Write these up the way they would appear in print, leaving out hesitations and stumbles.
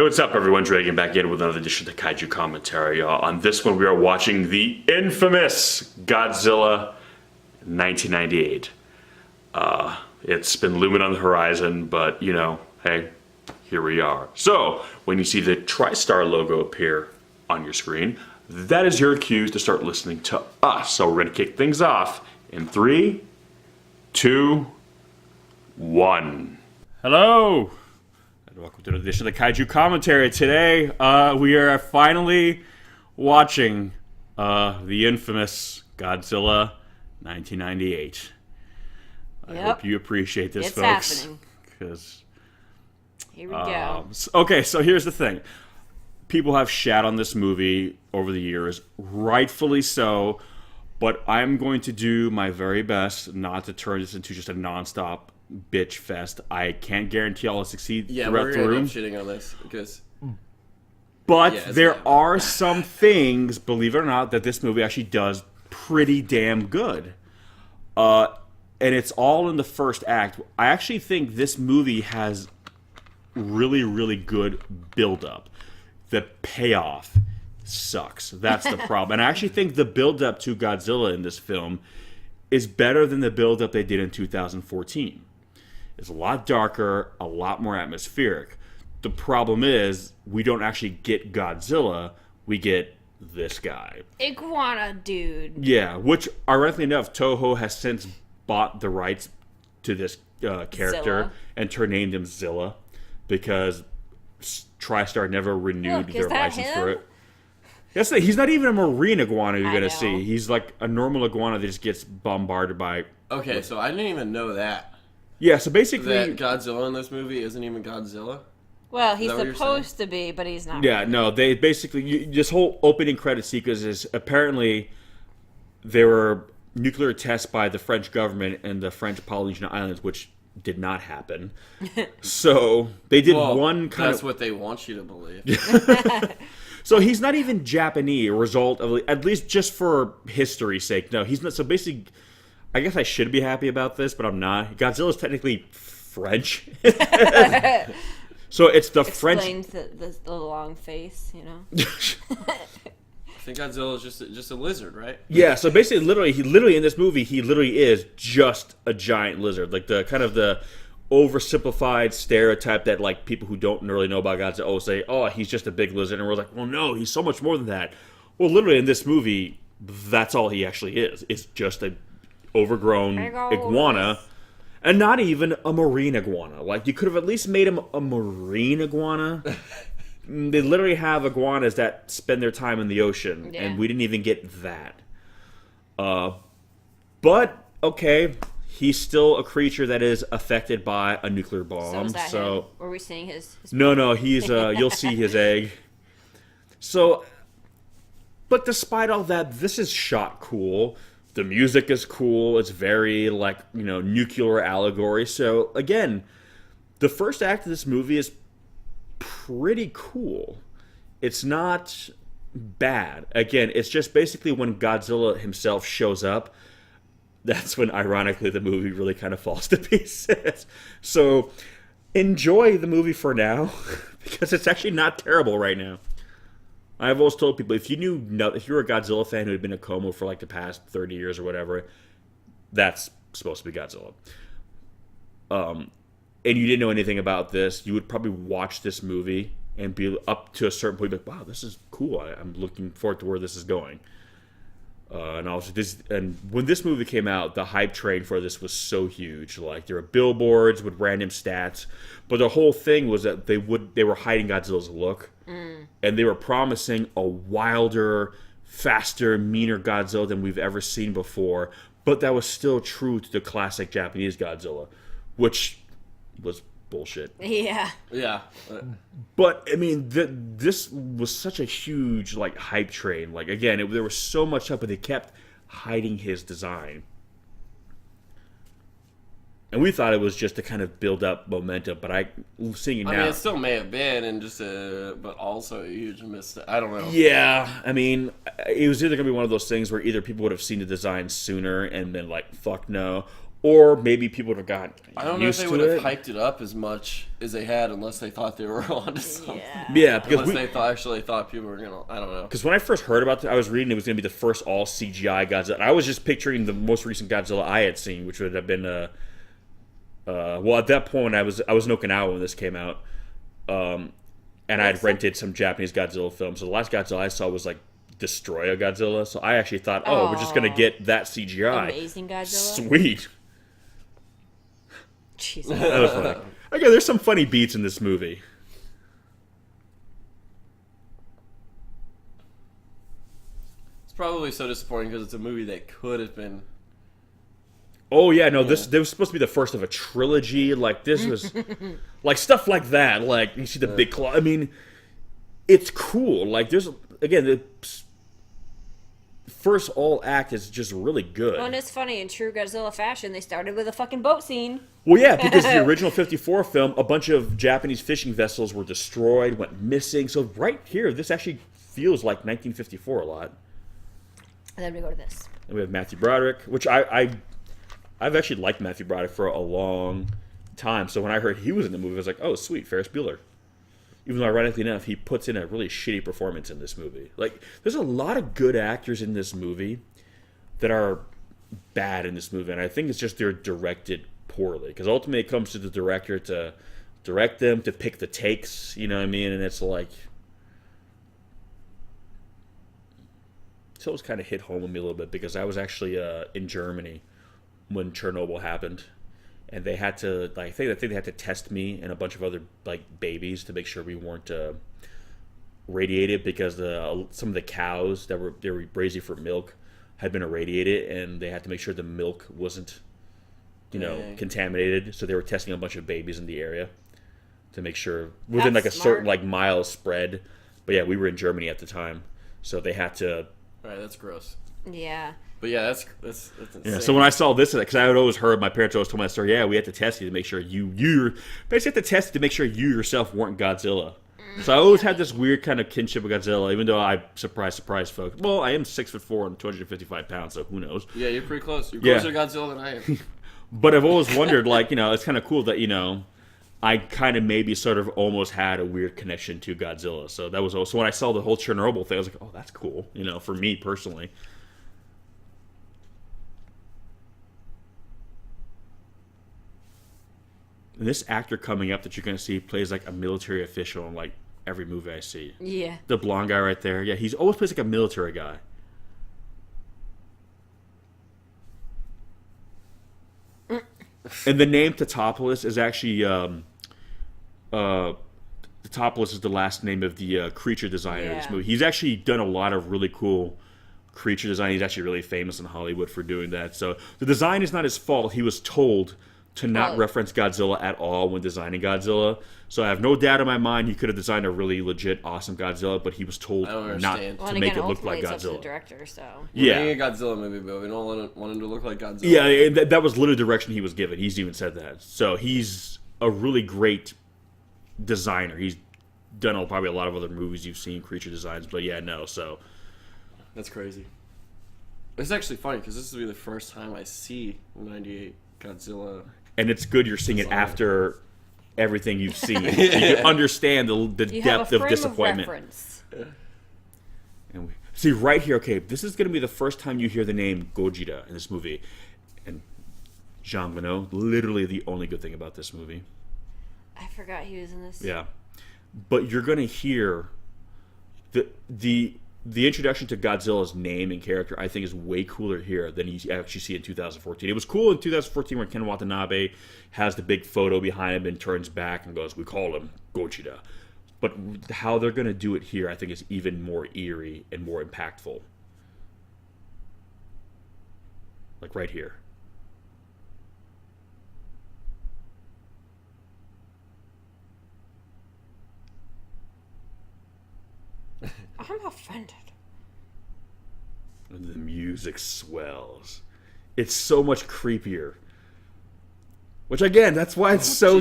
Hey, what's up, everyone? DREAGEN back in with another edition of the KAIJU commentary. On this one, we are watching the infamous Godzilla 1998. It's been looming on the horizon, but, you know, hey, here we are. So, when you see the TriStar logo appear on your screen, that is your cue to start listening to us. So we're going to kick things off in 3, 2, 1. Hello! Welcome to another edition of the KAIJU commentary. Today, we are finally watching the infamous Godzilla 1998. I hope you appreciate this, folks. It's happening. Because here we go. Okay, so here's the thing. People have shat on this movie over the years, rightfully so, but I'm going to do my very best not to turn this into just a nonstop bitch fest. I can't guarantee I'll succeed throughout the room. Shitting on this because, but there are some things, believe it or not, that this movie actually does pretty damn good. And it's all in the first act. I actually think this movie has really, really good buildup. The payoff sucks. That's the problem. And I actually think the buildup to Godzilla in this film is better than the buildup they did in 2014. It's a lot darker, a lot more atmospheric. The problem is, we don't actually get Godzilla, we get this guy. Iguana dude. Yeah, which, ironically enough, Toho has since bought the rights to this character Zilla. and named him Zilla because TriStar never renewed their license for it. He's not even a marine iguana you're going to see. He's like a normal iguana that just gets bombarded by... Okay, so I didn't even know that. Yeah, so basically... That Godzilla in this movie isn't even Godzilla? Well, he's supposed to be, but he's not. Yeah, no, they basically... This whole opening credit sequence is apparently there were nuclear tests by the French government and the French Polynesian Islands, which did not happen. So they did one kind That's what they want you to believe. So he's not even Japanese, a result of, at least just for history's sake. No, he's not. So basically, I guess I should be happy about this, but I'm not. Godzilla's technically French. So it's the French... Explains the long face, you know? I think Godzilla is just a lizard, right? Yeah, so basically, literally in this movie, he literally is just a giant lizard. Like the kind of the oversimplified stereotype that like people who don't really know about Godzilla say, oh, he's just a big lizard. And we're like, well, no, he's so much more than that. Well, literally in this movie, that's all he actually is. It's just a overgrown iguana. And not even a marine iguana. Like, you could have at least made him a marine iguana. They literally have iguanas that spend their time in the ocean, and we didn't even get that. But, okay, he's still a creature that is affected by a nuclear bomb. So is that him? Were we seeing his No, he's, you'll see his egg. So, but despite all that, this is shot cool. The music is cool. It's very, like, you know, nuclear allegory. So, again, the first act of this movie is pretty cool. It's not bad. Again, it's just basically when Godzilla himself shows up, that's when, ironically, the movie really kind of falls to pieces. So, enjoy the movie for now, because it's actually not terrible right now. I've always told people, if you were a Godzilla fan who had been in a coma for like the past 30 years or whatever, that's supposed to be Godzilla. And you didn't know anything about this, you would probably watch this movie and be up to a certain point, like, wow, this is cool. I'm looking forward to where this is going. And also, when this movie came out, the hype train for this was so huge. Like, there were billboards with random stats, but the whole thing was that they were hiding Godzilla's look, and they were promising a wilder, faster, meaner Godzilla than we've ever seen before. But that was still true to the classic Japanese Godzilla, which was bullshit. Yeah. But I mean, this was such a huge like hype train. Like, again, there was so much hype, but they kept hiding his design, and we thought it was just to kind of build up momentum. But seeing it now, I mean, it still may have been, and but also a huge mistake. I don't know. Yeah, I mean, it was either gonna be one of those things where either people would have seen the design sooner and been like, "Fuck no," Or maybe people would have gotten I don't know if used they to would have it. hyped it up as much as they had, unless they thought they were onto something. Yeah, because Unless they actually thought people were gonna. I don't know. Because when I first heard about it, I was reading it was going to be the first all CGI Godzilla. I was just picturing the most recent Godzilla I had seen, which would have been well, at that point I was in Okinawa when this came out, and I had rented some Japanese Godzilla films. So the last Godzilla I saw was like Destroy a Godzilla. So I actually thought, we're just going to get that CGI. Amazing Godzilla. Sweet. Jesus. That was funny. Okay, there's some funny beats in this movie. It's probably so disappointing because it's a movie that could have been. Oh yeah, no, this was supposed to be the first of a trilogy. Like this was, like stuff like that. Like you see the big claw. I mean, it's cool. Like there's again the first all act is just really good. Well, and it's funny in true Godzilla fashion. They started with a fucking boat scene. Well, yeah, because the original '54 film, a bunch of Japanese fishing vessels were destroyed, went missing. So right here, this actually feels like 1954 a lot. And then we go to this. And we have Matthew Broderick, which I've actually liked Matthew Broderick for a long time. So when I heard he was in the movie, I was like, oh, sweet, Ferris Bueller. Even though, ironically enough, he puts in a really shitty performance in this movie. Like, there's a lot of good actors in this movie that are bad in this movie. And I think it's just they're directed poorly. Because ultimately it comes to the director to direct them, to pick the takes, you know what I mean? And it's like... It's always kind of hit home with me a little bit because I was actually in Germany when Chernobyl happened, and they had to I think they had to test me and a bunch of other like babies to make sure we weren't radiated because some of the cows they were raising for milk had been irradiated, and they had to make sure the milk wasn't contaminated. So they were testing a bunch of babies in the area to make sure within That's like a smart. certain like mile spread. But yeah, we were in Germany at the time, so they had to. Right, that's gross. Yeah. But yeah, that's insane. Yeah, so when I saw this, because I had always heard my parents always told me that story. Yeah, we had to test you to make sure you basically had to test to make sure you yourself weren't Godzilla. So I always had this weird kind of kinship with Godzilla, even though I surprise folks. Well, I am 6'4" and 255 pounds, so who knows? Yeah, you're pretty close. You're closer to Godzilla than I am. But I've always wondered, like, it's kind of cool that I kind of maybe sort of almost had a weird connection to Godzilla. So that was also when I saw the whole Chernobyl thing. I was like, oh, that's cool. For me personally. And this actor coming up that you're going to see plays like a military official in like every movie I see. Yeah. The blonde guy right there. Yeah, he's always plays like a military guy. And the name Tatopoulos is actually Tatopoulos is the last name of the creature designer of this movie. He's actually done a lot of really cool creature design. He's actually really famous in Hollywood for doing that. So the design is not his fault. He was told to not reference Godzilla at all when designing Godzilla. So I have no doubt in my mind he could have designed a really legit, awesome Godzilla, but he was told not to make it look like Godzilla. Godzilla. The director, so Yeah, making a Godzilla movie, but we don't want him to look like Godzilla. Yeah, that was literally the direction he was given. He's even said that. So he's a really great designer. He's done probably a lot of other movies you've seen, creature designs, but yeah, no. So that's crazy. It's actually funny because this will be the first time I see '98 Godzilla. And it's good you're seeing it after everything you've seen. You can understand the depth of disappointment. And see, right here, okay, this is going to be the first time you hear the name Gojira in this movie. And Jean Reno, literally the only good thing about this movie. I forgot he was in this. Yeah. But you're going to hear the introduction to Godzilla's name and character, I think, is way cooler here than you actually see in 2014. It was cool in 2014 when Ken Watanabe has the big photo behind him and turns back and goes, we call him Gojira. But how they're going to do it here, I think, is even more eerie and more impactful. Like right here. I'm offended. And the music swells. It's so much creepier. Which again, that's why it's so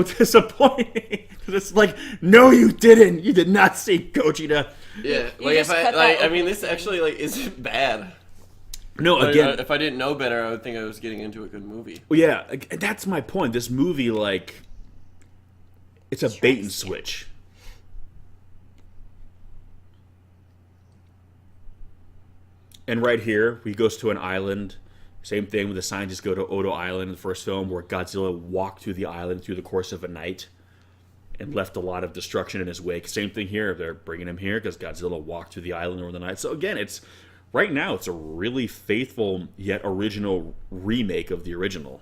disappointing. Because it's like, no, you didn't. You did not see Gojira. Yeah, like if I mean, this actually like isn't bad. No, But, again, if I didn't know better, I would think I was getting into a good movie. well, yeah, that's my point. This movie, like, it's a bait and Strikes you. switch. And right here, he goes to an island. Same thing with the scientists go to Odo Island in the first film, where Godzilla walked through the island through the course of a night and left a lot of destruction in his wake. Same thing here. They're bringing him here because Godzilla walked through the island over the night. So again, it's right now it's a really faithful yet original remake of the original.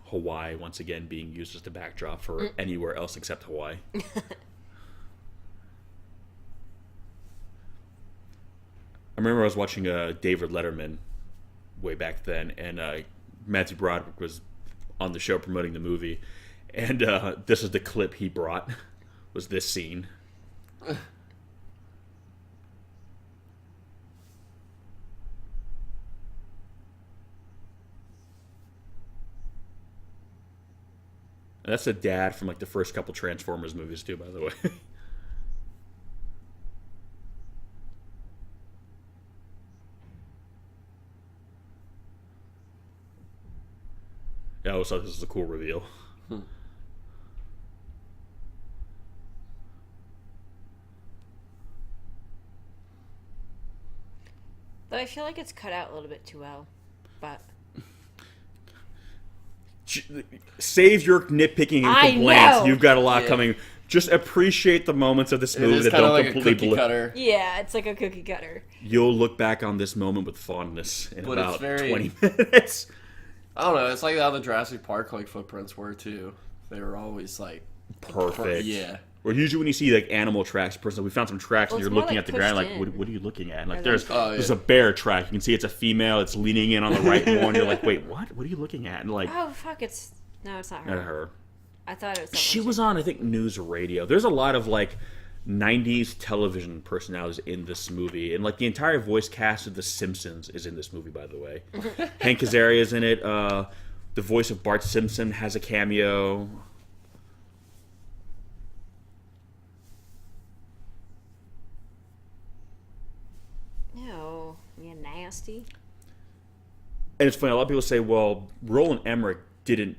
Hawaii once again being used as the backdrop for anywhere else except Hawaii. I remember I was watching David Letterman way back then, and Matthew Broderick was on the show promoting the movie, and this is the clip he brought, was this scene. And that's the dad from like the first couple Transformers movies too, by the way. Yeah, I always thought this was a cool reveal. Though I feel like it's cut out a little bit too well. But Save your nitpicking and I complaints. know. You've got a lot Yeah. coming. Just appreciate the moments of this It movie is that kind of don't like a completely cookie blow. cutter. yeah, it's like a cookie cutter. You'll look back on this moment with fondness in But it's about very- 20 minutes. I don't know. It's like how the Jurassic Park like footprints were too. They were always like Perfect. Yeah. Or usually when you see like animal tracks, person, we found some tracks, Well, and it's you're more looking like at the ground, pushed like, in. what are you looking at? And, like, Or there's like- Oh, yeah. there's a bear track. You can see it's a female. It's leaning in on the right one. You're like, wait, what? What are you looking at? And like, Oh fuck! It's no, it's not at her. her. I thought it was. She someone. was on, I think, news radio. There's a lot of like 90s television personalities in this movie, and like the entire voice cast of The Simpsons is in this movie. By the way, Hank Azaria's in it. The voice of Bart Simpson has a cameo. No, you nasty. And it's funny. A lot of people say, "Well, Roland Emmerich didn't,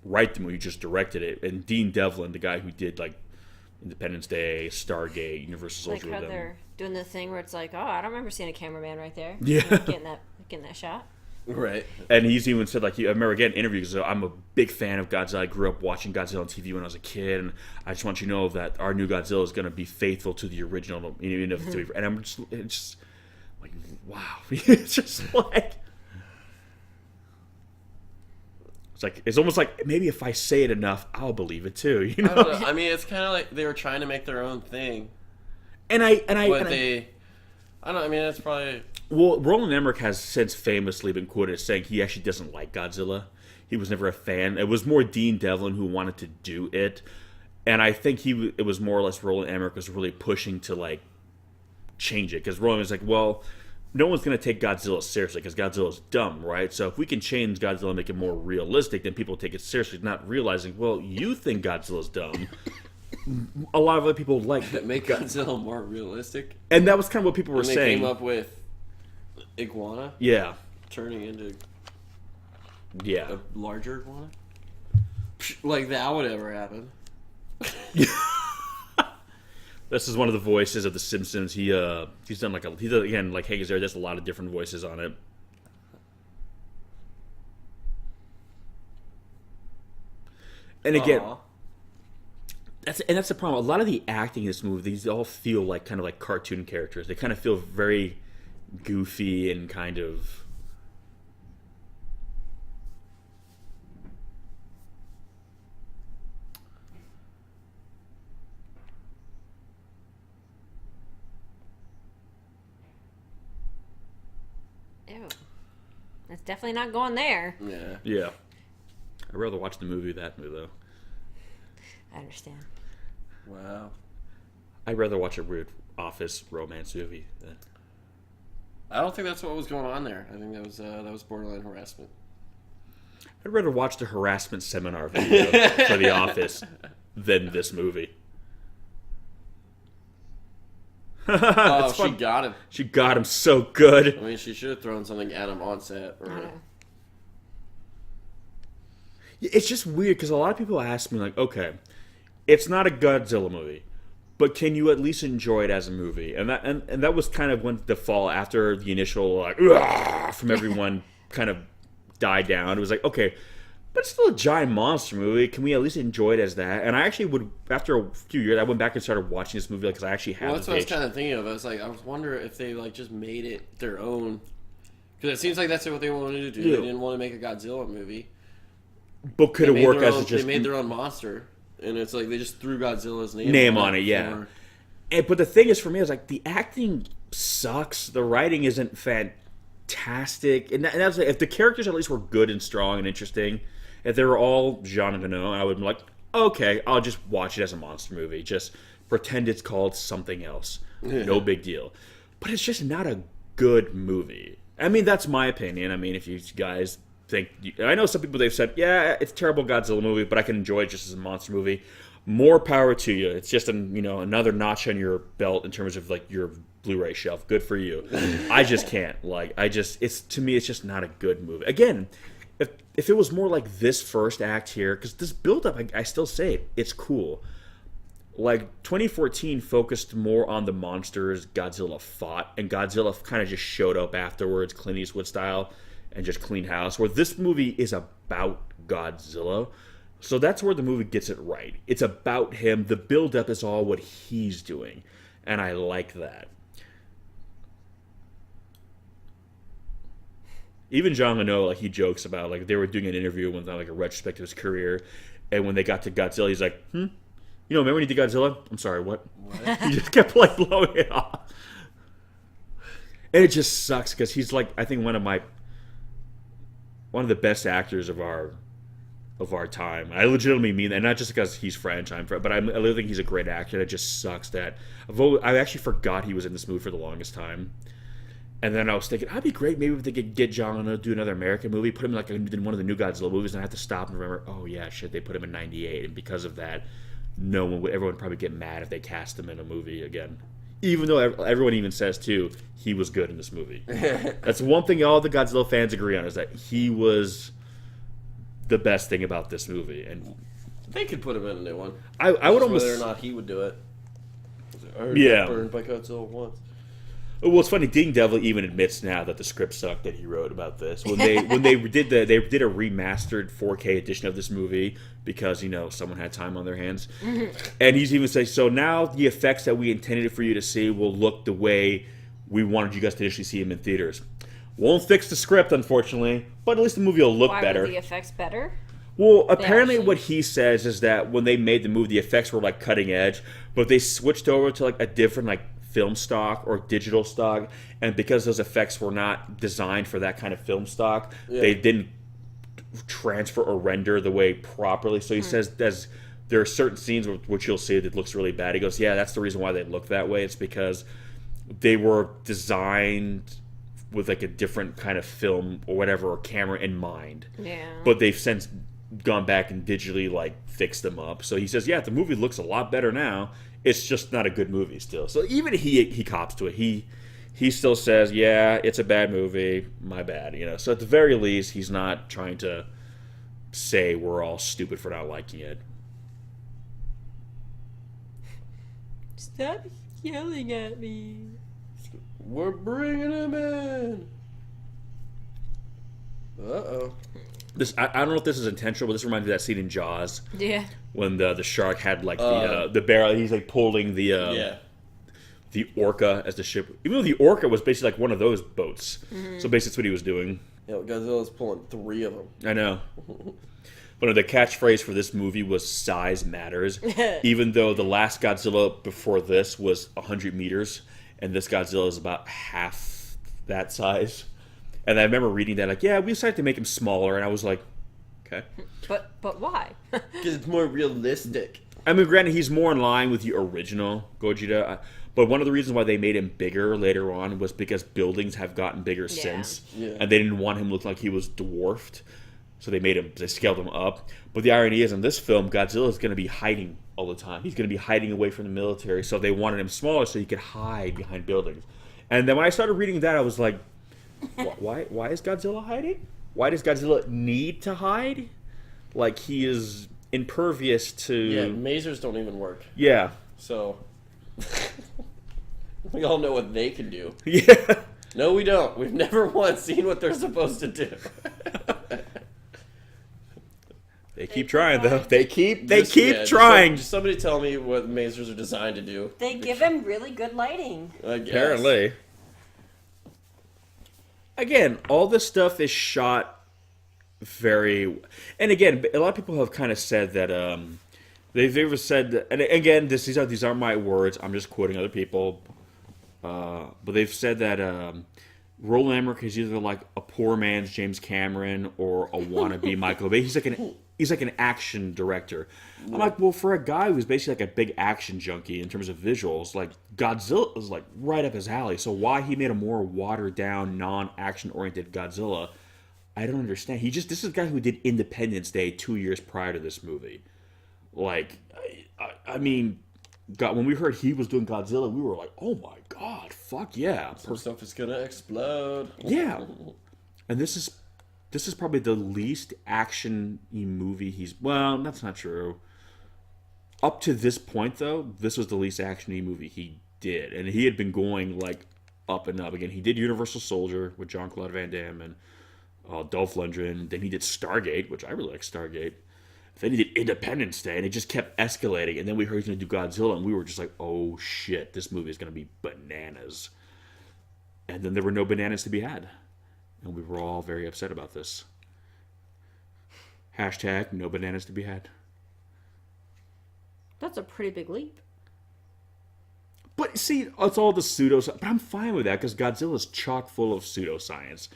write the movie; he just directed it." And Dean Devlin, the guy who did like Independence Day, Stargate, Universal Like Soldier, how them. they're doing the thing where it's like, oh, I don't remember seeing a cameraman right there. Yeah. getting that shot. Right. And he's even said, like, I remember again interviews. So I'm a big fan of Godzilla. I grew up watching Godzilla on TV when I was a kid, and I just want you to know that our new Godzilla is going to be faithful to the original, even if it's and I'm just, it's just like, wow, it's just like, it's almost like maybe if I say it enough, I'll believe it too, you I don't know. know. I mean, it's kind of like they were trying to make their own thing, And I don't know. I mean, it's probably. well, Roland Emmerich has since famously been quoted as saying he actually doesn't like Godzilla. He was never a fan. It was more Dean Devlin who wanted to do it, and I think it was more or less Roland Emmerich was really pushing to like change it because Roland was like, well, no one's going to take Godzilla seriously because Godzilla's dumb, right? So if we can change Godzilla and make it more realistic, then people take it seriously, not realizing, well, you think Godzilla's dumb. A lot of other people like That make Godzilla more realistic. and that was kind of what people were And they saying. came up with iguana Yeah, turning into yeah. a larger iguana. Like that would ever happen. This is one of the voices of The Simpsons. He's done like again like Hank Azaria. There's a lot of different voices on it. And again, Aw. that's the problem. A lot of the acting in this movie, these all feel like kind of like cartoon characters. They kind of feel very goofy and kind of. Ew. It's definitely not going there. Yeah. Yeah. I'd rather watch the movie than that movie though. I understand. Wow. I'd rather watch a weird office romance movie. I don't think that's what was going on there. I think that was borderline harassment. I'd rather watch the harassment seminar video for The Office than this movie. Oh, she got him. She got him so good. I mean, she should have thrown something at him on set. Or... It's just weird because a lot of people ask me, like, okay, it's not a Godzilla movie, but can you at least enjoy it as a movie? And that was kind of when the fall after the initial like from everyone kind of died down. It was like, okay, but it's still a giant monster movie. Can we at least enjoy it as that? And I actually would, after a few years, I went back and started watching this movie because I actually have. Well, that's what I was kind of thinking of. I was like, I was wondering if they like just made it their own, because it seems like that's what they wanted to do. Yeah. They didn't want to make a Godzilla movie, but could it work as just they made their own monster, and it's like they just threw Godzilla's name on it, yeah. But the thing is, for me, is like the acting sucks. The writing isn't fantastic, and that's if the characters at least were good and strong and interesting. If they were all Jean Reno, I would be like, okay, I'll just watch it as a monster movie. Just pretend it's called something else. No big deal. But it's just not a good movie. I mean, that's my opinion. I mean, if you guys think... I know some people, they've said, yeah, it's a terrible Godzilla movie, but I can enjoy it just as a monster movie. More power to you. It's just another notch on your belt in terms of like your Blu-ray shelf. Good for you. I just can't. To me, it's just not a good movie. Again... If it was more like this first act here, because this build-up, I still say it, it's cool. Like, 2014 focused more on the monsters Godzilla fought, and Godzilla kind of just showed up afterwards, Clint Eastwood style, and just cleaned house, where this movie is about Godzilla. So that's where the movie gets it right. It's about him. The build-up is all what he's doing, and I like that. Even Jean Reno, like, he jokes about, like, they were doing an interview with, like, a retrospect of his career, and when they got to Godzilla, he's like, remember when you did Godzilla? I'm sorry, what? He just kept, like, blowing it off. And it just sucks, because he's, like, I think one of the best actors of our time. I legitimately mean that, and not just because he's French, but I really think he's a great actor, and it just sucks that, I actually forgot he was in this movie for the longest time. And then I was thinking, that'd be great. Maybe if they could get John Reno to do another American movie, put him in one of the new Godzilla movies, and I have to stop and remember, oh yeah, shit, they put him in '98, and because of that, everyone would probably get mad if they cast him in a movie again. Even though everyone even says too, he was good in this movie. That's one thing all the Godzilla fans agree on, is that he was the best thing about this movie. And they could put him in a new one. I would almost, whether or not he would do it. Yeah, burned by Godzilla once. Well, it's funny. Dean Devlin even admits now that the script sucked that he wrote about this. When they did a remastered 4K edition of this movie because someone had time on their hands, and he's even saying, so now the effects that we intended for you to see will look the way we wanted you guys to initially see them in theaters. Won't fix the script, unfortunately, but at least the movie will look better. Why were the effects better? Well, apparently what he says is that when they made the movie, the effects were like cutting edge, but they switched over to like a different like film stock or digital stock, and because those effects were not designed for that kind of film stock, they didn't transfer or render the way properly. So he says there are certain scenes which you'll see that looks really bad. He goes, yeah, that's the reason why they look that way. It's because they were designed with like a different kind of film or whatever, or camera in mind. Yeah. But they've since gone back and digitally like fixed them up. So he says, yeah, the movie looks a lot better now. It's just not a good movie still. So even he cops to it. He still says, yeah, it's a bad movie. My bad. So at the very least, he's not trying to say we're all stupid for not liking it. Stop yelling at me. We're bringing him in. Uh-oh. I don't know if this is intentional, but this reminds me of that scene in Jaws. Yeah. When the shark had like the barrel, he's like pulling the orca as the ship. Even though the orca was basically like one of those boats, so basically that's what he was doing. Yeah, Godzilla's pulling 3 of them. I know. But the catchphrase for this movie was "size matters," even though the last Godzilla before this was 100 meters, and this Godzilla is about half that size. And I remember reading that, like, yeah, we decided to make him smaller, and I was like, okay. But why? Because it's more realistic. I mean, granted, he's more in line with the original Gojira, but one of the reasons why they made him bigger later on was because buildings have gotten bigger since, and they didn't want him to look like he was dwarfed. So they scaled him up. But the irony is, in this film, Godzilla is going to be hiding all the time. He's going to be hiding away from the military. So they wanted him smaller so he could hide behind buildings. And then when I started reading that, I was like, why is Godzilla hiding? Why does Godzilla need to hide? Like, he is impervious to... Yeah, masers don't even work. Yeah. So, we all know what they can do. Yeah. No, we don't. We've never once seen what they're supposed to do. They keep trying, though. They keep trying. trying. Just somebody tell me what masers are designed to do. They give him really good lighting. I guess. Apparently. Again, all this stuff is shot very... And again, a lot of people have kind of said that... They've said... That, and again, these aren't my words. I'm just quoting other people. But they've said that Roland Emmerich is either like a poor man's James Cameron or a wannabe Michael Bay. He's like an action director. I'm like, well, for a guy who's basically like a big action junkie in terms of visuals, like Godzilla is like right up his alley. So why he made a more watered down, non-action oriented Godzilla, I don't understand. This is a guy who did Independence Day 2 years prior to this movie. Like, I mean, God, when we heard he was doing Godzilla, we were like, oh my God, fuck yeah. Some stuff is gonna explode. Yeah. And this is probably the least action-y movie he's... Well, that's not true. Up to this point, though, this was the least action-y movie he did. And he had been going, like, up and up. Again, he did Universal Soldier with Jean-Claude Van Damme and Dolph Lundgren. Then he did Stargate, which I really like Stargate. Then he did Independence Day, and it just kept escalating. And then we heard he's going to do Godzilla, and we were just like, oh, shit, this movie is going to be bananas. And then there were no bananas to be had. And we were all very upset about this. Hashtag no bananas to be had. That's a pretty big leap. But see, it's all the pseudoscience. But I'm fine with that because Godzilla's chock full of pseudoscience.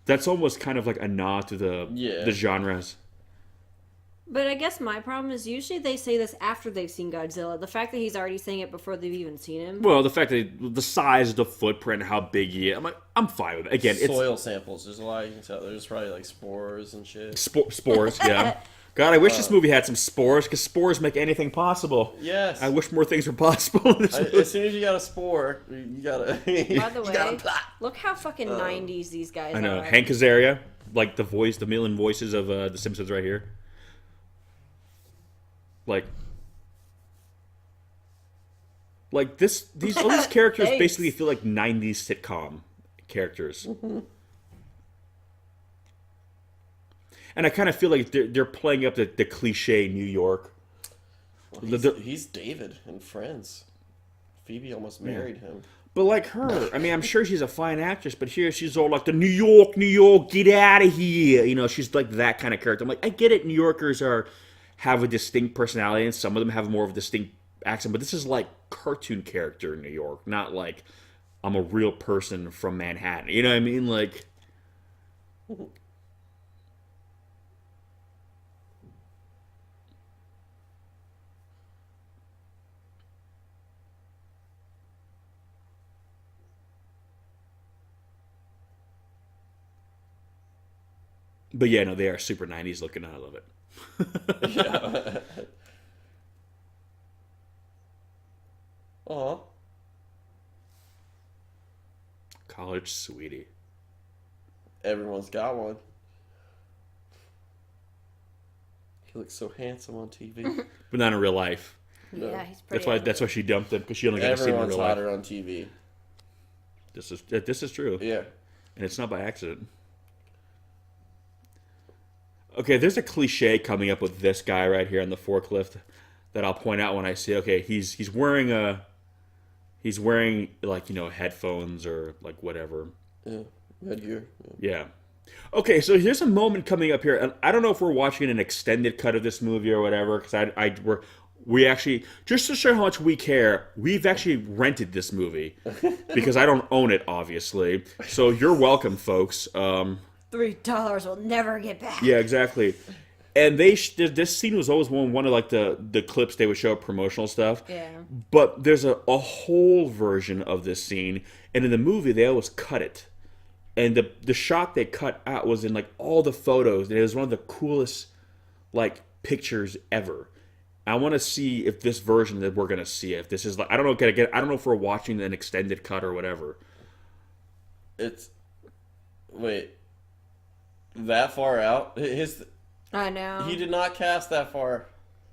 That's almost kind of like a nod to the genres. But I guess my problem is usually they say this after they've seen Godzilla. The fact that he's already saying it before they've even seen him. Well, the fact that the size, the footprint, how big he is. I'm fine with it. Again, soil samples. There's a lot you can tell. There's probably like spores and shit. Spores, yeah. God, I wish this movie had some spores, because spores make anything possible. Yes. I wish more things were possible in this movie. As soon as you got a spore, you gotta... By the way, look how fucking 90s these guys are. I know. Hank Azaria, like the million voices of The Simpsons right here. Like all these characters basically feel like 90s sitcom characters. Mm-hmm. And I kind of feel like they're playing up the cliche New York. Well, he's David in Friends. Phoebe almost married him. But like her, I mean, I'm sure she's a fine actress, but here she's all like the New York, get out of here. You know, she's like that kind of character. I'm like, I get it, New Yorkers have a distinct personality, and some of them have more of a distinct accent, but this is like cartoon character in New York, not like I'm a real person from Manhattan. You know what I mean? Like, but yeah, no, they are super 90s looking, and I love it. Yeah. Aw. College sweetie. Everyone's got one. He looks so handsome on TV. But not in real life. No. Yeah, he's pretty. That's why she dumped him, because she only got to see him in Everyone's real life. hotter on TV. This is true. Yeah. And it's not by accident. Okay, there's a cliche coming up with this guy right here on the forklift that I'll point out when I see. Okay, he's wearing like, you know, headphones or like whatever. Yeah, headgear. Yeah. Okay, so here's a moment coming up here, and I don't know if we're watching an extended cut of this movie or whatever, because we actually, just to show how much we care, we've actually rented this movie because I don't own it, obviously. So you're welcome, folks. $3 will never get back. Yeah, exactly. And this scene was always one of like the clips they would show up promotional stuff. Yeah. But there's a whole version of this scene, and in the movie they always cut it. And the shot they cut out was in like all the photos. It was one of the coolest like pictures ever. I want to see if this version that we're gonna see, if this is like, I don't know, I don't know if we're watching an extended cut or whatever. Wait, that far out? I know. He did not cast that far.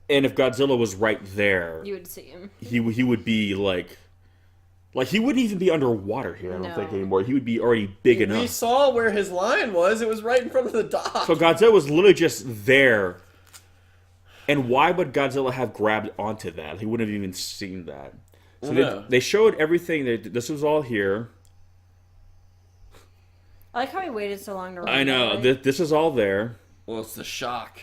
And if Godzilla was right there, You would see him. he would be like he wouldn't even be underwater here. I don't think anymore. He would be already big enough. We saw where his line was. It was right in front of the dock. So Godzilla was literally just there. And why would Godzilla have grabbed onto that? He wouldn't have even seen that. So they showed everything. This was all here. I like how he waited so long to run. I know. This is all there. Well, it's the shock.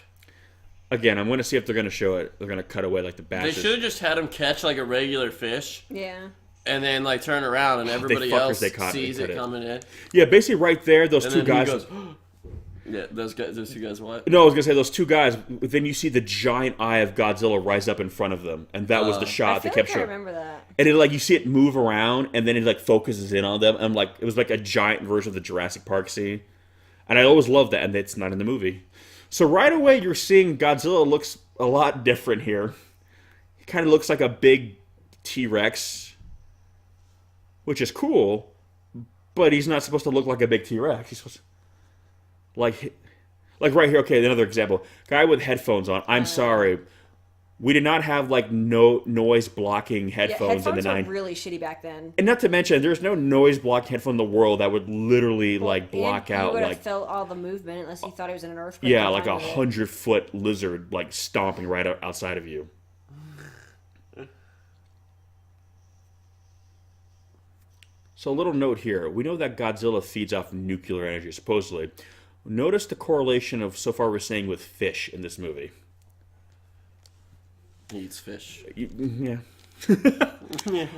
Again, I'm going to see if they're going to show it. They're going to cut away like the They bastards. should have just had him catch like a regular fish. Yeah. And then like turn around and everybody else sees it coming in. Yeah, basically right there, those two guys. Goes, yeah, those two guys what? No, I was going to say those two guys. Then you see the giant eye of Godzilla rise up in front of them. And that was the shot they kept showing. I remember that. And it like you see it move around and then it like focuses in on them. And like it was like a giant version of the Jurassic Park scene. And I always loved that, and it's not in the movie. So right away, you're seeing Godzilla looks a lot different here. He kind of looks like a big T-Rex, which is cool, but he's not supposed to look like a big T-Rex. He's supposed to, like right here. Okay, another example. Guy with headphones on. I'm sorry. We did not have like no noise blocking headphones in the 90s. Headphones were really shitty back then. And not to mention, there's no noise blocking headphone in the world that would literally like block out. You would have like felt all the movement unless you thought it was in an earthquake. yeah, like 100-foot lizard like stomping right outside of you. So a little note here: we know that Godzilla feeds off nuclear energy, supposedly. Notice the correlation of so far we're saying with fish in this movie. He eats fish. Yeah.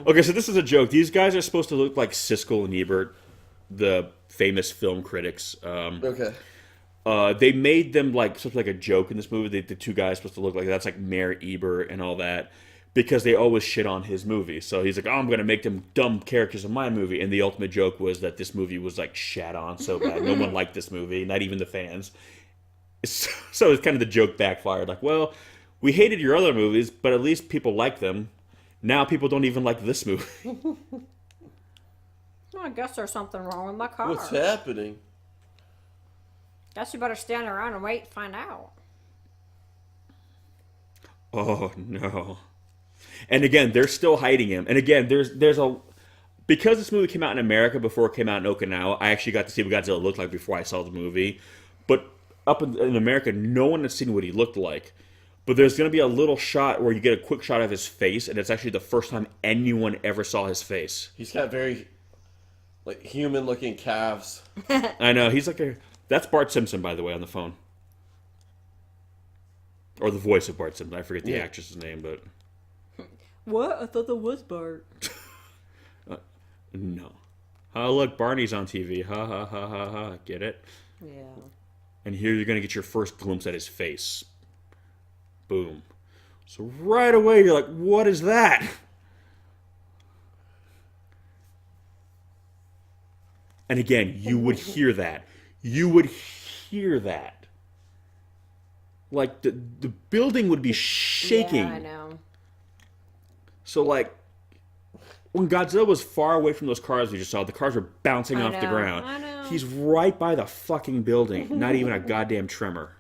Okay, so this is a joke. These guys are supposed to look like Siskel and Ebert, the famous film critics. Okay. They made them like sort of like a joke in this movie. The two guys supposed to look like that's like Mayor Ebert and all that because they always shit on his movie. So he's like, oh, I'm going to make them dumb characters in my movie. And the ultimate joke was that this movie was like shat on so bad. No one liked this movie, not even the fans. So it's kind of the joke backfired. Like, well, we hated your other movies, but at least people like them. Now people don't even like this movie. Well, I guess there's something wrong with my car. What's happening? Guess you better stand around and wait to find out. Oh, no. And again, they're still hiding him. And again, there's a... Because this movie came out in America before it came out in Okinawa, I actually got to see what Godzilla looked like before I saw the movie. But up in America, no one had seen what he looked like. But there's going to be a little shot where you get a quick shot of his face, and it's actually the first time anyone ever saw his face. He's got very, like, human-looking calves. I know. He's like a... That's Bart Simpson, by the way, on the phone. Or the voice of Bart Simpson. I forget the actress's name, but... What? I thought that was Bart. No. Oh, look, Barney's on TV. Ha, ha, ha, ha, ha. Get it? Yeah. And here you're going to get your first glimpse at his face. Boom. So right away, you're like, what is that? And again, you would hear that. You would hear that. Like, the building would be shaking. Yeah, I know. So, like, when Godzilla was far away from those cars we just saw, the cars were bouncing off the ground. I know. He's right by the fucking building. Not even a goddamn tremor.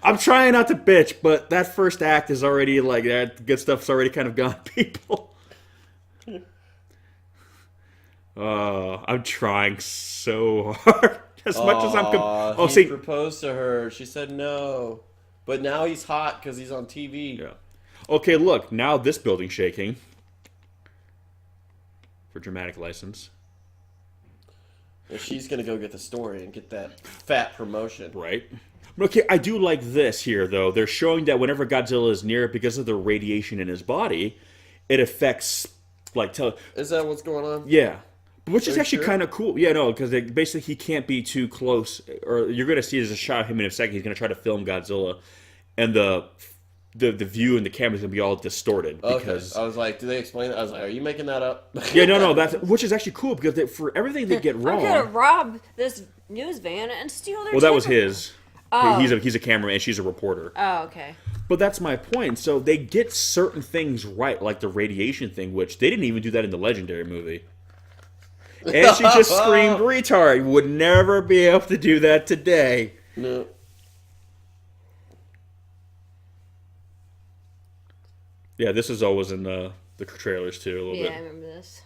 I'm trying not to bitch, but that first act is already, like, that good stuff's already kind of gone, people. I'm trying so hard. As much as I'm... he proposed to her. She said no. But now he's hot because he's on TV. Yeah. Okay, look. Now this building's shaking. For dramatic license. And she's going to go get the story and get that fat promotion. Right. Okay, I do like this here, though. They're showing that whenever Godzilla is near, because of the radiation in his body, it affects, like... Is that what's going on? Yeah. Which is actually kind of cool. Yeah, no, because basically he can't be too close. Or you're going to see there's a shot of him in a second. He's going to try to film Godzilla. And the the view and the camera's gonna be all distorted because I was like, do they explain that? I was like, are you making that up? yeah, no, that's which is actually cool because for everything they get wrong. I'm gonna rob this news van and steal their. Well, that was his. Oh. He's a cameraman and she's a reporter. Oh, okay. But that's my point. So they get certain things right, like the radiation thing, which they didn't even do that in the Legendary movie. And she just screamed retard. Would never be able to do that today. No. Yeah, this is always in the trailers too, a little bit. Yeah, I remember this.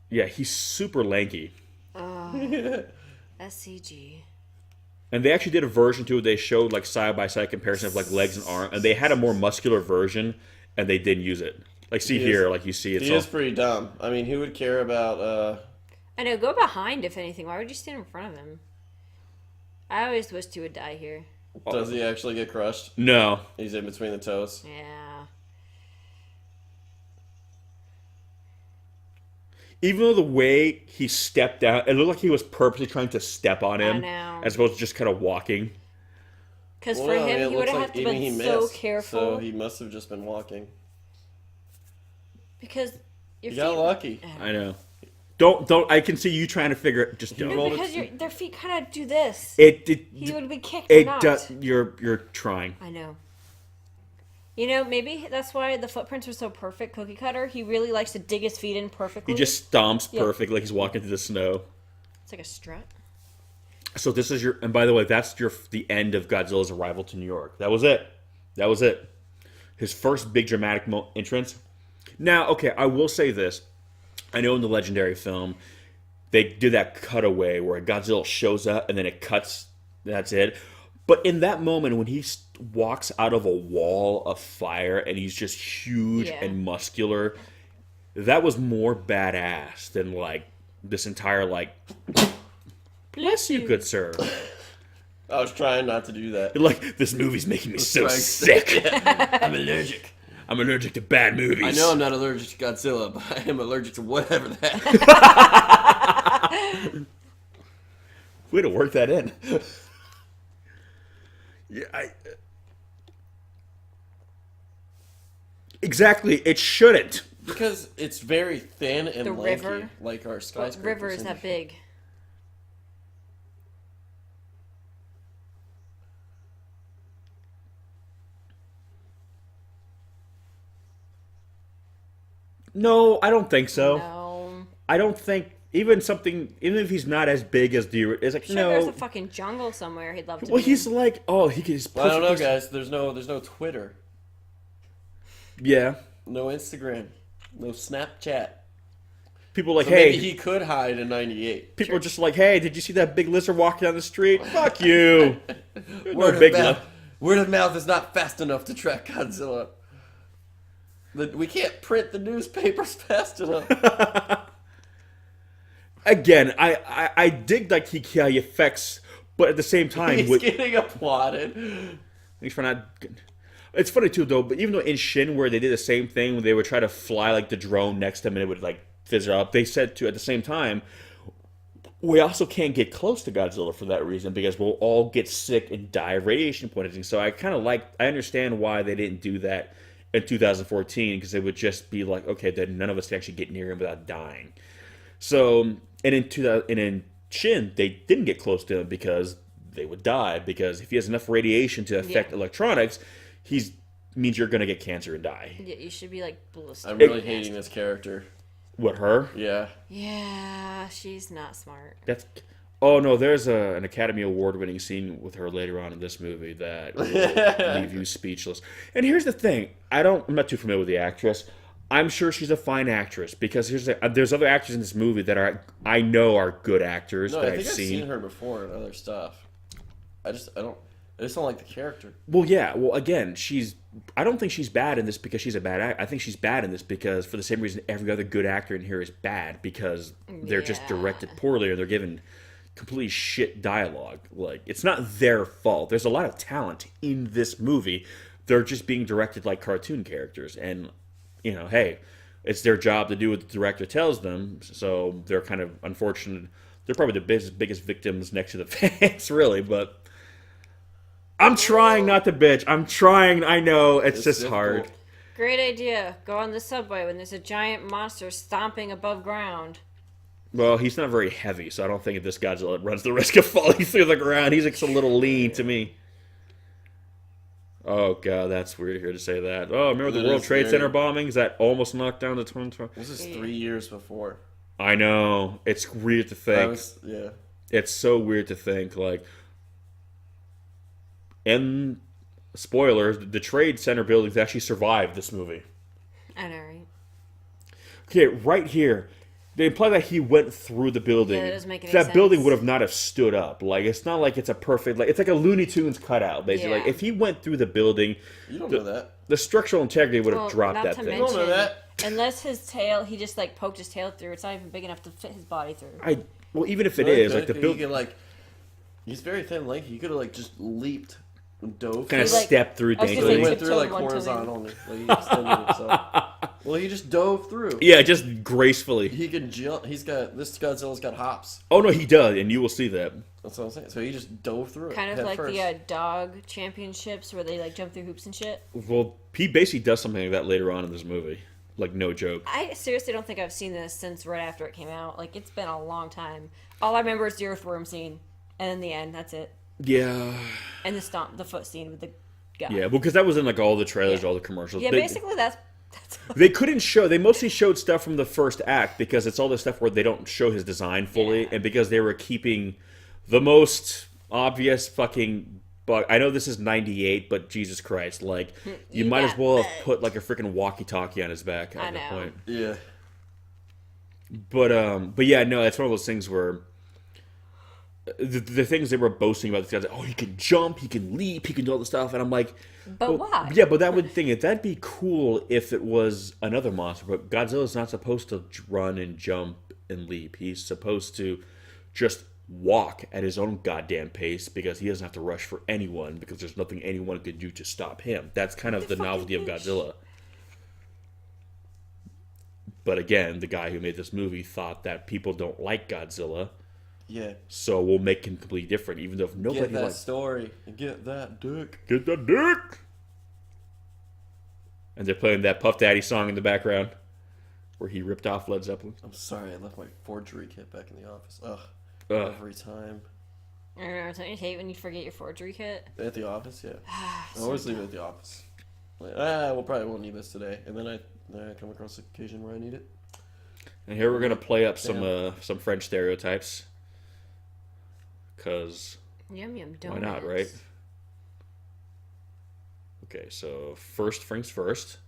Yeah, he's super lanky. SCG. And they actually did a version too. They showed like side-by-side comparison of like legs and arms. And they had a more muscular version, and they didn't use it. Like, see here, like you see it's He is pretty dumb. I mean, who would care about... I know, go behind if anything. Why would you stand in front of him? I always wished he would die here. Does he actually get crushed? No. He's in between the toes. Yeah. Even though the way he stepped out, it looked like he was purposely trying to step on him. I know. As opposed to just kind of walking. Because for him, he would have to been so careful. So he must have just been walking. Because your You feet... got lucky. I know. Don't. I can see you trying to figure it. Just don't. No, because their feet kind of do this. He would be kicked or not. You're trying. I know. You know, maybe that's why the footprints are so perfect. Cookie Cutter, he really likes to dig his feet in perfectly. He just stomps perfect like he's walking through the snow. It's like a strut. So this is and by the way, that's the end of Godzilla's arrival to New York. That was it. His first big dramatic entrance. Now, okay, I will say this. I know in the Legendary film, they do that cutaway where Godzilla shows up and then it cuts. That's it. But in that moment, when he walks out of a wall of fire and he's just huge and muscular, that was more badass than like this entire like. Bless you, good sir. I was trying not to do that. Like, this movie's making me so sick. I'm allergic. I'm allergic to bad movies. I know I'm not allergic to Godzilla, but I am allergic to whatever that. Way to work that in. Yeah, exactly. It shouldn't. Because it's very thin and lanky, river? like our skyscraper. The river is that big. No, I don't think so. No. I don't think even if he's not as big as it's like Sure, no. there's a fucking jungle somewhere he'd love to Well, be he's in. like he can. Well, I don't know, guys. There's no Twitter, Yeah. no Instagram, no Snapchat. People are like, So hey. maybe he could hide in '98. People are just like, hey, did you see that big lizard walking down the street? Fuck you. Word of mouth is not fast enough to track Godzilla. We can't print the newspapers fast enough. Again, I dig like how he affects, but at the same time, He's getting applauded. He's for not. It's funny too, though. But even though in Shin, where they did the same thing, when they would try to fly like the drone next to him and it would like fizz up, they said to at the same time, we also can't get close to Godzilla for that reason because we'll all get sick and die of radiation poisoning. So I understand why they didn't do that in 2014 because it would just be like, okay, then none of us can actually get near him without dying. So in Shin, they didn't get close to him because they would die. Because if he has enough radiation to affect electronics, means you're gonna get cancer and die. Yeah, you should be like ballistic. I'm really hating this character. What, her? Yeah. Yeah, she's not smart. Oh no, there's an Academy Award-winning scene with her later on in this movie that will leave you speechless. And here's the thing: I'm not too familiar with the actress. I'm sure she's a fine actress because there's other actors in this movie that I know are good actors No, that I think I've seen her before in other stuff. I just don't like the character. Well, yeah. Well, again, I don't think she's bad in this because she's a bad actor. I think she's bad in this because for the same reason every other good actor in here is bad because they're just directed poorly or they're given completely shit dialogue. Like, it's not their fault. There's a lot of talent in this movie. They're just being directed like cartoon characters. And, hey, it's their job to do what the director tells them. So they're kind of unfortunate. They're probably the biggest victims next to the fans, really. But I'm trying not to bitch. I'm trying. I know it's just difficult. hard. Great idea. Go on the subway when there's a giant monster stomping above ground. Well, he's not very heavy, so I don't think this Godzilla runs the risk of falling through the ground. He's like a little lean to me. Oh god, that's weird here to say that. Oh, remember the That World is Trade very- Center bombings that almost knocked down the Twin Towers? This is 3 years before. I know. It's weird to That think. was, yeah. It's so weird to think. Like, and spoilers, the Trade Center buildings actually survived this movie. I know, right? Okay, right here, they imply that he went through the building. Yeah, that doesn't make any that building sense. would have not have stood up. Like, it's not like it's a perfect. Like, it's like a Looney Tunes cutout, basically. Yeah. Like, if he went through the building, You don't know that. the structural integrity would have Well, dropped not that to thing. You don't know that. Unless his tail, he just like poked his tail through. It's not even big enough to fit his body through. Well, even if it Really is, like the good. build, He could, like, he's very thin, lanky. He could have like just leaped and dove. kind of He, like- stepped through I was gonna He say dangling. went through like tiptoed one toe in. horizontally. Like he extended himself. Well, he just dove through. Yeah, just gracefully. He can jump. This Godzilla's got hops. Oh no, he does, and you will see that. That's what I'm saying. So he just dove through it. Kind of head like first. the dog championships where they like jump through hoops and shit. Well, he basically does something like that later on in this movie. Like, no joke. I seriously don't think I've seen this since right after it came out. Like, it's been a long time. All I remember is the earthworm scene, and then the end. That's it. Yeah. And the foot scene with the guy. Yeah, because that was in like all the trailers, Yeah. all the commercials. Yeah, They- basically that's They couldn't show. They mostly showed stuff from the first act because it's all the stuff where they don't show his design fully, Yeah. and because they were keeping the most obvious fucking bug. I know this is '98, but Jesus Christ, like you You might as got well have bugs. put like a freaking walkie-talkie on his back I at that know. point. Yeah. But yeah, no, it's one of those things where the things they were boasting about this guy's like, oh, he can jump, he can leap, he can do all this stuff, and I'm like, But well, why? Yeah, but that would think that'd be cool if it was another monster. But Godzilla's not supposed to run and jump and leap. He's supposed to just walk at his own goddamn pace because he doesn't have to rush for anyone because there's nothing anyone could do to stop him. That's kind of the novelty of Godzilla. But again, the guy who made this movie thought that people don't like Godzilla, Yeah. so we'll make him completely different, even though if nobody Get that likes story. And get that dick. Get the dick! And they're playing that Puff Daddy song in the background where he ripped off Led Zeppelin. I'm sorry, I left my forgery kit back in the office. Ugh. Ugh. Every time. I don't know. Don't you hate when you forget your forgery kit? At the office, yeah. I always leave it at the office. Like, we'll probably won't need this today. And then I come across an occasion where I need it. And here we're gonna play up some French stereotypes, cause Yum yum why donuts. not, right? Okay, so first things first.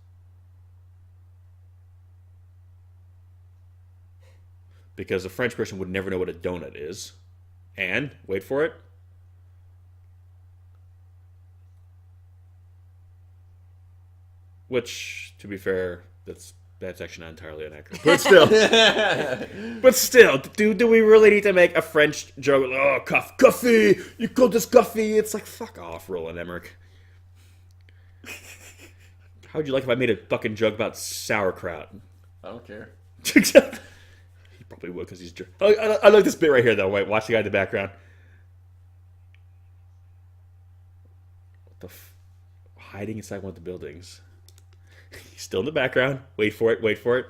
Because a French person would never know what a donut is. And, wait for it. Which, to be fair, that's actually not entirely inaccurate. But still, do we really need to make a French joke? Oh, coffee! You call this coffee? It's like, fuck off, Roland Emmerich. How would you like if I made a fucking joke about sauerkraut? I don't care. He probably would because he's. I like this bit right here though. Wait, watch the guy in the background. What the? Hiding inside one of the buildings. He's still in the background. Wait for it. Wait for it.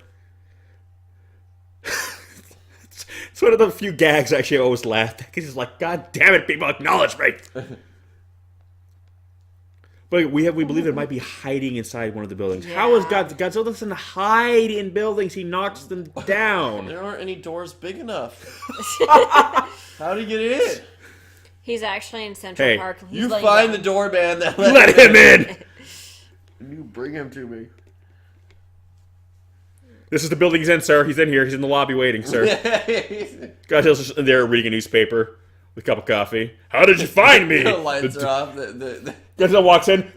It's one of the few gags I actually always laughed because he's like, God damn it, people acknowledge me. But we believe it might be hiding inside one of the buildings. Yeah. How is Godzilla doesn't hide in buildings? He knocks them down. There aren't any doors big enough. How do you get in? He's actually in Central Hey, Park. He's You laying find the down. doorman that Let him in. You bring him to me. This is the building he's in, sir. He's in here. He's in the lobby waiting, sir. Godzilla's just in there reading a newspaper with a cup of coffee. How did you find me? The lights The- are off. Godzilla walks in.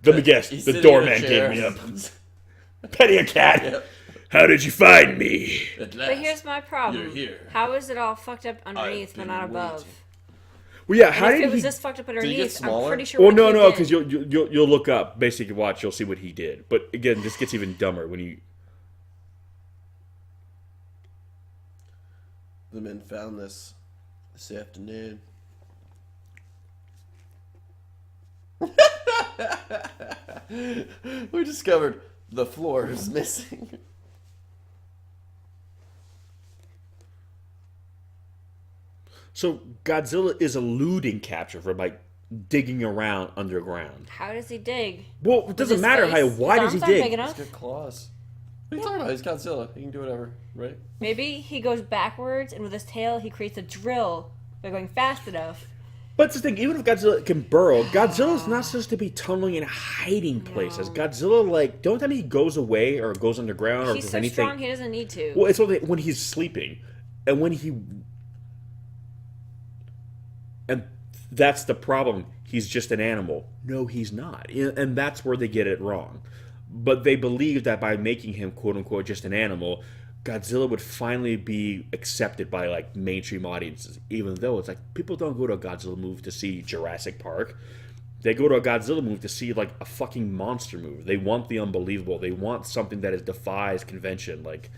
Let me guess. He's The sitting in a doorman chair. gave me up. Petting a cat. Yep. How did you find me? At But last. here's my problem. You're here. How is it all fucked up underneath but been not above? waiting. Well, yeah. How And if did it was he? this fucked up get underneath, I'm smaller? pretty sure. Well, when no, he no, did- because you'll look up. Basically, watch. You'll see what he did. But again, this gets even dumber when you. The men found this afternoon. We discovered the floor is missing. So Godzilla is eluding capture from like digging around underground. How does he dig? Well, it doesn't his matter face? how. Why does His he arms aren't big dig? enough. He's got claws. What are you talking about? He's Godzilla. He can do whatever, right? Maybe he goes backwards, and with his tail, he creates a drill by going fast enough. But it's the thing, even if Godzilla can burrow, Godzilla's not supposed to be tunneling in hiding places. No. Godzilla, like, don't tell me he goes away or goes underground or He's does so anything. strong, he doesn't need to. Well, it's when he's sleeping, and and that's the problem. He's just an animal. No, he's not, and that's where they get it wrong. But they believe that by making him quote unquote just an animal, Godzilla would finally be accepted by like mainstream audiences. Even though it's like people don't go to a Godzilla movie to see Jurassic Park. They go to a Godzilla movie to see like a fucking monster movie. They want the unbelievable. They want something that defies convention. Like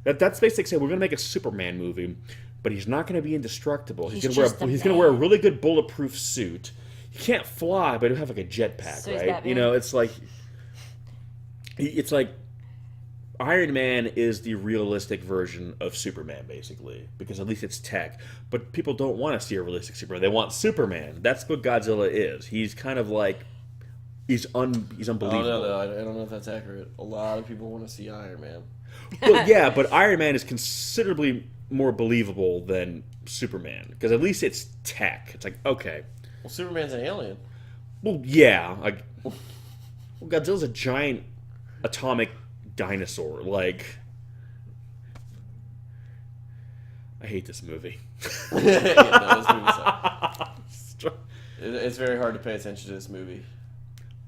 that's basically saying we're gonna make a Superman movie, but he's not gonna be indestructible. He's gonna wear a really good bulletproof suit. He can't fly, but he'll have like a jetpack, So he's right? Batman. You know, it's like Iron Man is the realistic version of Superman, basically, because at least it's tech. But people don't want to see a realistic Superman. They want Superman. That's what Godzilla is. He's kind of like he's unbelievable. I don't know if that's accurate. A lot of people want to see Iron Man. Well, yeah, but Iron Man is considerably more believable than Superman because at least it's tech. It's like okay, Well, Superman's an alien. well, yeah, like Godzilla's a giant atomic dinosaur. Like, I hate this movie. Yeah, no, this movie sucks. It's very hard to pay attention to this movie.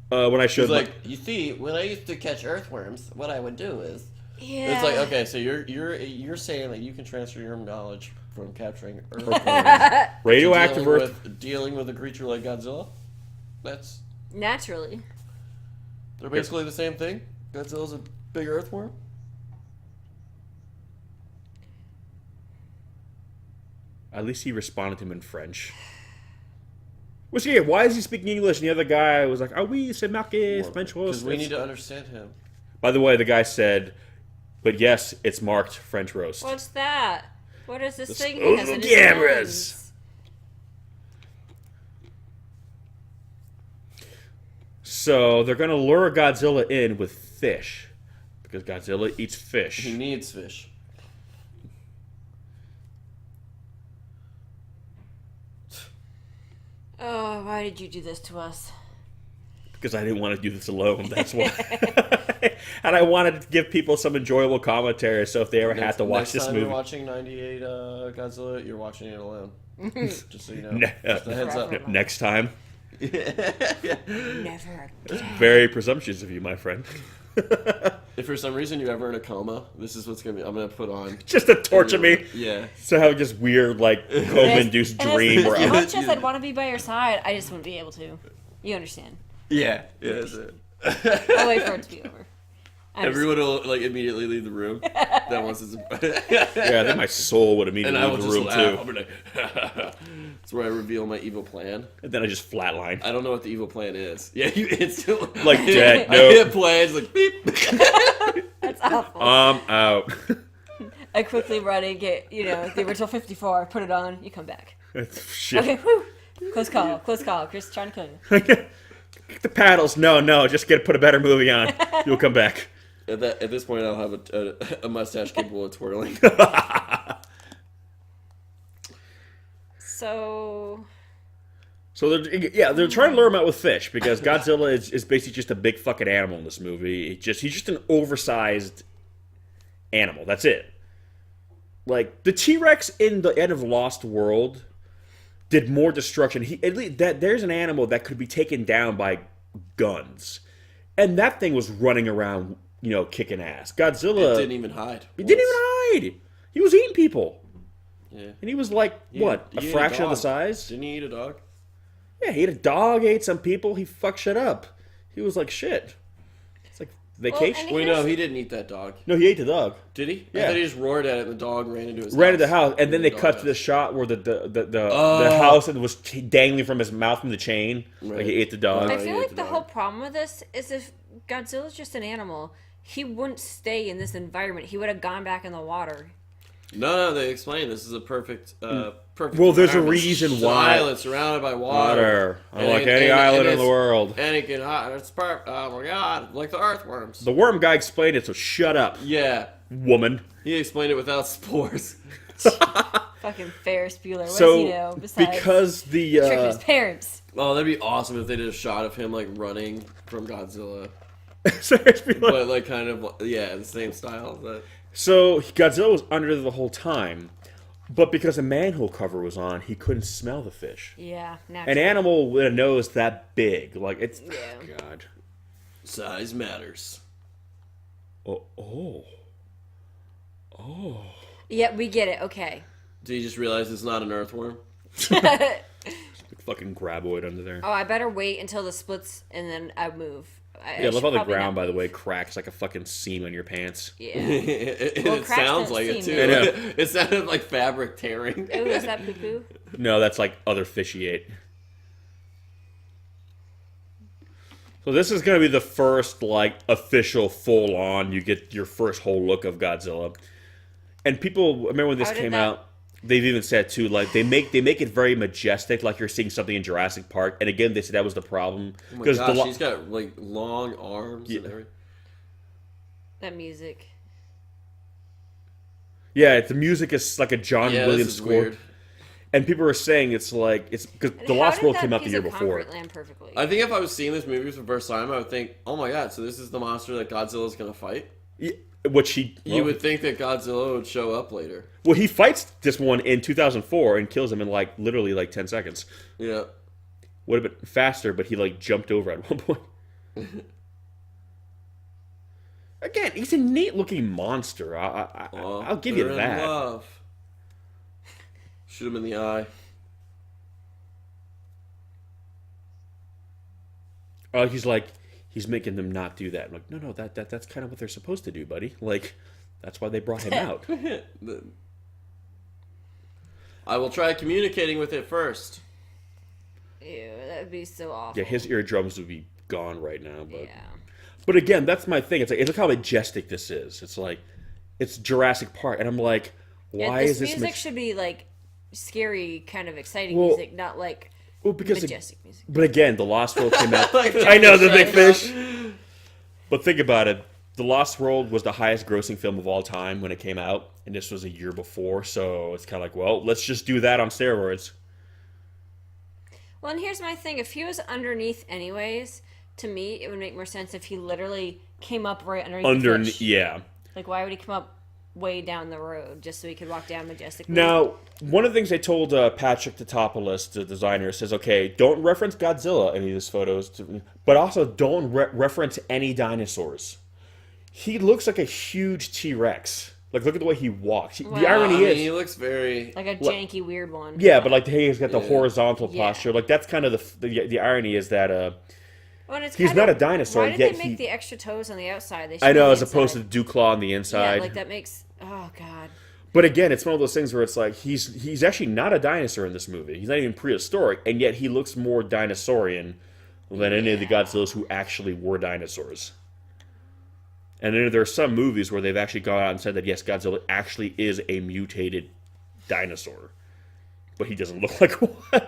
When I showed It's like, you see, when I used to catch earthworms, what I would do is... Yeah. It's like, okay, so you're saying that you can transfer your knowledge from capturing earthworms radioactive to Earth. dealing with a creature like Godzilla? That's... Naturally. They're basically the same thing? Godzilla's a big earthworm? At least he responded to him in French. Which, yeah, why is he speaking English? And the other guy was like, "Ah oui, c'est marqué, French." Because we need to understand him. By the way, the guy said, "But yes, it's marked French roast." What's that? What is this The thing? smooth Has in his cameras. hands? So they're gonna lure Godzilla in with fish, because Godzilla eats fish. He needs fish. Oh, why did you do this to us? Because I didn't want to do this alone. That's why. And I wanted to give people some enjoyable commentary. So if they ever had to watch this Next time movie, you're watching 98 Godzilla, you're watching it alone. Just so you know. Just a heads up. next time. Never again. Very presumptuous of you, my friend. If for some reason you're ever in a coma, this is what's gonna be. I'm gonna put on. Just to torture me. Yeah. So have just weird, like, coma-induced dream. As Where I'm, much as I'd want to be by your side, I just wouldn't be able to. You understand? Yeah. Yeah. That's it. I'll wait for it to be over. Everyone will like immediately leave the room. That wants to. yeah, I think my soul would And immediately I will leave the just room, laugh. too. I'm gonna. That's where I reveal my evil plan. And then I just flatline. I don't know what the evil plan is. Yeah, you instantly Like dead. I No. hit play. It's like beep. That's awful. Out. I quickly run and get, the original 54, put it on, you come back. Shit. Okay, whew. Close call. Chris trying to kill you. The paddles. No. Just put a better movie on. You'll come back. At this point, I'll have a mustache capable of twirling. So they're trying to lure him out with fish because Godzilla is basically just a big fucking animal in this movie. He's just an oversized animal. That's it. Like the T-Rex in the end of Lost World did more destruction. At least there's an animal that could be taken down by guns, and that thing was running around, kicking ass. Godzilla It didn't even hide. He didn't even hide. He was eating people. Yeah. And he was like, what, He a ate fraction of the dog. size? Didn't he eat a dog? Yeah, he ate a dog, ate some people, he fucked shit up. He was like, shit. It's like, Vacation? and Wait, no, he didn't eat that dog. No, he ate the dog. Did he? Yeah. I thought he just roared at it and the dog ran into his Ran to the house. house, and then they dog cut house. to the shot where the house was dangling from his mouth from the chain. Right. Like he ate the dog. I he feel ate like the the dog. whole problem with this is if Godzilla's just an animal, he wouldn't stay in this environment. He would have gone back in the water. No, they explain this is a perfect perfect. Well, there's a environment. reason why. Island surrounded by Water. And Unlike it- any and island in it's- the world. And it can it's perfect. Oh my god, like the earthworms. The worm guy explained it, so shut up, Yeah, woman. he explained it without spores. Fucking Ferris Bueller. What So, does he know besides because the tricking his parents? Oh, that'd be awesome if they did a shot of him like running from Godzilla, Ferris Bueller. but like kind of the same style. But So Godzilla was under the whole time, but because the manhole cover was on, he couldn't smell the fish. Yeah, An naturally. animal with a nose that big, like it's Yeah. God. size matters. Oh. Yeah, we get it. Okay. Did you just realize it's not an earthworm? Fucking graboid under there. Oh, I better wait until the splits and then I move. Yeah, I love how the ground, by the way, cracks like a fucking seam on your pants. Yeah. it Well, cracks sounds don't like it seem too. I know. It sounded like fabric tearing. Ooh, is that poo poo? No, that's like other fish he ate. So this is going to be the first, like, official full-on, you get your first whole look of Godzilla. And people, remember when this How did came that- out, they've even said, too, like, they make it very majestic, like you're seeing something in Jurassic Park. And again, they said that was the problem. Oh my the gosh, lo- he's got like long arms and Yeah. everything. That music. Yeah, the music is like a John Yeah, Williams this is score. weird. And people are saying it's like, it's because And The how Lost did World that came out the piece year of before. concrete land perfectly? I think if I was seeing this movie for the first time, I would think, "Oh my god, so this is the monster that Godzilla's gonna fight." Yeah, which You would think that Godzilla would show up later. Well, he fights this one in 2004 and kills him in like literally like 10 seconds. Yeah. Would have been faster, but he like jumped over at one point. Again, he's a neat looking monster. I'll give you They're in that. love. Shoot him in the eye. He's making them not do that. I'm like, no, that's kind of what they're supposed to do, buddy. Like, that's why they brought him out. I will try communicating with it first. Ew, that would be so awful. Yeah, his eardrums would be gone right now. But Yeah. But again, that's my thing. It's like, look how majestic this is. It's like, it's Jurassic Park, and I'm like, why this is this music should be like scary, kind of exciting Well, music, not like because majestic music. But again, The Lost World came out. Like I know the big Shrek. fish. But think about it. The Lost World was the highest grossing film of all time when it came out, and this was a year before. So it's kind of like, well, let's just do that on steroids. Well, and here's my thing: if he was underneath, anyways, to me, it would make more sense if he literally came up right underneath. the fish. Yeah. Like, why would he come up way down the road just so he could walk down majestically? Now, one of the things they told Patrick Tatopoulos, the designer, says, okay, don't reference Godzilla in any of his photos, but also don't reference any dinosaurs. He looks like a huge T-Rex. Like, look at the way he walks. The Wow. irony is... he looks very. like a janky, weird one. Yeah, but like he's got the Yeah. horizontal Yeah. posture. Like that's kind of the irony is that Well, and it's he's kinda- not a dinosaur, Why did yet they make he- the extra toes on the outside? They I should know be as opposed to inside. Dewclaw on the inside. Yeah, like that makes. Oh God. But again, it's one of those things where it's like he's actually not a dinosaur in this movie. He's not even prehistoric, and yet he looks more dinosaurian than any of the Godzillas who actually were dinosaurs. And then there are some movies where they've actually gone out and said that yes, Godzilla actually is a mutated dinosaur, but he doesn't look like one.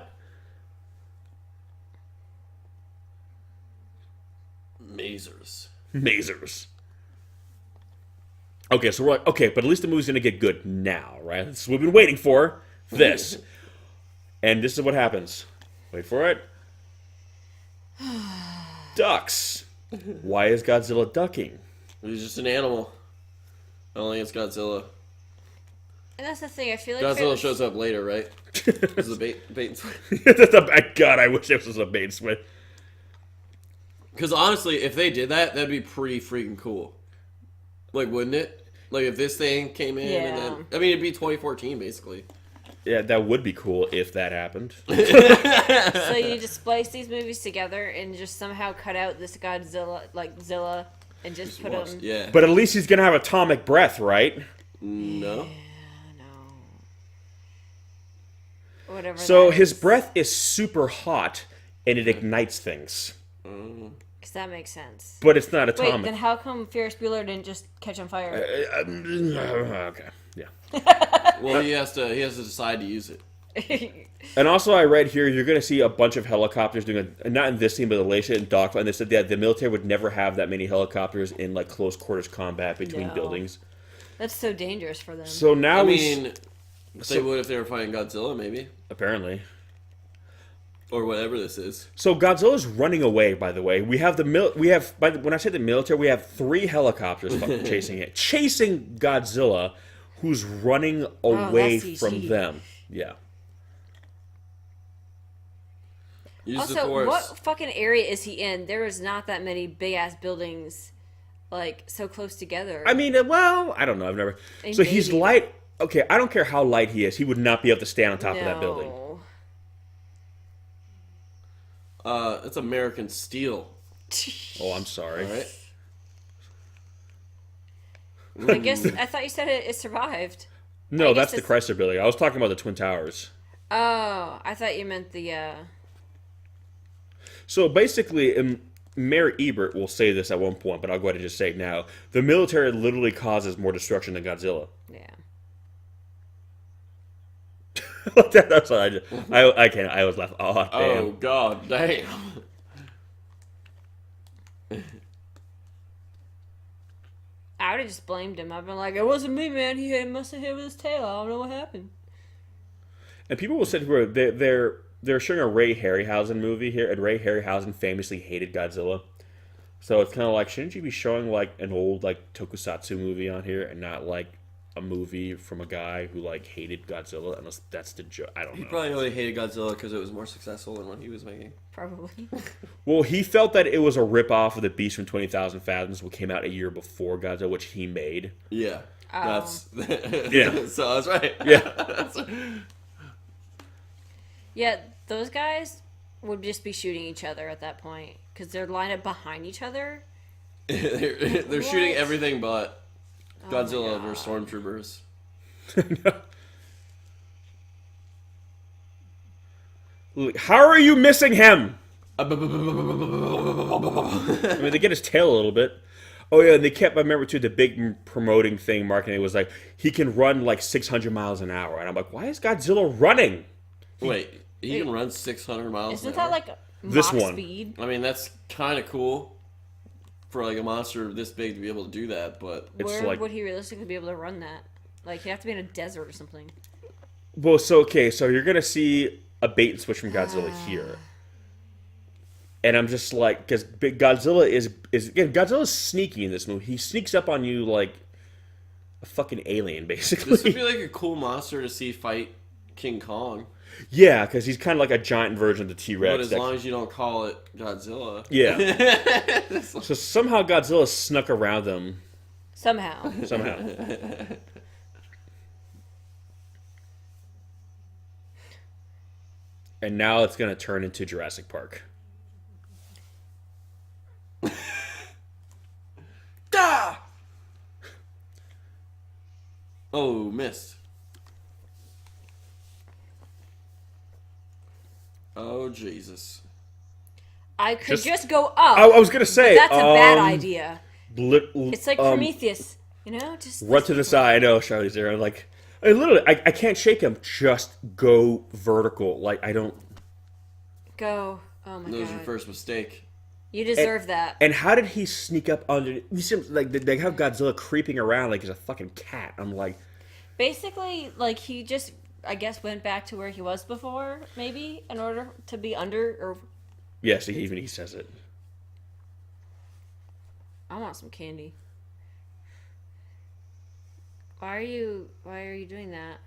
Mazers. Okay, so we're like, okay, but at least the movie's gonna get good now, right? This is what we've been waiting for. This. And this is what happens. Wait for it. Ducks. Why is Godzilla ducking? He's just an animal. I don't think it's Godzilla. And that's the thing. I feel like Godzilla shows up later, right? This is a bait and switch. God, I wish this was a bait and switch. Because honestly, if they did that, that'd be pretty freaking cool. Like, wouldn't it? Like, if this thing came in and then... I mean, it'd be 2014, basically. Yeah, that would be cool if that happened. So you need to splice these movies together and just somehow cut out this Godzilla, like Zilla, and just put him. Yeah. But at least he's gonna have atomic breath, right? No. Whatever. So that his is. breath is super hot, and it ignites things. Because that makes sense. But it's not Wait, atomic. then how come Ferris Bueller didn't just catch on fire? Okay, yeah. Well, he has to decide to use it. And also, I read here you're going to see a bunch of helicopters doing not in this scene, but the later in dogfight. And they said that the military would never have that many helicopters in like close quarters combat between No. buildings. That's so dangerous for them. So now I mean, they would if they were fighting Godzilla, maybe, apparently. or whatever this is. So Godzilla's running away. By the way, we have when I say the military, we have 3 helicopters chasing Godzilla, who's running away that's from CG. them. Yeah. Use the Also, force. what fucking area is he in? There is not that many big ass buildings, like so close together. I mean, well, I don't know. I've never. So he's Maybe. light. Okay, I don't care how light he is. He would not be able to stand on top of that building. It's American steel. Oh, I'm sorry. All right. I guess I thought you said it survived. No, I that's guess the Chrysler Building. I was talking about the Twin Towers. Oh, I thought you meant the. So basically, Mayor Ebert will say this at one point, but I'll go ahead and just say it now. The military literally causes more destruction than Godzilla. Yeah. That's what I can't. I was laughing. Oh, damn. Oh God, damn. I would have just blamed him. I've been like, it wasn't me, man. He must have hit with his tail. I don't know what happened. And people will say they're showing a Ray Harryhausen movie here, and Ray Harryhausen famously hated Godzilla. So it's kind of like, shouldn't you be showing like an old like tokusatsu movie on here, and not like a movie from a guy who like hated Godzilla? Unless that's the joke. I don't know. He probably only hated Godzilla because it was more successful than what he was making. Probably. Well, he felt that it was a ripoff of The Beast from 20,000 Fathoms, which came out a year before Godzilla, which he made. Yeah. Oh. That's Yeah. So I was right. Yeah. Yeah, those guys would just be shooting each other at that point because they're lined up behind each other. They're shooting What? everything but Godzilla my versus stormtroopers. How are you missing him? Oh, I mean, they get his tail a little bit. Oh yeah, and they kept. I remember too. The big promoting thing, marketing was like he can run like 600 miles an hour, and I'm like, why is Godzilla running? Wait, he can run 600 miles Isn't an that hour? like This Mach one. speed? I mean, that's kind of cool for like a monster this big to be able to do that, but It's Where like- would he realistically be able to run that? Like, he'd have to be in a desert or something. Well, so you're gonna see a bait and switch from Godzilla here, and I'm just like, because Godzilla is again, Godzilla's sneaky in this movie. He sneaks up on you like a fucking alien, basically. this would be like a cool monster to see fight King Kong. Yeah, because he's kind of like a giant version of the T-Rex. But as long as you don't call it Godzilla. Yeah. So somehow Godzilla snuck around them. Somehow. Somehow. And now it's going to turn into Jurassic Park. Da! Oh, missed. Oh, Jesus. I could Just- just go up. I was going to say. That's a bad idea. It's It's like Prometheus. You know? Just Run to the side. I know, Charlie's there. I'm like, I can't shake him. Just go vertical. Like, I don't. go. Oh my That was your god. first mistake. You deserve that. And how did he sneak up under? You see, like they have Godzilla creeping around like he's a fucking cat. I'm like, Basically, like, he just, I guess, went back to where he was before, maybe, in order to be under, or... yes, even he says it. I want some candy. Why are you doing that?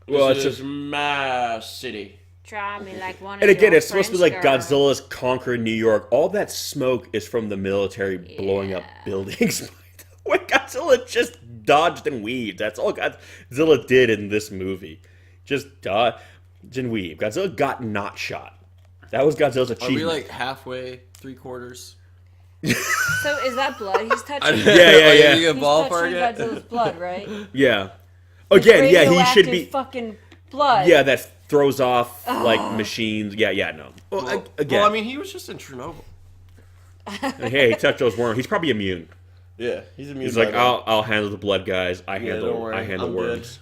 Well, This it's is just. my city. Try me like one of And again, your it's supposed to be like French girls. Godzilla's conquering New York. All that smoke is from the military blowing up buildings. When Godzilla just dodged and weaved. That's all Godzilla did in this movie. Just dodge and weave. Godzilla got not shot. That was Godzilla's Are achievement. we like halfway, 3/4? So is that blood he's touching? Yeah. You He's get ballpark touching it? Godzilla's blood, right? Yeah. Again, yeah, he should Radioactive be. fucking blood. Yeah, that throws off like machines. Yeah, no. Again, Well, I mean, he was just in Chernobyl. hey, he touched those worms. He's probably immune. Yeah, he's immune. He's like, I'll handle the blood, guys. I handle I'm worms.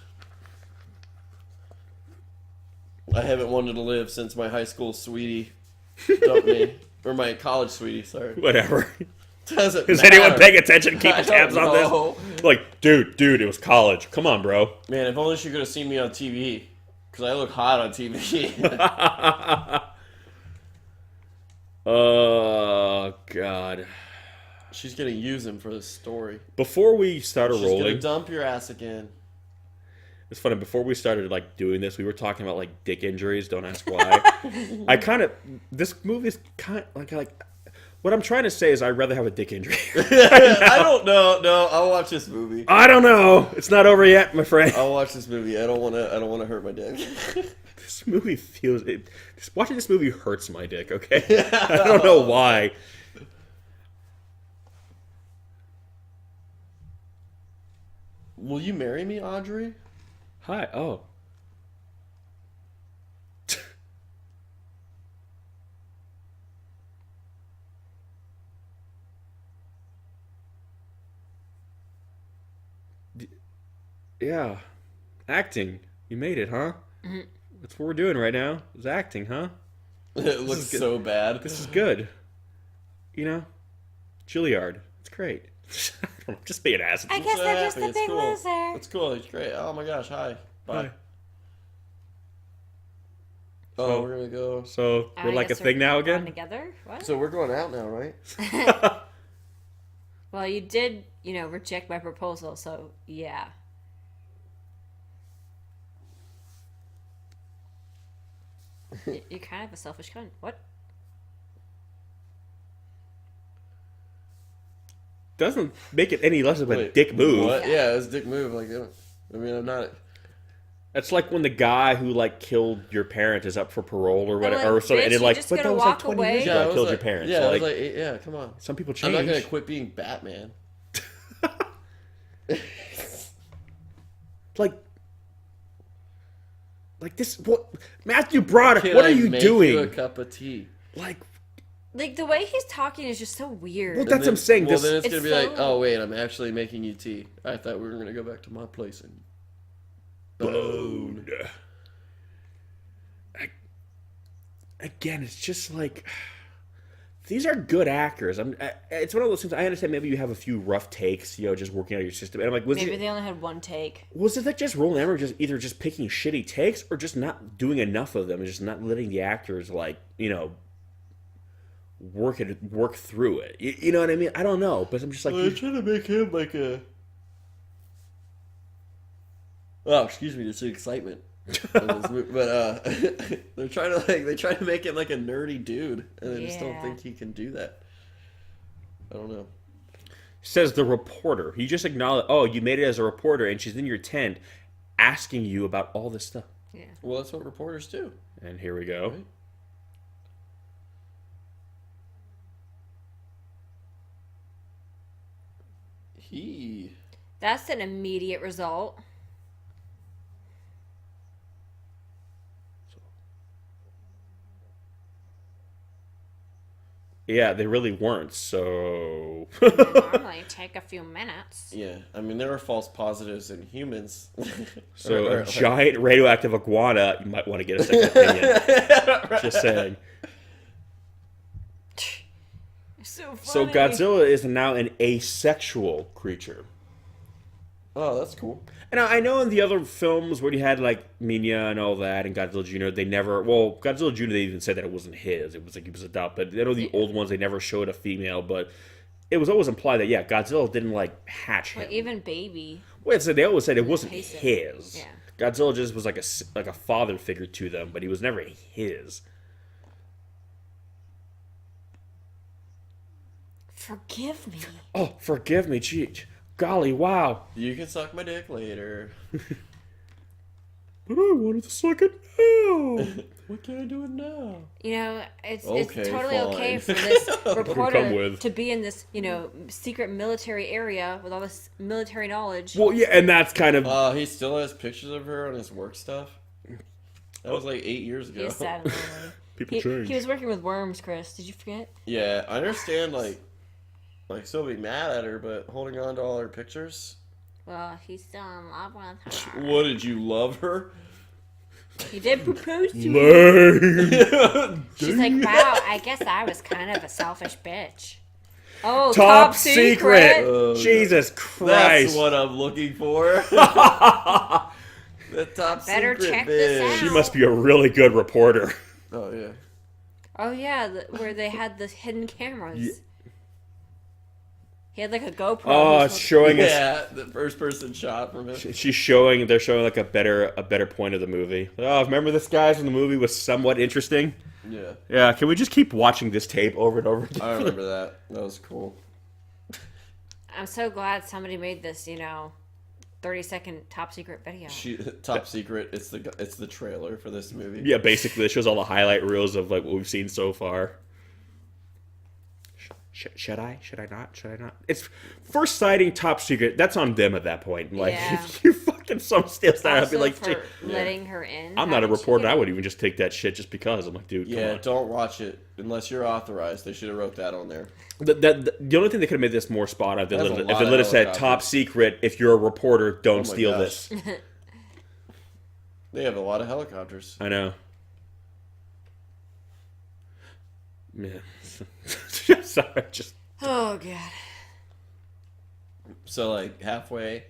Good. I haven't wanted to live since my high school sweetie dumped me, or my college sweetie. Sorry. Whatever. Doesn't Is matter. anyone paying attention? Keeping I don't tabs on know. this? Like, dude, it was college. Come on, bro. Man, if only she could have seen me on TV, because I look hot on TV. Oh God. She's gonna use him for this story. Before we started She's gonna rolling, dump your ass again. it's funny. Before we started like doing this, we were talking about like dick injuries. Don't ask why. This movie is kind of like. What I'm trying to say is, I'd rather have a dick injury. I don't know. No, I'll watch this movie. I don't know. It's not over yet, my friend. I'll watch this movie. I don't want to hurt my dick. This movie feels it. Watching this movie hurts my dick. Okay, I don't know why. Will you marry me, Audrey? Hi. Oh. Yeah, acting. You made it, huh? Mm-hmm. That's what we're doing right now. Is acting, huh? It looks so bad. This is good. You know, Juilliard. It's great. I'm just being an ass. I guess so they're just happy. a big cool. loser. It's cool. It's great. Oh my gosh. Hi. Bye. Hi. Oh, So- we're gonna go. So we're I like a guess thing we're now going again. Together? What? So we're going out now, right? Well, you did, reject my proposal, so yeah. You're kind of a selfish cunt. What? Doesn't make it any less of a dick move. What? Yeah, it was a dick move. Like, I mean, I'm not. That's like when the guy who like killed your parent is up for parole or whatever, like, or something, bitch, and it you like, just but gotta that was like walk 20 away. years ago. Yeah, I I was killed like, your parents. Yeah, So, I was like, like, yeah, come on. some people I'm change. not gonna quit being Batman. like this. What Matthew Broderick? Can What I are you make doing? You a cup of tea. Like, Like, the way he's talking is just so weird. Well, that's what I'm saying. Well, This- then it's gonna It's be so- like, oh wait, I'm actually making you tea. I thought we were gonna go back to my place and bone. Again, it's just like these are good actors. It's one of those things. I understand. Maybe you have a few rough takes, just working out your system. And I'm like, Maybe they only had one take. was it like just Roland Emmerich just either just picking shitty takes or just not doing enough of them and just not letting the actors like work through it? You know what I mean? I don't know, but I'm just like, Well, they're trying to make him like a. Oh, excuse me, it's the excitement. But they're trying to make it like a nerdy dude, and I just don't Yeah. think he can do that. I don't know. says the reporter. He just acknowledged, oh, you made it as a reporter, and she's in your tent asking you about all this stuff. Yeah. Well, that's what reporters do. And here we go. Right. That's an immediate result. Yeah, they really weren't, so... Normally take a few minutes. Yeah, I mean there are false positives in humans. So a giant radioactive iguana, you might want to get a second opinion. Just saying. So funny. So Godzilla is now an asexual creature. Oh, that's cool. And I know in the other films where you had like Minya and all that and Godzilla Jr., they never... Well, Godzilla Jr., they even said that it wasn't his. It was like he was adopted. But I know the old ones, they never showed a female, but it was always implied that, yeah, Godzilla didn't like hatch him. Like, even baby. Well, so they always said it wasn't Face it. his. Yeah. Godzilla just was like a father figure to them, but he was never his. Forgive me. Oh, forgive me, gee. Golly, wow. You can suck my dick later. But I wanted to suck it now. What can I do it now? You know, it's Okay, totally fine. okay for this come reporter with. to be in this, secret military area with all this military knowledge. Well, yeah, and that's kind of... He still has pictures of her on his work stuff. That was like 8 years ago. He's sad and lonely. People change. He was working with worms, Chris. Did you forget? Yeah, I understand, like still be mad at her, but holding on to all her pictures. Well, he's still in love with her. What, did you love her? He did propose to her. Lame. She's like, wow, I guess I was kind of a selfish bitch. Oh, Top secret. Oh, Jesus That's Christ. what I'm looking for. The top Better secret check this bitch. out. She must be a really good reporter. Oh, yeah. Oh, yeah, where they had the hidden cameras. He had like a GoPro. Oh, it's showing us... Yeah, the first person shot from it. They're showing like a better point of the movie. Oh, remember this, guys, when the movie was somewhat interesting? Yeah. Yeah, can we just keep watching this tape over and over again? I remember that. That was cool. I'm so glad somebody made this, 30-second top secret video. Top secret. It's the trailer for this movie. Yeah, basically, it shows all the highlight reels of like what we've seen so far. Should I? Should I not? Should I not? It's first sighting top secret. That's on them at that point. Like, Yeah. if you fucking some still start, I'd be Also like, for letting her in. I'm How not a did she reporter. get I in? would even just take that shit just because. I'm like, dude, come Yeah, on. don't watch it unless you're authorized. They should have wrote that on there. The only thing that could have made this more spot on if That's a it lot of lit said helicopters. top secret. If you're a reporter, don't Oh my steal gosh. this. They have a lot of helicopters. I know. Man, sorry, just. Oh, God. So, like, halfway,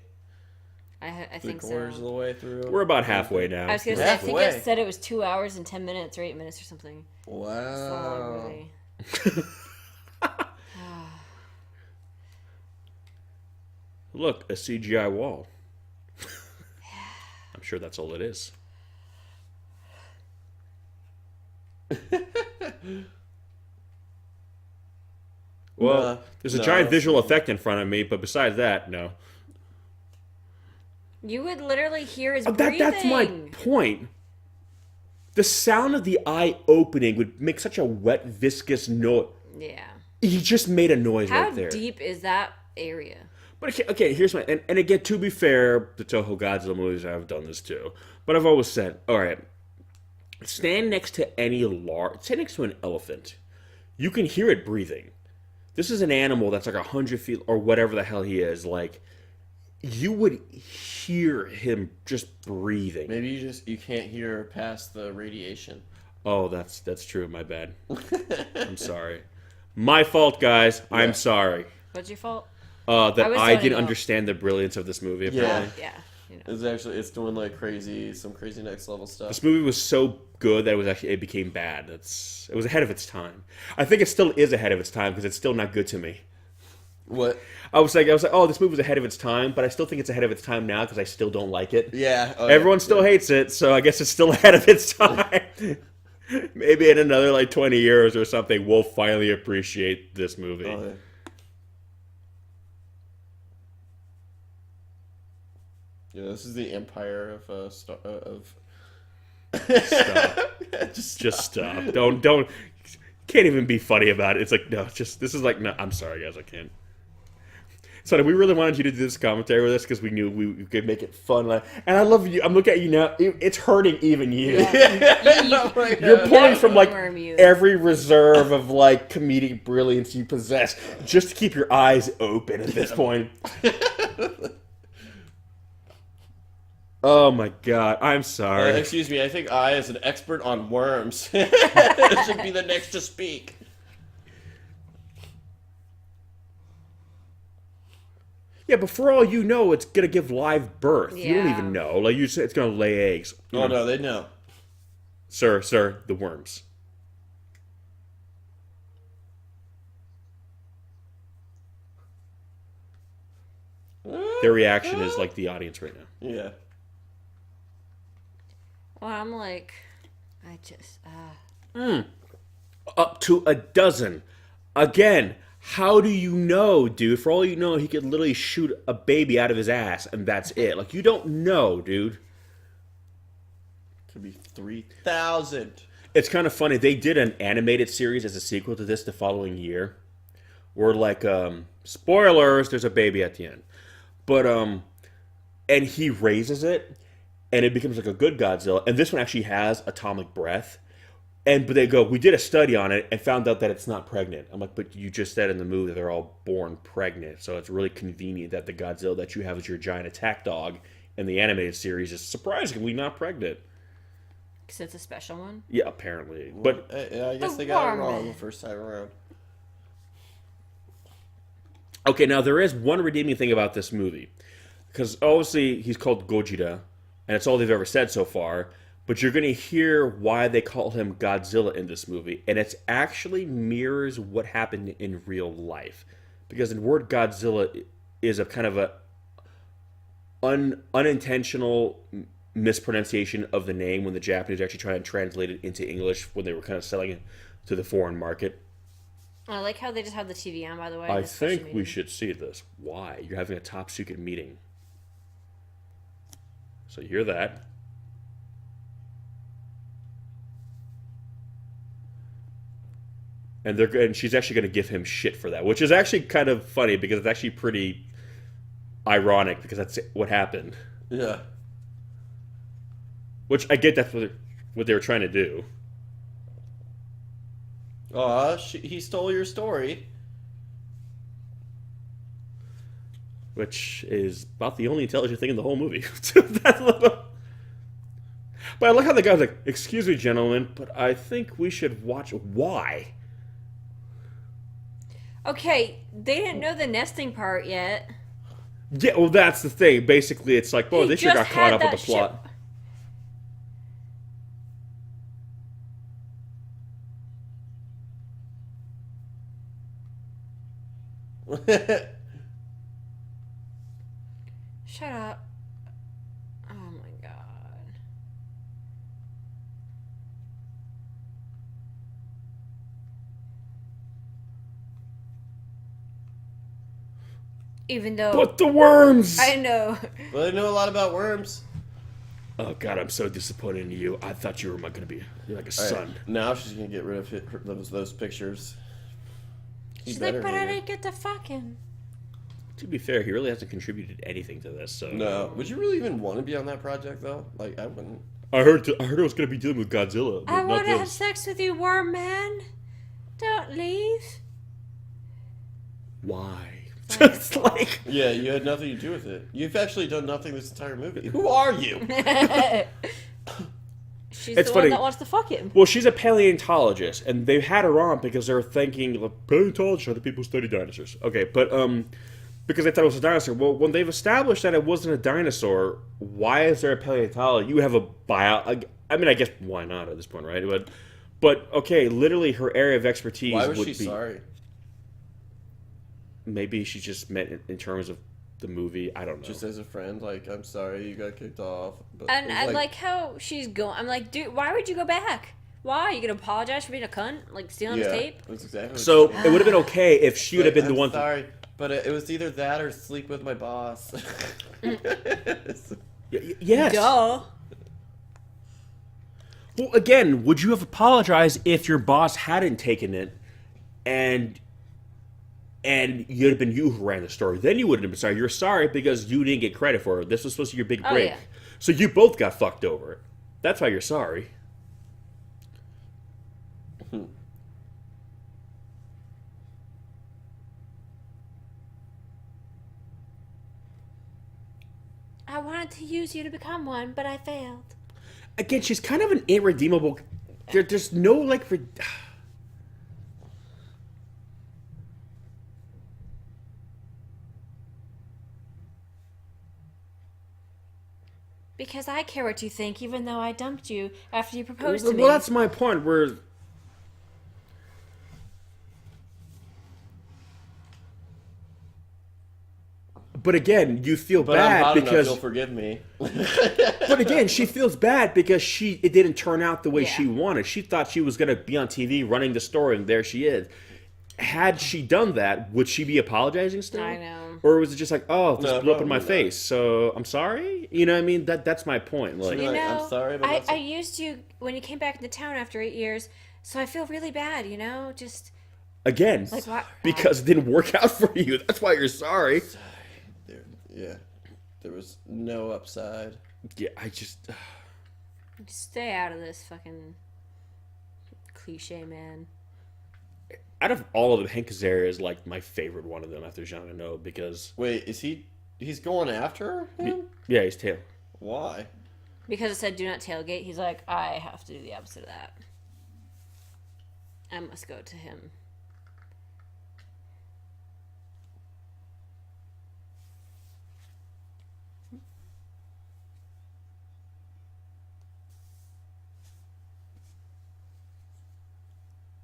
I think so. three-quarters of the way through. We're about halfway now. I was going to say, I think Halfway. it said it was 2 hours and 10 minutes or 8 minutes or something. Wow. It's a long movie. Look, a CGI wall. I'm sure that's all it is. Well, there's a giant visual effect in front of me, but besides that, no. You would literally hear his breathing. That's my point. The sound of the eye opening would make such a wet, viscous noise. Yeah. He just made a noise How right there. deep is that area? But okay, here's my... And again, to be fair, the Toho Godzilla movies have done this too. But I've always said, all right, stand next to stand next to an elephant. You can hear it breathing. This is an animal that's like 100 feet or whatever the hell he is. Like, you would hear him just breathing. Maybe you can't hear past the radiation. Oh, that's true. My bad. I'm sorry. My fault, guys. Yeah. I'm sorry. What's your fault? That I didn't understand the brilliance of this movie. Apparently. Yeah. It's doing like some crazy next level stuff. This movie was so good that it became bad. It was ahead of its time. I think it still is ahead of its time because it's still not good to me. What? I was like, oh, this movie was ahead of its time, but I still think it's ahead of its time now because I still don't like it. Yeah. Everyone still hates it, so I guess it's still ahead of its time. Maybe in another like 20 years or something, we'll finally appreciate this movie. Oh, yeah. Yeah, this is the empire of Stop. just stop. Don't. Can't even be funny about it. It's like, no, this is like, no, I'm sorry, guys, I can't. So we really wanted you to do this commentary with us because we knew we could make it fun. And I love you. I'm looking at you now. It's hurting even you. Yeah. You're pulling from like you. every reserve of like comedic brilliance you possess just to keep your eyes open at this point. Oh my God, I'm sorry. Excuse me, I think I, as an expert on worms, should be the next to speak. Yeah, but for all you know, it's gonna give live birth. You don't Yeah. even know. Like you said, it's gonna lay eggs. Oh no, they know. Sir, the worms. Their reaction is like the audience right now. Yeah. Well, I'm like, I just, Up to a dozen. Again, how do you know, dude? For all you know, he could literally shoot a baby out of his ass, and that's it. Like, you don't know, dude. Could be 3,000. It's kind of funny. They did an animated series as a sequel to this the following year. Where like spoilers, there's a baby at the end. But and he raises it and it becomes like a good Godzilla. And this one actually has atomic breath. But they go, we did a study on it and found out that it's not pregnant. I'm like, but you just said in the movie that they're all born pregnant. So it's really convenient that the Godzilla that you have as your giant attack dog in the animated series is surprisingly not pregnant. Because it's a special one? Yeah, apparently. But I guess they got it wrong the first time around. Okay, now there is one redeeming thing about this movie. Because obviously he's called Gojira, and it's all they've ever said so far. But you're going to hear why they call him Godzilla in this movie. And it actually mirrors what happened in real life. Because the word Godzilla is a kind of a unintentional mispronunciation of the name when the Japanese actually tried to translate it into English when they were kind of selling it to the foreign market. I like how they just have the TV on, by the way. I think we should see this. Why? You're having a top secret meeting. So you hear that. And she's actually going to give him shit for that, which is actually kind of funny because it's actually pretty ironic because that's what happened. Yeah. Which I get that's what they were trying to do. He stole your story. Which is about the only intelligent thing in the whole movie. But I like how the guy's like, excuse me, gentlemen, but I think we should watch. Why? Okay, they didn't know the nesting part yet. Yeah, well, that's the thing. Basically, it's like, well, they sure got caught up with the plot. Shut up. Oh my god. Even though... But the worms! I know. Well, they know a lot about worms. Oh god, I'm so disappointed in you. I thought you were going to be like a son. Right. Now she's going to get rid of those pictures. She's like, but I didn't get to fuck him. To be fair, he really hasn't contributed anything to this. So no. Would you really even want to be on that project, though? Like, I wouldn't. I heard it was going to be dealing with Godzilla. I want to have sex with you, worm man. Don't leave. Why? Just like... Yeah, you had nothing to do with it. You've actually done nothing this entire movie. Who are you? She's the one that wants to fuck him. Well, she's a paleontologist, and they had her on because they're thinking, like, paleontologists are the people who study dinosaurs. Okay, but, because they thought it was a dinosaur. Well, when they've established that it wasn't a dinosaur, why is there a paleontologist? You have a I mean, I guess why not at this point, right? But okay, literally her area of expertise why was would she be... sorry? Maybe she just meant in terms of the movie. I don't know. Just as a friend, like, I'm sorry you got kicked off. But and I like how she's going. I'm like, dude, why would you go back? Why? You gonna apologize for being a cunt? Like, stealing his tape? That's exactly so it would have been okay if she would have been the one... Sorry, but it was either that or sleep with my boss. Yes. Duh. Well, again, would you have apologized if your boss hadn't taken it and you'd have been you who ran the story? Then you wouldn't have been sorry. You're sorry because you didn't get credit for it. This was supposed to be your big break. Yeah. So you both got fucked over it. That's why you're sorry. I wanted to use you to become one, but I failed. Again, she's kind of an irredeemable... There's no, like... Because I care what you think, even though I dumped you after you proposed to me. Well, that's my point, where... But again, you feel bad because you'll forgive me. But again, she feels bad because it didn't turn out the way she wanted. She thought she was going to be on TV running the story, and there she is. had she done that, would she be apologizing still? I know. Or was it just like, oh, this blew up in my probably face, so I'm sorry? You know what I mean? That's my point. Like, You like, know, I'm sorry, but I used you when you came back into town after 8 years, so I feel really bad, you know? Just, again, like, what? because it didn't work out for you. That's why you're sorry. There was no upside. Yeah, I just... Stay out of this fucking cliche, man. Out of all of them, Hank Azaria is like my favorite one of them after Jean Reno because... Wait, is he's going after him? Yeah, he's tail. Why? Because it said do not tailgate, he's like, I have to do the opposite of that. I must go to him.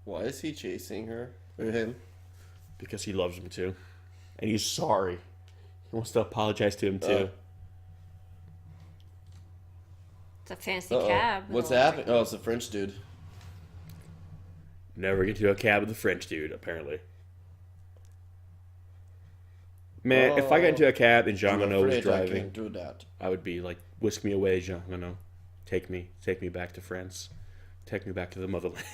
Why is he chasing her? Or him? Because he loves him too. And he's sorry. He wants to apologize to him too. It's a fancy cab. What's happening? Oh, it's a French dude. Never get into a cab with a French dude, apparently. Man, if I got into a cab and Jean Reno was I driving, can't do that. I would be like, whisk me away, Jean Reno. Take me back to France. Take me back to the motherland.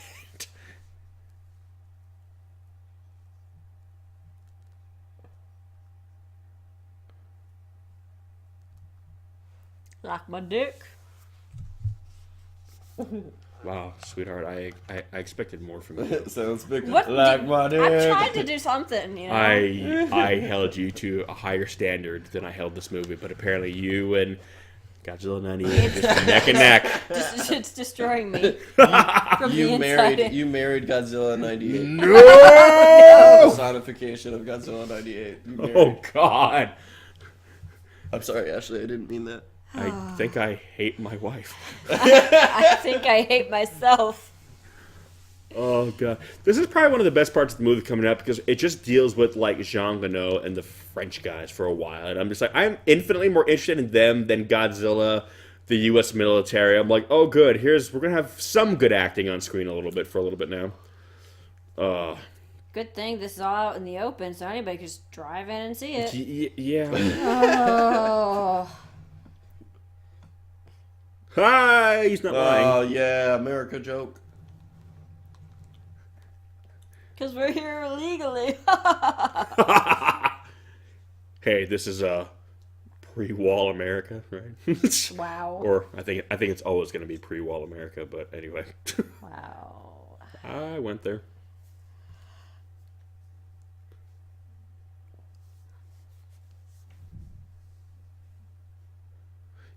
Like my dick. Wow, sweetheart, I expected more from you. Sounds big. What? Like my dick. I tried to do something, you know? I held you to a higher standard than I held this movie, but apparently you and Godzilla 98 just neck and neck. It's destroying me. From the inside in. You married Godzilla 98. No! Personification of Godzilla 98. You married. Oh God! I'm sorry, Ashley. I didn't mean that. I think I hate my wife. I think I hate myself. Oh God, this is probably one of the best parts of the movie coming up because it just deals with like Jean Reno and the French guys for a while, and I'm just like, I'm infinitely more interested in them than Godzilla, the U.S. military. I'm like, oh good, we're gonna have some good acting on screen for a little bit now. Good thing this is all out in the open, so anybody can just drive in and see it. Yeah. Oh. Hi, he's not lying. Oh yeah, America joke. Because we're here illegally. Hey, this is pre-wall America, right? Wow. Or I think it's always going to be pre-wall America, but anyway. Wow. I went there.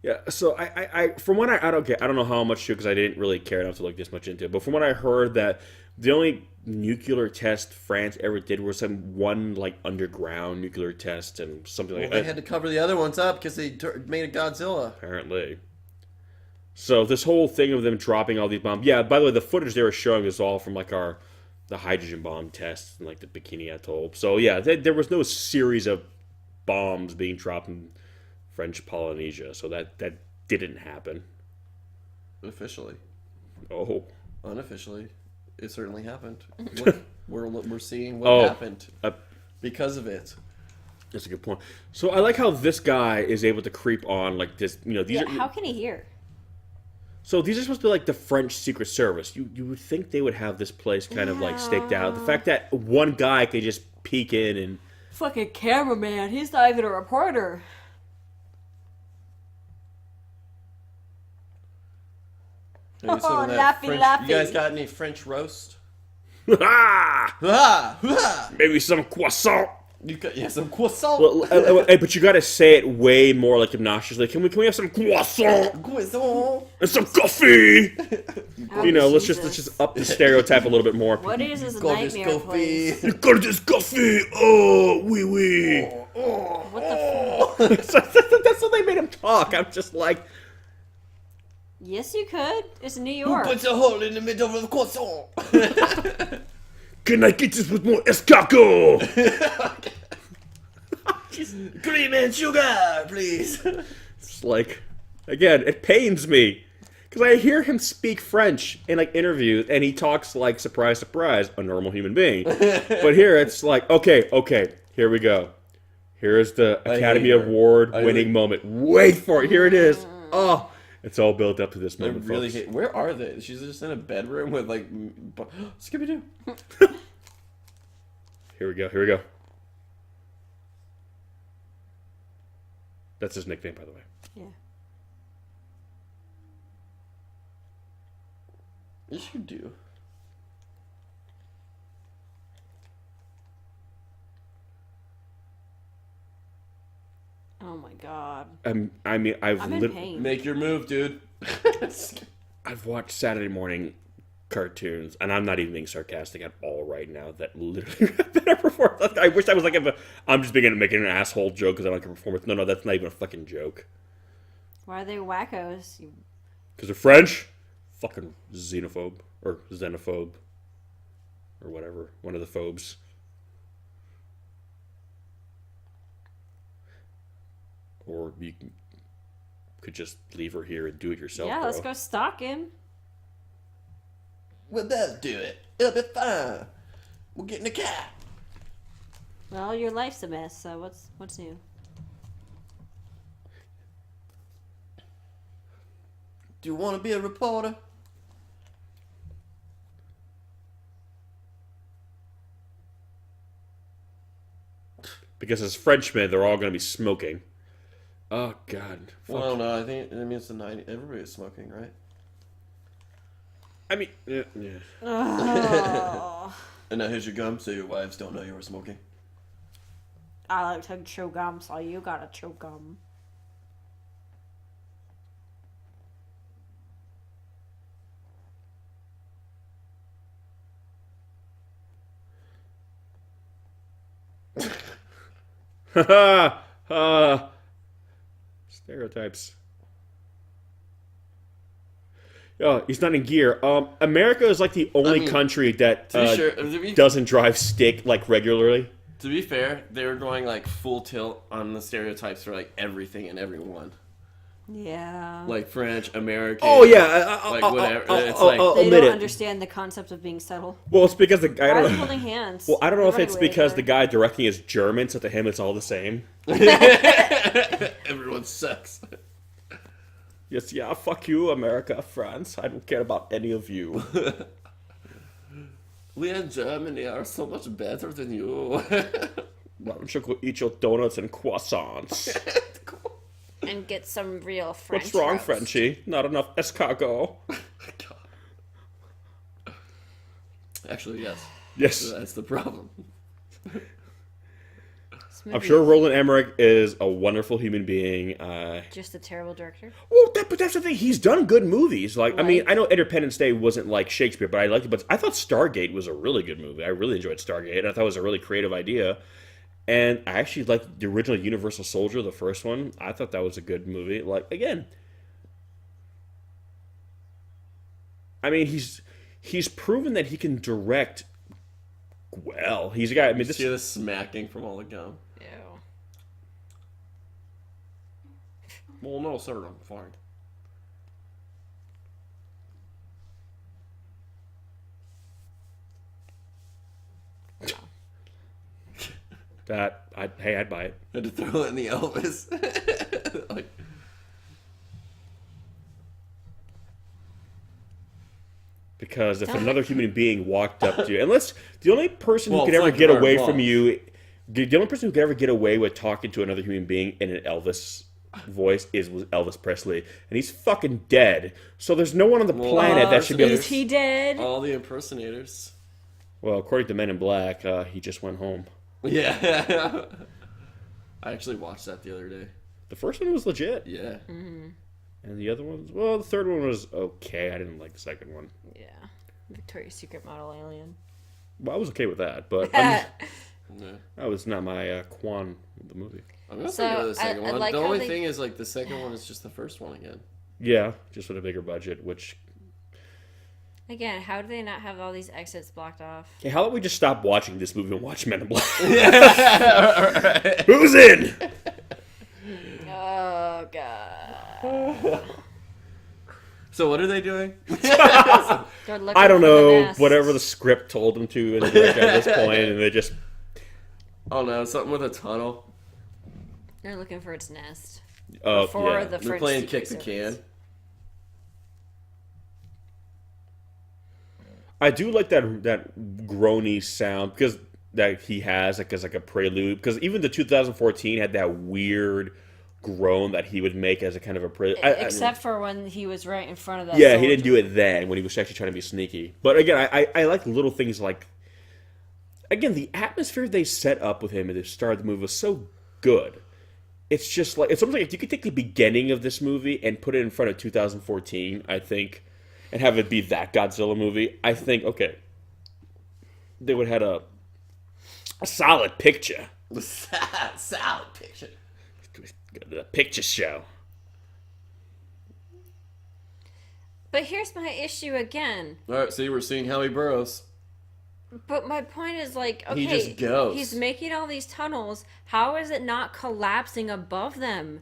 Yeah, so I from what I don't know how much to because I didn't really care enough to look this much into it, but from what I heard that the only nuclear test France ever did was one like underground nuclear test and something like that. They had to cover the other ones up because they made a Godzilla. Apparently. So this whole thing of them dropping all these bombs. Yeah, by the way, the footage they were showing is all from like the hydrogen bomb tests and like the Bikini Atoll. So yeah, there was no series of bombs being dropped in French Polynesia, so that didn't happen. Officially. Oh. Unofficially, it certainly happened. We're seeing what happened because of it. That's a good point. So I like how this guy is able to creep on like this. You know, these are. How can he hear? So these are supposed to be like the French Secret Service. You would think they would have this place kind of like staked out. The fact that one guy could just peek in and Fucking cameraman. He's not even a reporter. Maybe some of that French, laffy. You guys got any French roast? ah! Maybe some croissant. You got some croissant. Well, but you got to say it way more like obnoxiously. Can we have some croissant? Croissant. And some coffee. You know, let's just up the stereotype a a little bit more. What is this Gorgeous nightmare coffee. place? You got this coffee. Oh, oui, oui. What the fuck? That's how they made him talk. I'm just like, Yes, you could. It's New Who York. puts a hole in the middle of the croissant? can I get this with more escargot? Cream and sugar, please. It's like, again, it pains me. Because I hear him speak French in like interviews, and he talks like surprise, surprise, a normal human being. But here it's like, okay, here we go. Here is the Academy Award winning moment. Wait for it. Here it is. Oh, it's all built up to this moment. Where are they? She's just in a bedroom with like Scooby-Doo. Here we go. That's his nickname, by the way. Yeah. Yes, you do. Oh my god. I mean, I'm in pain. Make your move, dude. I've watched Saturday morning cartoons, and I'm not even being sarcastic at all right now. That literally better performance. I wish I was like, I'm just making an asshole joke because I don't like a performance. No, that's not even a fucking joke. Why are they wackos? Because they're French. Fucking xenophobe or xenophobe or whatever. One of the phobes. Or you could just leave her here and do it yourself. Yeah, bro. let's go stalk him. Well, let's do it. It'll be fine. We'll get in the car. Well, your life's a mess, so what's new? Do you want to be a reporter? Because as Frenchmen, they're all going to be smoking. Oh, God. Fuck. Well, no, I think it's the 90s. Everybody's smoking, right? I mean, yeah. Oh. And now here's your gum, so your wives don't know you were smoking. I like to chew gum, so you gotta chew gum. Stereotypes. Oh, he's not in gear. America is like the only country that doesn't drive stick like regularly. To be fair, they were going like full tilt on the stereotypes for like everything and everyone. Yeah. Like French, American. Oh yeah, like whatever. It's They admit don't it. understand the concept of being subtle. Well, it's because the guy. Why are they holding hands? Well, I don't know if They're it's running because away the guy directing is German, so to him it's all the same. Everyone sucks. Yes, yeah, fuck you, America, France. I don't care about any of you. We in Germany are so much better than you. Why don't you go eat your donuts and croissants? and get some real French. What's wrong, roast. Frenchie? Not enough escargot. Actually, yes. Yes. That's the problem. I'm sure Roland Emmerich is a wonderful human being. Just a terrible director. Well, but that's the thing. He's done good movies. Like, I mean, Like- I know Independence Day wasn't like Shakespeare, but I liked it. But I thought Stargate was a really good movie. I really enjoyed Stargate, and I thought it was a really creative idea. And I actually liked the original Universal Soldier, the first one. I thought that was a good movie. Like, again, I mean, he's proven that he can direct well. He's a guy. I mean, this See the smacking from all the gum. Ew. Well, no, sir, I'm fine. I'd buy it. Had to throw it in the Elvis. Like, Because if another human being walked up to you, unless the only person who Well, could it's ever like get our away boss. from you, the only person who could ever get away with talking to another human being in an Elvis voice was Elvis Presley, and he's fucking dead. So there's no one on the planet that should be able Is to. he dead? all the impersonators. Well, according to Men in Black, he just went home. Yeah. I actually watched that the other day. The first one was legit, Yeah. Mm-hmm. and the other ones, well, the third one was okay. I didn't like the second one. Yeah. Victoria's Secret model alien. Well, I was okay with that, but Yeah. that was not my quan of the movie. I'm gonna So, think of the second I one. like The how only they- thing is, like, the second one is just the first one again. Yeah, just with a bigger budget, which. Again, how do they not have all these exits blocked off? Hey, how about we just stop watching this movie and watch Men in Black? Right. Who's in? Oh god. So what are they doing? They're looking I don't for the know, nest. whatever the script told them to at this point, and they just... Oh no, something with a tunnel. They're looking for its nest. Oh, Before yeah. the They're French playing Secret kick the Service. can. I do like that groany sound because that he has like as like a prelude. Because even the 2014 had that weird groan that he would make as a kind of a prelude. Except for when he was right in front of that. Yeah, soldier. he didn't do it then when he was actually trying to be sneaky. But again, I like little things like, again, the atmosphere they set up with him at the start of the movie was so good. It's just like, it's almost like if you could take the beginning of this movie and put it in front of 2014, I think, and have it be that Godzilla movie, I think, okay, they would have had a solid picture. Solid picture. Go to the picture show. But here's my issue again. All right, see, we're seeing how he burrows. But my point is like, okay, He just goes. he's making all these tunnels. How is it not collapsing above them?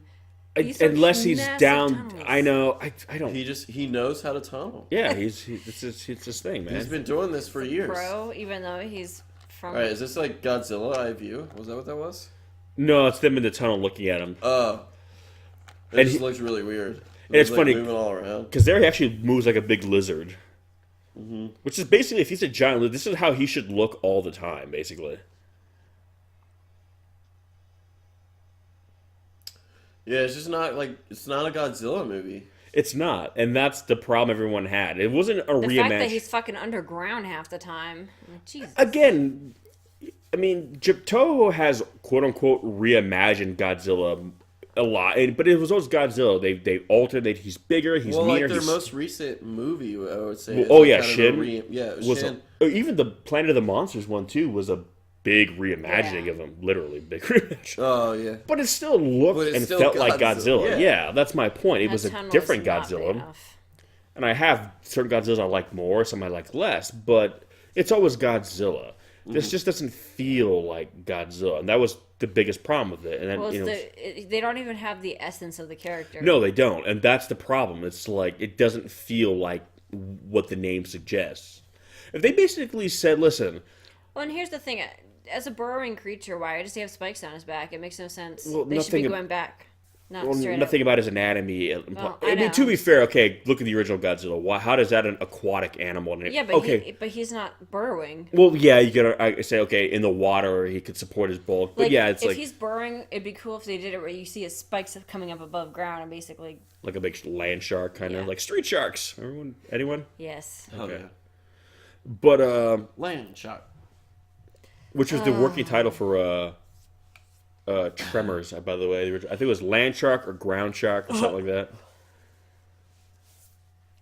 These are Unless he's massive down, tunnels. I know, I don't. He knows how to tunnel. Yeah, it's his thing, man. He's been doing this for years. Pro, even though he's from. All right, is this like Godzilla eye view? Was that what that was? No, it's them in the tunnel looking at him. It And just he- looks really weird. And it's like funny moving all around. because there he actually moves like a big lizard, which is basically if he's a giant lizard, this is how he should look all the time, basically. Yeah, it's just not like it's not a Godzilla movie. It's not, and that's the problem everyone had. It wasn't a the fact that reimagine. he's fucking underground half the time. Like, Jesus. Again, I mean, Toho has quote unquote reimagined Godzilla a lot, but it was always Godzilla. They altered it. He's bigger. He's Well, meaner. like their he's, most recent movie, I would say. Well, is oh like yeah, kind of a Shin yeah, it was Shin. even the Planet of the Monsters one too was a big reimagining Yeah. of him, literally big reimagining. Oh yeah. But it still looked But it's and still felt like Godzilla, Godzilla. yeah. Yeah, that's my point. It That was a tunnel different is not big Godzilla. enough. And I have certain Godzillas I like more, some I like less, but it's always Godzilla. This just doesn't feel like Godzilla, and that was the biggest problem with it. And then, Well, you know, they don't even have the essence of the character. no, they don't, and that's the problem. It's like it doesn't feel like what the name suggests. If they basically said, "Listen, Well, and here's the thing: as a burrowing creature, why does he have spikes on his back? It makes no sense. Well, they should be nothing- going back, not well, straight nothing up. about his anatomy." Well, I I mean, to know. be fair, okay, look at the original Godzilla. Why? How does that an aquatic animal? Yeah, but okay. but he's not burrowing. Well, yeah, you could I say, okay, in the water he could support his bulk, but Like, yeah, it's if like he's burrowing, it'd be cool if they did it where you see his spikes coming up above ground and basically a big land shark, kind of Yeah. like street sharks. Anyone? yes. Oh Okay. yeah. But Land shot. which was the working title for Tremors, by the way. I think it was land shark or ground shark or something like that.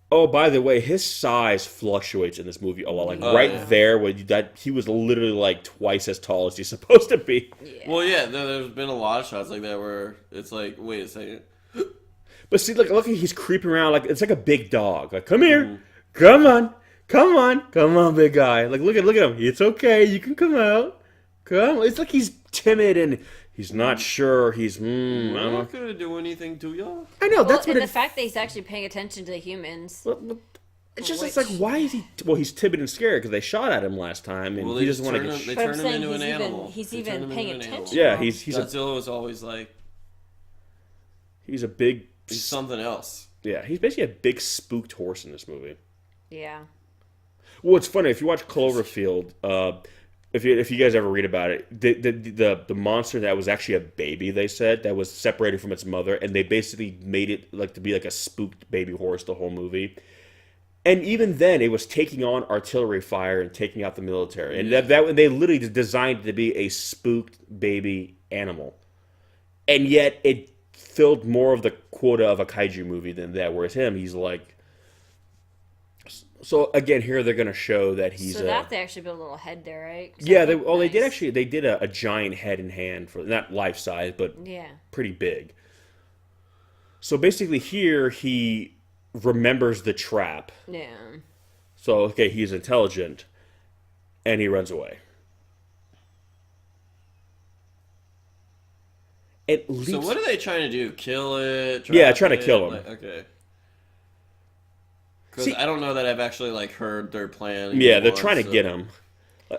Oh, by the way, his size fluctuates in this movie a lot. Like yeah. there, when he was literally like twice as tall as he's supposed to be. Yeah. Well, yeah, there's been a lot of shots like that where it's like, wait a second. But see, look, he's creeping around like it's like a big dog. Like, come here, come on, big guy. Like, look at him. It's okay, you can come out. Come. It's like he's timid and he's not sure. He's I I'm don't know. not gonna do anything to y'all. I know Well, that's what and it. the fact that he's actually paying attention to the humans. Well, it's just it's Which- like why is he? Well, he's timid and scared because they shot at him last time, and Well, he they doesn't want to turn get. him, they But I'm turn him saying into an he's even- animal. he's They even turn him paying into an animal. attention. Yeah, he's Godzilla was always like a big. he's something else. Yeah, he's basically a big spooked horse in this movie. Yeah. Well, it's funny if you watch Cloverfield. If you guys ever read about it, the monster that was actually a baby, they said that was separated from its mother, and they basically made it like to be like a spooked baby horse the whole movie. And even then, it was taking on artillery fire and taking out the military, and that they literally designed it to be a spooked baby animal, and yet it filled more of the quota of a kaiju movie than that. Whereas him, he's like. So again, here they're going to show that he's So that they actually built a little head there, right? 'Cause yeah. that looked They did nice. actually. They did a giant head in hand for not life size, but Yeah. pretty big. So basically, here he remembers the trap. Yeah. So okay, he's intelligent, and he runs away. At least, So what are they trying to do? Kill it? Yeah, trap trying to it? kill him. Like, okay. Because I don't know that I've actually like heard their plan. Yeah, they're trying to get him.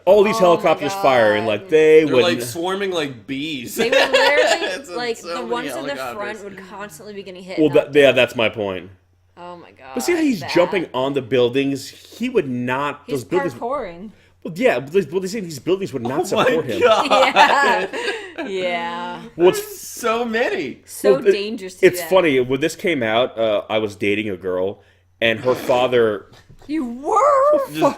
All these helicopters fire, and like they're like swarming like bees. They would literally like the ones in the front would constantly be getting hit. Well, that's my point. Oh my god! But see how he's jumping on the buildings? He would not. He's parkouring. Well, yeah, but they say these buildings would not support him. Yeah. Well, it's so many. So dangerous. It's funny when this came out. I was dating a girl, and her father. You were. Just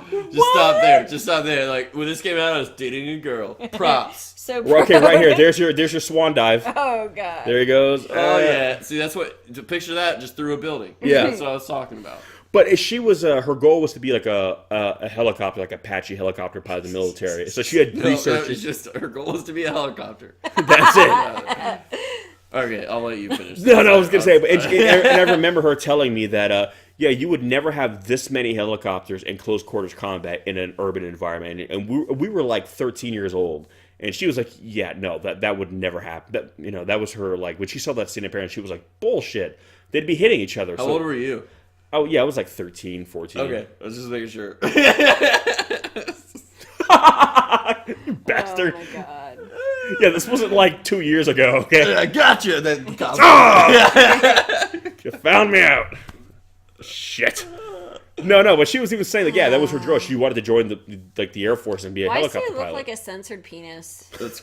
stop there. Just stop there. Like when this came out, I was dating a girl. Props. So okay, right here. There's your swan dive. Oh god. There he goes. Oh yeah. See, that's what. To picture that just through a building. Yeah. That's what I was talking about. But she was her goal was to be like a helicopter, like Apache helicopter pilot in the military. So she had researched. It's just her goal was to be a helicopter. That's it. Okay, I'll let you finish. No, I was gonna say, and I remember her telling me that yeah, you would never have this many helicopters in close quarters combat in an urban environment, and we were like 13 years old. And she was like, yeah, no, that would never happen. That was her, like, when she saw that scene in Paris, she was like, bullshit. They'd be hitting each other. How old were you? Oh, yeah, I was like 13, 14. Okay, I was just making sure. You bastard. Oh, my God. Yeah, this wasn't like 2 years ago, okay? I gotcha! Then You found me out. Shit. No, but she was even saying, like, yeah, that was her draw. She wanted to join the Air Force and be a helicopter pilot. Why does he look like a censored penis? That's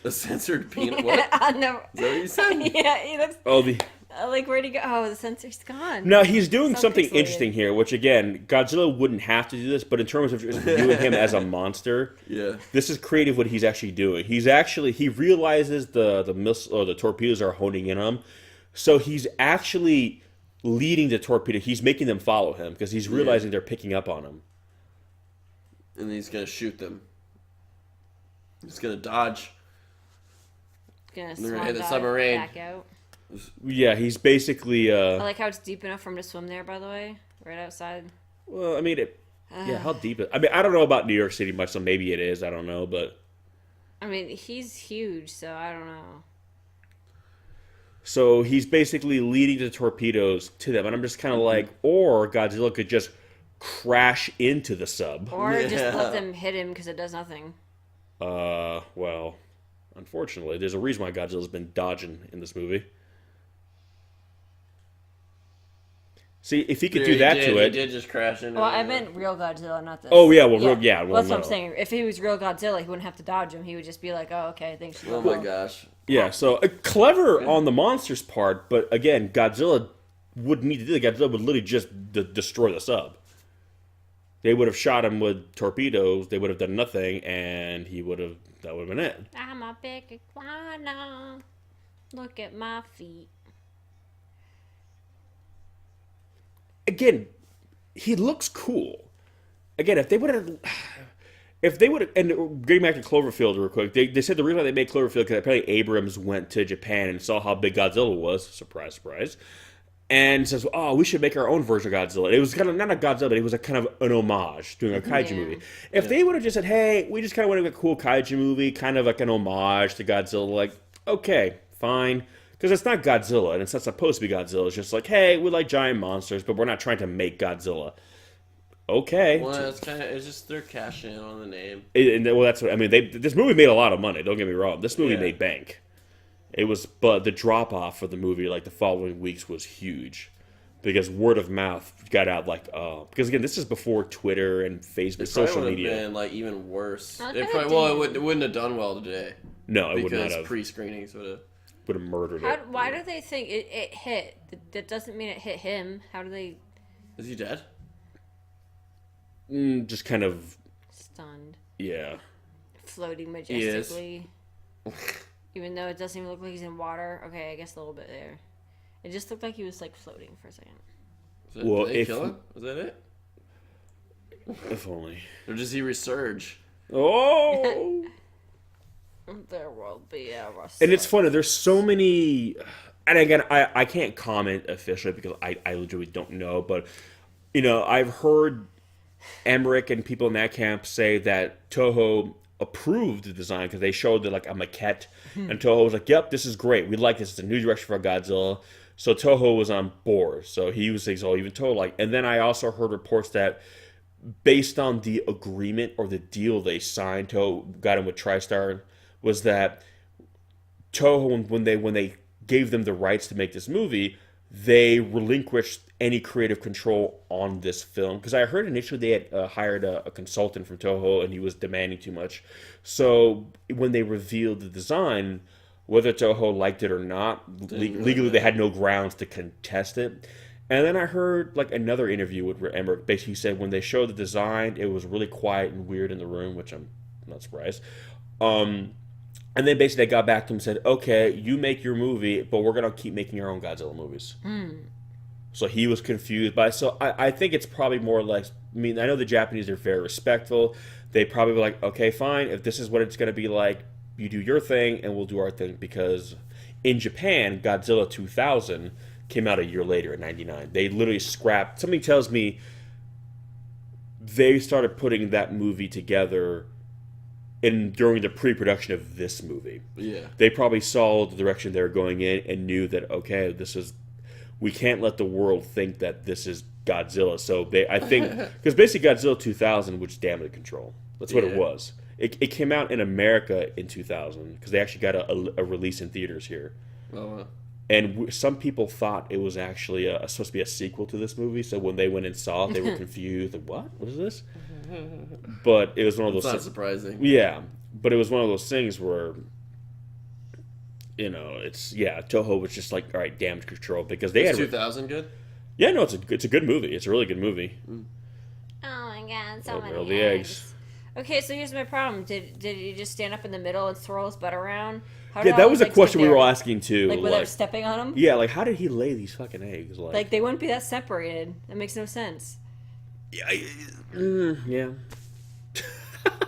a censored penis? What? No. Is that what you said? Yeah, he looks... Oh, like, where'd he go? Oh, the censor's gone. No, he's doing So something pixelated. interesting here, which, again, Godzilla wouldn't have to do this, but in terms of just viewing him as a monster, Yeah. this is creative what he's actually doing. He realizes the missile or the torpedoes are honing in on him, so he's actually leading the torpedo. He's making them follow him because he's realizing they're picking up on him. And he's gonna shoot them. He's gonna dodge. Gonna They're gonna swan hit the dive submarine. back out. Yeah, he's basically. I like how it's deep enough for him to swim there, by the way. Right outside. Well, I mean, how deep? I mean, I don't know about New York City much, so maybe it is. I don't know, but. I mean, he's huge, so I don't know. So he's basically leading the torpedoes to them, and I'm just kind of like, or Godzilla could just crash into the sub. Or just let them hit him because it does nothing. Well, unfortunately, there's a reason why Godzilla's been dodging in this movie. See, if he could do that to it. He did just crash into Well, I meant real Godzilla, not this. Oh, yeah, well, well, that's what no. I'm saying. If he was real Godzilla, he wouldn't have to dodge him. He would just be like, oh, okay, thanks. Oh my gosh. Yeah, so clever on the monster's part, but again, Godzilla wouldn't need to do that. Godzilla would literally just destroy the sub. They would have shot him with torpedoes, they would have done nothing, and that would have been it. I'm a big iguana. Look at my feet. Again, he looks cool. Again, if they would have, and getting back to Cloverfield real quick, they said the reason why they made Cloverfield because apparently Abrams went to Japan and saw how big Godzilla was, surprise, surprise, and says, oh, we should make our own version of Godzilla. It was kind of, not a Godzilla, but it was a kind of an homage, doing a kaiju movie. If they would have just said, hey, we just kind of want to make a cool kaiju movie, kind of like an homage to Godzilla, like, okay, fine. Because it's not Godzilla, and it's not supposed to be Godzilla. It's just like, hey, we like giant monsters, but we're not trying to make Godzilla. Okay. Well, it's just they're cashing in on the name. Well, that's what I mean. This movie made a lot of money. Don't get me wrong. This movie made bank. But the drop off for the movie, like the following weeks, was huge, because word of mouth got out. Because again, this is before Twitter and Facebook, social media. It would have been like even worse. Not It that probably, it it wouldn't have done well today. No, it would not have. Because pre-screenings would have Murdered it. Why do they think it hit? That doesn't mean it hit him. How do they... Is he dead? Just kind of Stunned. Yeah. Floating majestically. Even though it doesn't even look like he's in water. Okay, I guess a little bit there. It just looked like he was like floating for a second. Well, did they kill him? Was that it? If only. Or does he resurge? Oh! There will be a resurgence. And it's funny, there's so many... And again, I can't comment officially because I literally don't know, but, I've heard Emmerich and people in that camp say that Toho approved the design because they showed like a maquette, and Toho was like, "Yep, this is great. We like this. It's a new direction for Godzilla." So Toho was on board. So he was saying, "Oh, even Toho like." And then I also heard reports that based on the agreement or the deal they signed, Toho got in with TriStar, was that Toho when they gave them the rights to make this movie, they relinquished any creative control on this film. Because I heard initially they had hired a consultant from Toho and he was demanding too much. So when they revealed the design, whether Toho liked it or not, legally they had no grounds to contest it. And then I heard like another interview with Emmerich. Basically, he said when they showed the design, it was really quiet and weird in the room, which I'm not surprised. And then basically they got back to him and said, "Okay, you make your movie, but we're gonna keep making our own Godzilla movies." So he was confused by. So I think it's probably more or less. I mean, I know the Japanese are very respectful. They probably were like, "Okay, fine. If this is what it's gonna be like, you do your thing, and we'll do our thing." Because in Japan, Godzilla 2000 came out a year later in '99. They literally scrapped. Something tells me they started putting that movie together during the pre-production of this movie. Yeah. They probably saw the direction they were going in and knew that, okay, we can't let the world think that this is Godzilla. So I think, because basically Godzilla 2000 was damage control. That's what it was. It came out in America in 2000 because they actually got a release in theaters here. Oh, And some people thought it was actually supposed to be a sequel to this movie. So when they went and saw it, they were confused. Like, what? What is this? But it was one of those. It's not surprising. Yeah, but it was one of those things where, Toho was just like, all right, damage control because they had 2000 good. Yeah, no, it's a good movie. It's a really good movie. Oh my god, so many all the eggs. Okay, so here's my problem. Did he just stand up in the middle and throw his butt around? Yeah, that was a question we were all asking too. Like without stepping on him? Yeah, like how did he lay these fucking eggs? Like they wouldn't be that separated. That makes no sense. Yeah.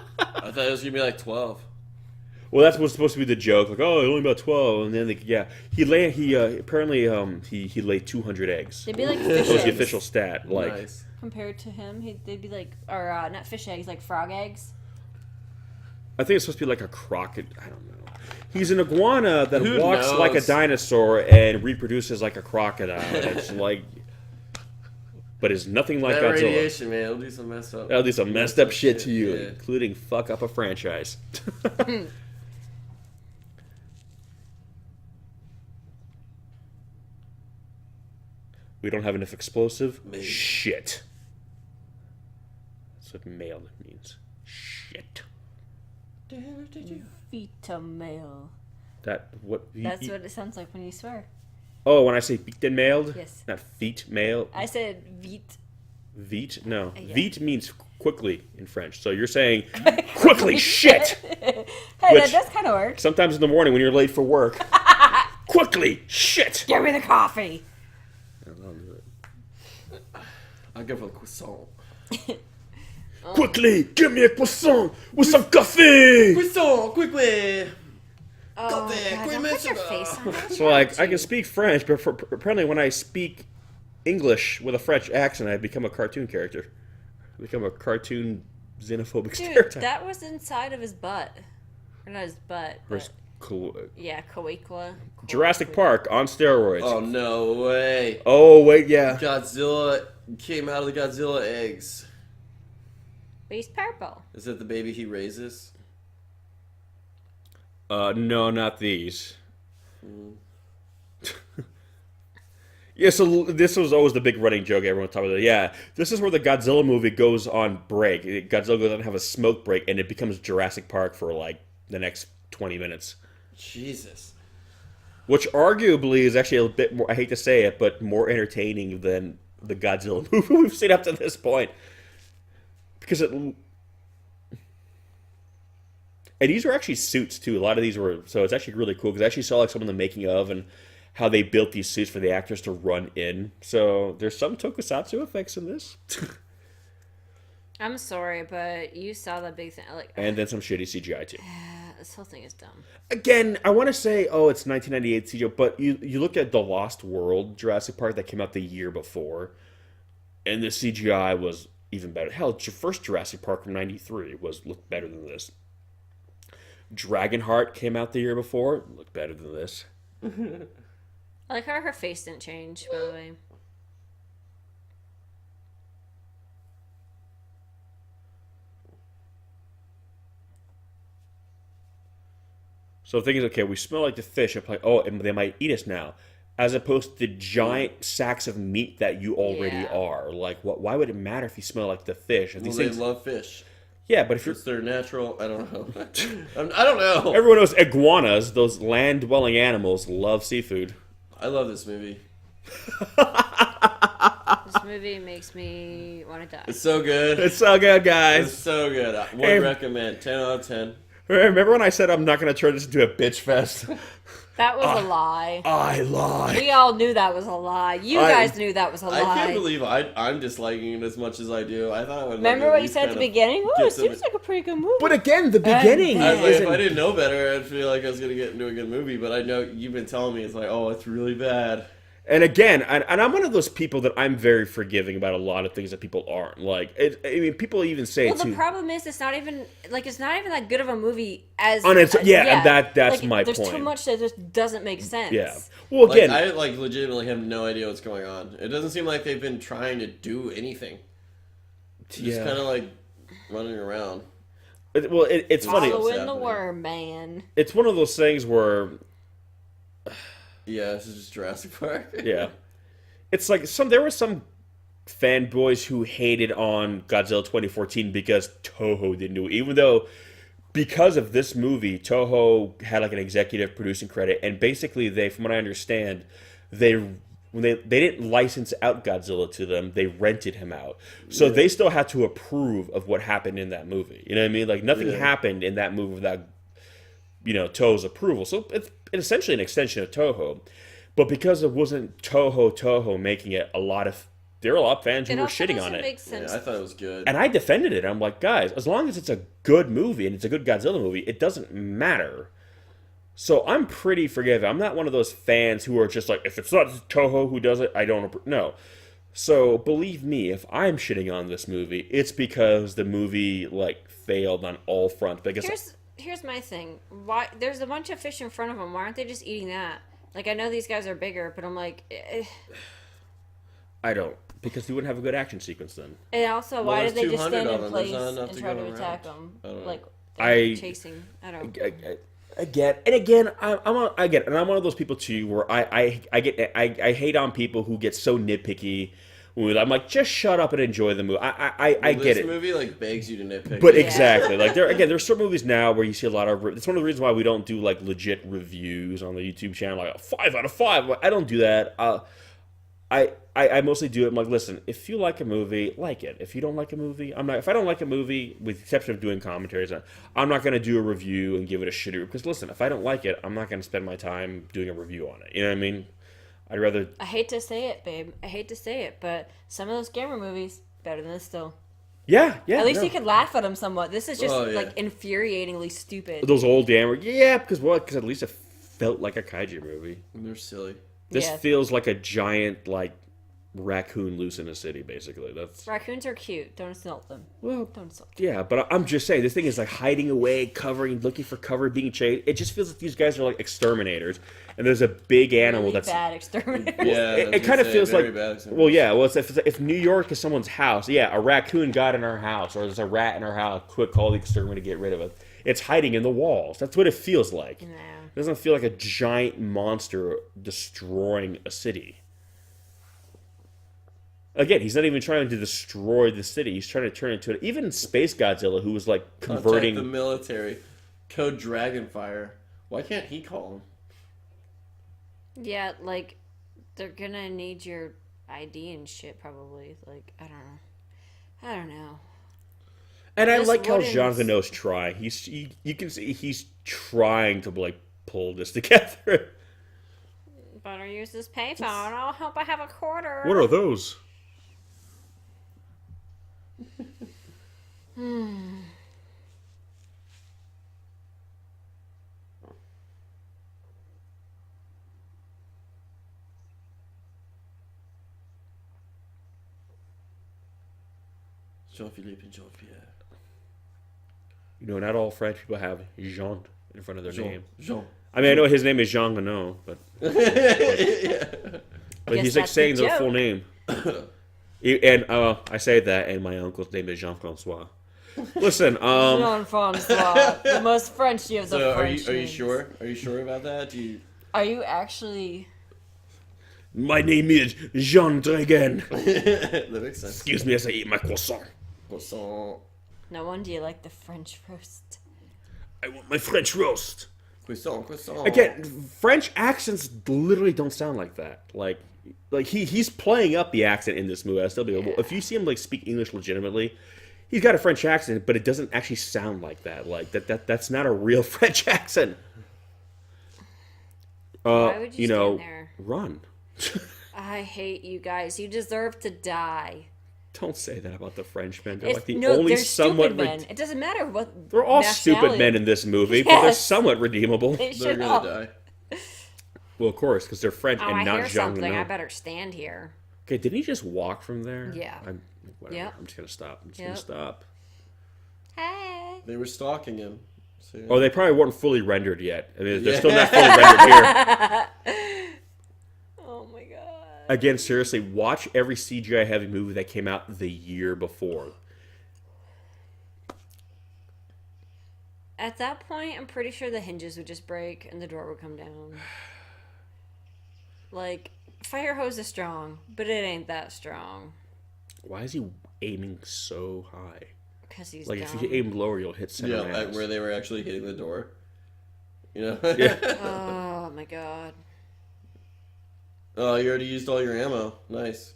I thought it was gonna be like 12. Well, that's what's supposed to be the joke. Like, oh, only about 12, and then he apparently he laid 200 eggs. They'd be like fish eggs. That was the official stat. Like, Nice. Compared to him, they'd be like, or not fish eggs, like frog eggs. I think it's supposed to be like a crocodile. I don't know. He's an iguana that Who walks knows? like a dinosaur and reproduces like a crocodile. It's like, but it's nothing like That Godzilla. radiation, man, it'll do some messed up. That'll do some messed up shit to you, yeah. including fuck up a franchise. We don't have enough explosive? Maybe. Shit. That's what male means. Shit. Vita male. That's what it sounds like when you swear. Oh, when I say feet mailed? Yes. Not feet mailed. I said vite. Vite? No. Yeah. Vite means quickly in French. So you're saying quickly shit. Hey, Which- that does kind of work. Sometimes in the morning when you're late for work. Quickly shit. Give me the coffee. I'll give a croissant. Quickly, give me a croissant with some coffee. Croissant, quickly! Oh, Coffee, God, cream don't and put your sugar. face on it. So like, I can speak French, but apparently when I speak English with a French accent, I become a cartoon character. I become a cartoon xenophobic Dude, stereotype. that was inside of his butt. Or not his butt. Where's But, cool? yeah, Coaqua. Jurassic Park on steroids. Oh, no way. Oh wait, yeah. Godzilla came out of the Godzilla eggs. But he's purple. Is that the baby he raises? No, not these. Yeah, so this was always the big running joke everyone talked about. Yeah, this is where the Godzilla movie goes on break. Godzilla goes on to have a smoke break, and it becomes Jurassic Park for like the next 20 minutes. Jesus. Which arguably is actually a bit more, I hate to say it, but more entertaining than the Godzilla movie we've seen up to this point. Because and these were actually suits too. A lot of these were, so it's actually really cool because I actually saw like some of the making of and how they built these suits for the actors to run in. So there's some tokusatsu effects in this. I'm sorry, but you saw that big thing. Like, And then some shitty CGI too. this whole thing is dumb. Again, I want to say, oh, it's 1998 CGI, but you look at The Lost World Jurassic Park that came out the year before, and the CGI was even better. Hell, your first Jurassic Park from '93 looked better than this. Dragonheart came out the year before. It looked better than this. I like how her face didn't change, by the way. So the thing is, okay, we smell like the fish. I'm like, oh, and they might eat us now. As opposed to the giant sacks of meat that you already are. Like, what? Why would it matter if you smell like the fish? Well, they love fish. Yeah, but if you're... It's their natural... I don't know. I don't know. Everyone knows iguanas, those land-dwelling animals, love seafood. I love this movie. This movie makes me want to die. It's so good. It's so good, guys. It's so good. I would recommend. 10 out of 10. Remember when I said I'm not going to turn this into a bitch fest? That was a lie. I lied. We all knew that was a lie. You guys knew that was a lie. I can't believe I'm disliking it as much as I do. I thought I would. Remember what you said at the beginning? Oh, it seems like a pretty good movie. But again, the beginning. I was like, if I didn't know better, I'd feel like I was going to get into a good movie. But I know you've been telling me it's like, oh, it's really bad. And again, and I'm one of those people that I'm very forgiving about a lot of things that people aren't. Like, I mean, people even say well, the problem is it's not even that good of a movie as. And that's my point. There's too much that just doesn't make sense. Yeah. Well, again, I legitimately have no idea what's going on. It doesn't seem like they've been trying to do anything. Just kind of like running around. It's funny. Following the worm, man. It's one of those things where. Yeah, this is just Jurassic Park. Yeah. It's like there were some fanboys who hated on Godzilla 2014 because Toho didn't do it. Even though, because of this movie, Toho had like an executive producing credit. And basically, from what I understand, they didn't license out Godzilla to them. They rented him out. So they still had to approve of what happened in that movie. You know what I mean? Like, nothing happened in that movie without, Toho's approval. So it's essentially an extension of Toho. But because it wasn't Toho making it, there were a lot of fans who were shitting on it. Make sense. Yeah, I thought it was good. And I defended it. I'm like, guys, as long as it's a good movie and it's a good Godzilla movie, it doesn't matter. So I'm pretty forgiving. I'm not one of those fans who are just like, if it's not Toho who does it, I don't... No. So believe me, if I'm shitting on this movie, it's because the movie, failed on all fronts. Because Here's my thing. Why there's a bunch of fish in front of them? Why aren't they just eating that? Like, I know these guys are bigger, but I'm like, I don't, because we wouldn't have a good action sequence then. And also, why did they just stand in place and try to attack them? Like, chasing. I don't. I get, and again, I get, and I'm one of those people too where I hate on people who get so nitpicky. I'm like, just shut up and enjoy the movie. I get it. This movie begs you to nitpick. But exactly, there's certain movies now where you see a lot of. It's one of the reasons why we don't do legit reviews on the YouTube channel. Like 5 out of 5. I don't do that. I mostly do it. I'm like, listen, if you like a movie, like it. If you don't like a movie, I'm not. If I don't like a movie, with the exception of doing commentaries, I'm not going to do a review and give it a shitty. Because listen, if I don't like it, I'm not going to spend my time doing a review on it. You know what I mean? I'd rather... I hate to say it, babe. I hate to say it, but some of those Gamer movies, better than this still. Yeah. At least you could laugh at them somewhat. This is just, infuriatingly stupid. Those old Gamer... Yeah, because at least it felt like a kaiju movie. And they're silly. This feels like a giant, raccoon loose in a city, basically. Raccoons are cute. Don't insult them. Well, don't insult them. Yeah, but I'm just saying, this thing is hiding away, covering, looking for cover, being chased. It just feels like these guys are exterminators, and there's a big animal really that's bad exterminators. Yeah, it kind of feels like. Well, yeah. Well, if New York is someone's house, a raccoon got in our house, or there's a rat in our house. Quick, call the exterminator to get rid of it. It's hiding in the walls. That's what it feels like. No. It doesn't feel like a giant monster destroying a city. Again, he's not even trying to destroy the city. He's trying to turn it into even Space Godzilla, who was converting the military. Code Dragonfire. Why can't he call him? Yeah, they're gonna need your ID and shit, probably. I don't know. And I like how Jean Renault's trying. You can see he's trying to pull this together. Better use this payphone. I hope I have a quarter. What are those? Jean-Philippe and Jean-Pierre. Not all French people have Jean in front of their Jean. name. Jean. I mean, I know his name is Jean Renault, but but he's like saying their full name. And I say that, and my uncle's name is Jean-Francois. Listen, Jean-Francois, the most Frenchy of the so French are you names. sure? Are you sure about that? Are you actually? my name is Jean DREAGEN. That makes sense. Excuse me as I eat my croissant. Croissant. No wonder you like the French roast. I want my French roast. Croissant. Croissant. Again, French accents literally don't sound like that. Like he's playing up the accent in this movie. I still be able. If you see him like speak English legitimately, he's got a French accent, but it doesn't actually sound like that. Like that's not a real French accent. Why would you stand there? Run. I hate you guys. You deserve to die. Don't say that about the Frenchmen. They're like the no, only they're somewhat. stupid men. It doesn't matter what. They're all nationality. stupid men in this movie, but they're somewhat redeemable. They They're should gonna all. die. Well, of course, because they're French Oh, and I not hear Jean something. Renault. I better stand here. Okay, didn't he just walk from there? Yeah. Whatever. Yep. I'm just gonna stop. I'm just Yep. gonna stop. Hey. They were stalking him. So, yeah. Oh, they probably weren't fully rendered yet. I mean, they're still not fully rendered here. Oh my god. Again, seriously, watch every CGI heavy movie that came out the year before. At that point, I'm pretty sure the hinges would just break and the door would come down. Like, fire hose is strong, but it ain't that strong. Why is he aiming so high? Because he's Like, dumb. if you aim lower, you'll hit center Yeah, mass. like where they were actually hitting the door. You know? Yeah. Oh my god. Oh, you already used all your ammo. Nice.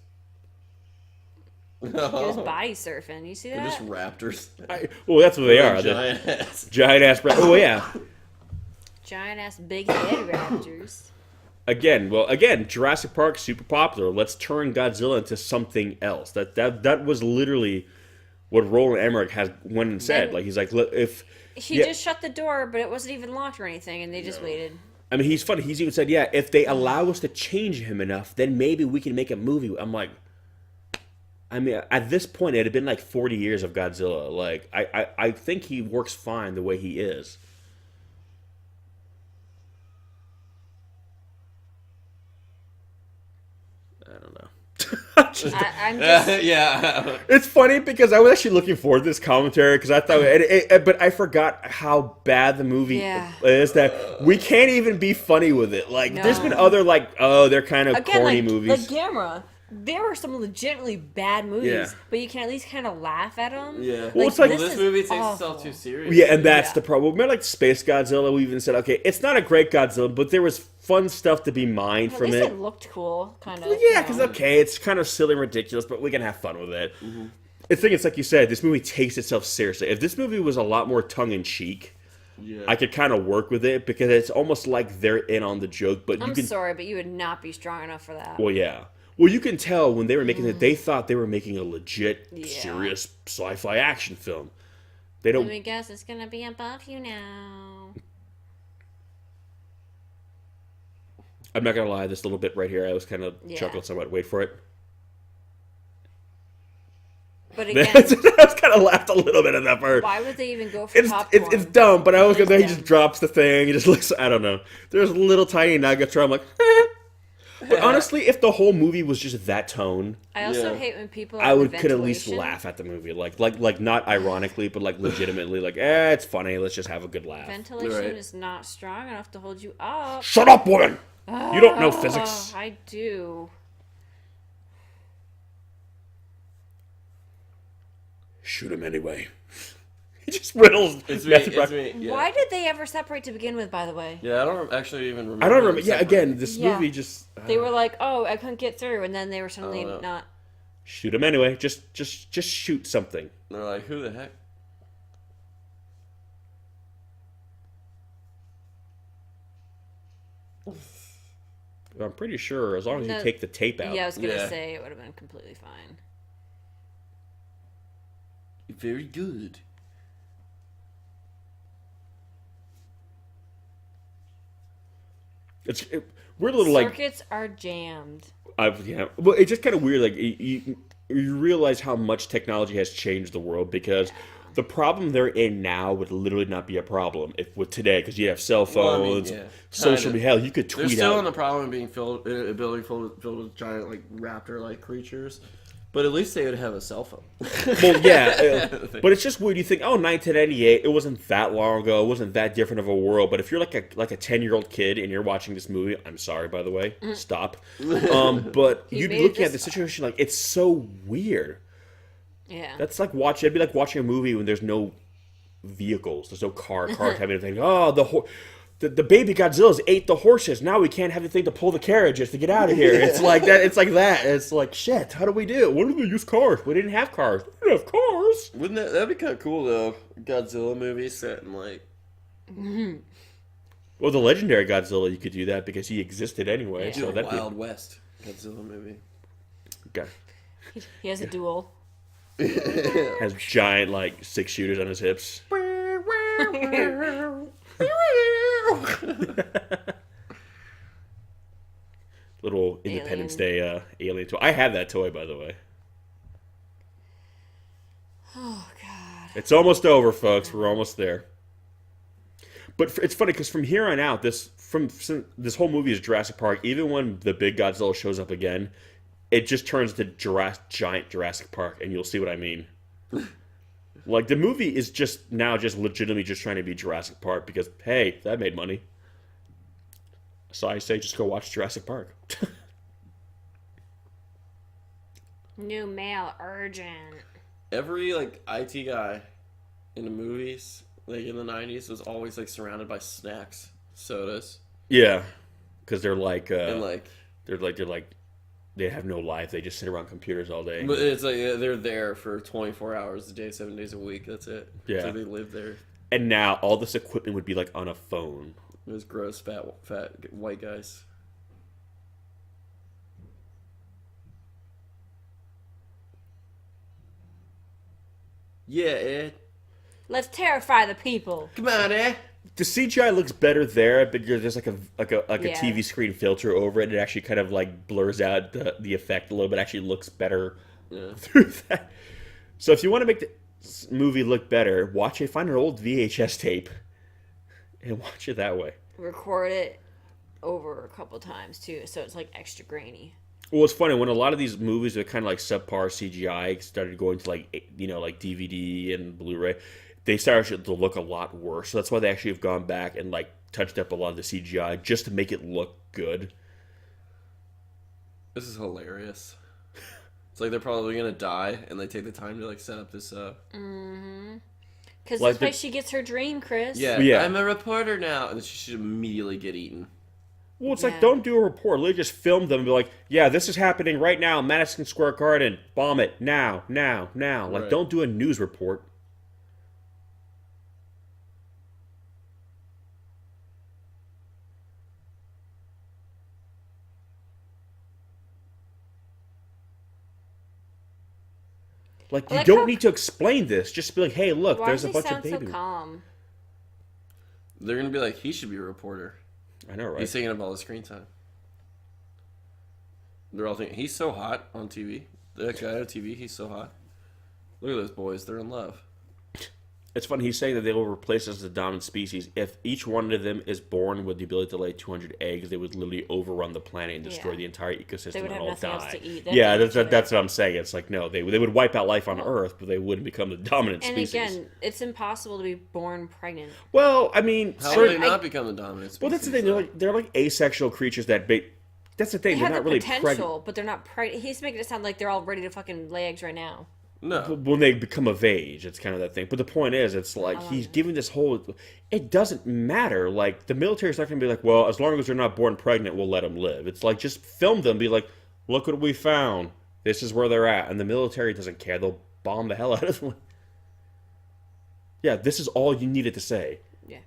He was body surfing. You see They're that? just raptors. Well, that's what they are. Giant ass. Giant ass. Oh yeah. Giant ass big head raptors. Again, Jurassic Park super popular. Let's turn Godzilla into something else. That was literally what Roland Emmerich went and said. Like he's like, if He just shut the door, but it wasn't even locked or anything, and they just waited. I mean, he's funny. He's even said, yeah, if they allow us to change him enough, then maybe we can make a movie. I'm like, I mean, at this point, it had been like 40 years of Godzilla. Like, I think he works fine the way he is. I don't know. I'm just... Yeah. It's funny because I was actually looking forward to this commentary because I thought, but I forgot how bad the movie is that we can't even be funny with it. Like, there's been other they're kind of corny movies. Like Gamera. There were some legitimately bad movies, Yeah. but you can at least kind of laugh at them. Yeah. Well, it's like- this movie takes awful. itself too seriously. Yeah, and that's the problem. Remember, like Space Godzilla, we even said, okay, it's not a great Godzilla, but there was fun stuff to be mined At from least it. it looked cool, kind of. Yeah, because okay, it's kind of silly and ridiculous, but we can have fun with it. Mm-hmm. I think it's like you said, this movie takes itself seriously. If this movie was a lot more tongue in cheek, I could kind of work with it because it's almost like they're in on the joke. But I'm sorry, but you would not be strong enough for that. Well, yeah. Well, you can tell when they were making it, they thought they were making a legit, serious sci-fi action film. They don't. Let me guess, it's gonna be above you now. I'm not gonna lie. This little bit right here, I was kind of chuckled somewhat. Wait for it. But again, I was kind of laughed a little bit at that part. why would they even go for popcorn? It's dumb, but I was gonna. He dumb. just drops the thing. He just looks. I don't know. There's little tiny nuggets where I'm like. But honestly, if the whole movie was just that tone, I also hate when people. I could at least laugh at the movie, like not ironically, but like legitimately, like it's funny. Let's just have a good laugh. Ventilation is not strong enough to hold you up. Shut up, woman! You don't know physics. I do. Shoot him anyway. He just riddles. It's me. Yeah. Why did they ever separate to begin with? By the way. Yeah, I don't actually even remember. I don't remember. Yeah, again, this movie just. They were like, "Oh, I couldn't get through," and then they were suddenly not. Shoot him anyway. Just shoot something. They're like, who the heck? I'm pretty sure as long as you take the tape out. Yeah, I was gonna say it would have been completely fine. Very good. We're a little like Circuits are jammed. Well, it's just kind of weird. Like you realize how much technology has changed the world because The problem they're in now would literally not be a problem if with today, because you have cell phones, social media. Hell, you could tweet out. They're still in the problem of being filled with giant like raptor-like creatures. But at least they would have a cell phone. Well, yeah. But it's just weird. You think, 1998, it wasn't that long ago. It wasn't that different of a world. But if you're like a 10-year-old kid and you're watching this movie, I'm sorry, by the way. Stop. But you'd be looking at the situation like, it's so weird. Yeah. That's like it'd be like watching a movie when there's no vehicles. There's no cars having anything. Oh, the baby Godzillas ate the horses. Now we can't have anything to pull the carriages to get out of here. It's like that. It's like that. It's like, shit, how do we do it? When do they use cars? We didn't have cars. We didn't have cars. Wouldn't that'd be kind of cool, though? Godzilla movie set in, like... Well, the legendary Godzilla, you could do that because he existed anyway. Yeah. So that'd Wild West Godzilla movie. Okay. He has a duel. Has giant, 6-shooters on his hips. Little Independence Day alien toy. I have that toy, by the way. Oh, God. It's almost over, folks. We're almost there. But it's funny because from here on out, this whole movie is Jurassic Park. Even when the big Godzilla shows up again, it just turns to giant Jurassic Park, and you'll see what I mean. Like, the movie is just legitimately just trying to be Jurassic Park because, hey, that made money. So I say just go watch Jurassic Park. New mail, urgent. Every, IT guy in the movies, in the 90s, was always, surrounded by snacks, sodas. Yeah. Because they're like... and, they have no life. They just sit around computers all day. But it's like they're there for 24 hours a day, 7 days a week. That's it. Yeah. It's like they live there. And now all this equipment would be on a phone. Those gross, fat white guys. Yeah, Ed. Let's terrify the people. Come on, Ed. The CGI looks better there because there's a TV screen filter over it. It actually kind of blurs out the effect a little bit. It actually looks better through that. So if you want to make the movie look better, find an old VHS tape and watch it that way. Record it over a couple times too, so it's extra grainy. Well, it's funny when a lot of these movies are kind of subpar CGI started going to DVD and Blu-ray. They started to look a lot worse. So that's why they actually have gone back and touched up a lot of the CGI just to make it look good. This is hilarious. It's they're probably gonna die, and they take the time to set up this. Mm-hmm. Because that's why she gets her dream, Chris. Yeah, I'm a reporter now, and she should immediately get eaten. Well, it's don't do a report. Literally just film them and be like, yeah, this is happening right now, Madison Square Garden. Bomb it now. Right. Don't do a news report. You don't need to explain this. Just be like, hey, look, there's a bunch of babies. So calm? They're going to be like, he should be a reporter. I know, right? He's taking up all the screen time. They're all thinking, he's so hot on TV. That guy on TV, he's so hot. Look at those boys. They're in love. It's funny. He's saying that they will replace us as the dominant species. If each one of them is born with the ability to lay 200 eggs, they would literally overrun the planet and destroy the entire ecosystem they would and have all nothing die. else to eat. Yeah, that's what I'm saying. It's no, they would wipe out life on Earth, but they wouldn't become the dominant species. And again, it's impossible to be born pregnant. Well, I mean... How would they not become the dominant species? Well, that's the thing. They're asexual creatures that... That's the thing. They have not the really potential, but they're not pregnant. He's making it sound like they're all ready to fucking lay eggs right now. No. When they become of age, it's kind of that thing. But the point is, it's he's giving this whole... It doesn't matter. The military's not going to be well, as long as they're not born pregnant, we'll let them live. It's just film them, be look what we found. This is where they're at. And the military doesn't care. They'll bomb the hell out of them. Yeah, this is all you needed to say. Yeah.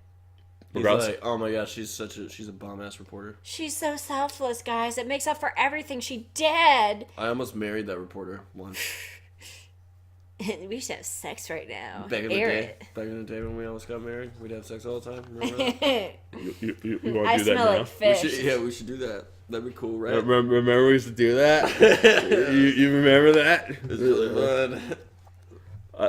He's like, oh my gosh, she's a bomb-ass reporter. She's so selfless, guys. It makes up for everything she did. I almost married that reporter once. We should have sex right now. Back in the day when we almost got married, we'd have sex all the time. Remember that? you want to I do smell that now? like fish. We should do that. That'd be cool, right? Remember we used to do that? You remember that? It's really fun.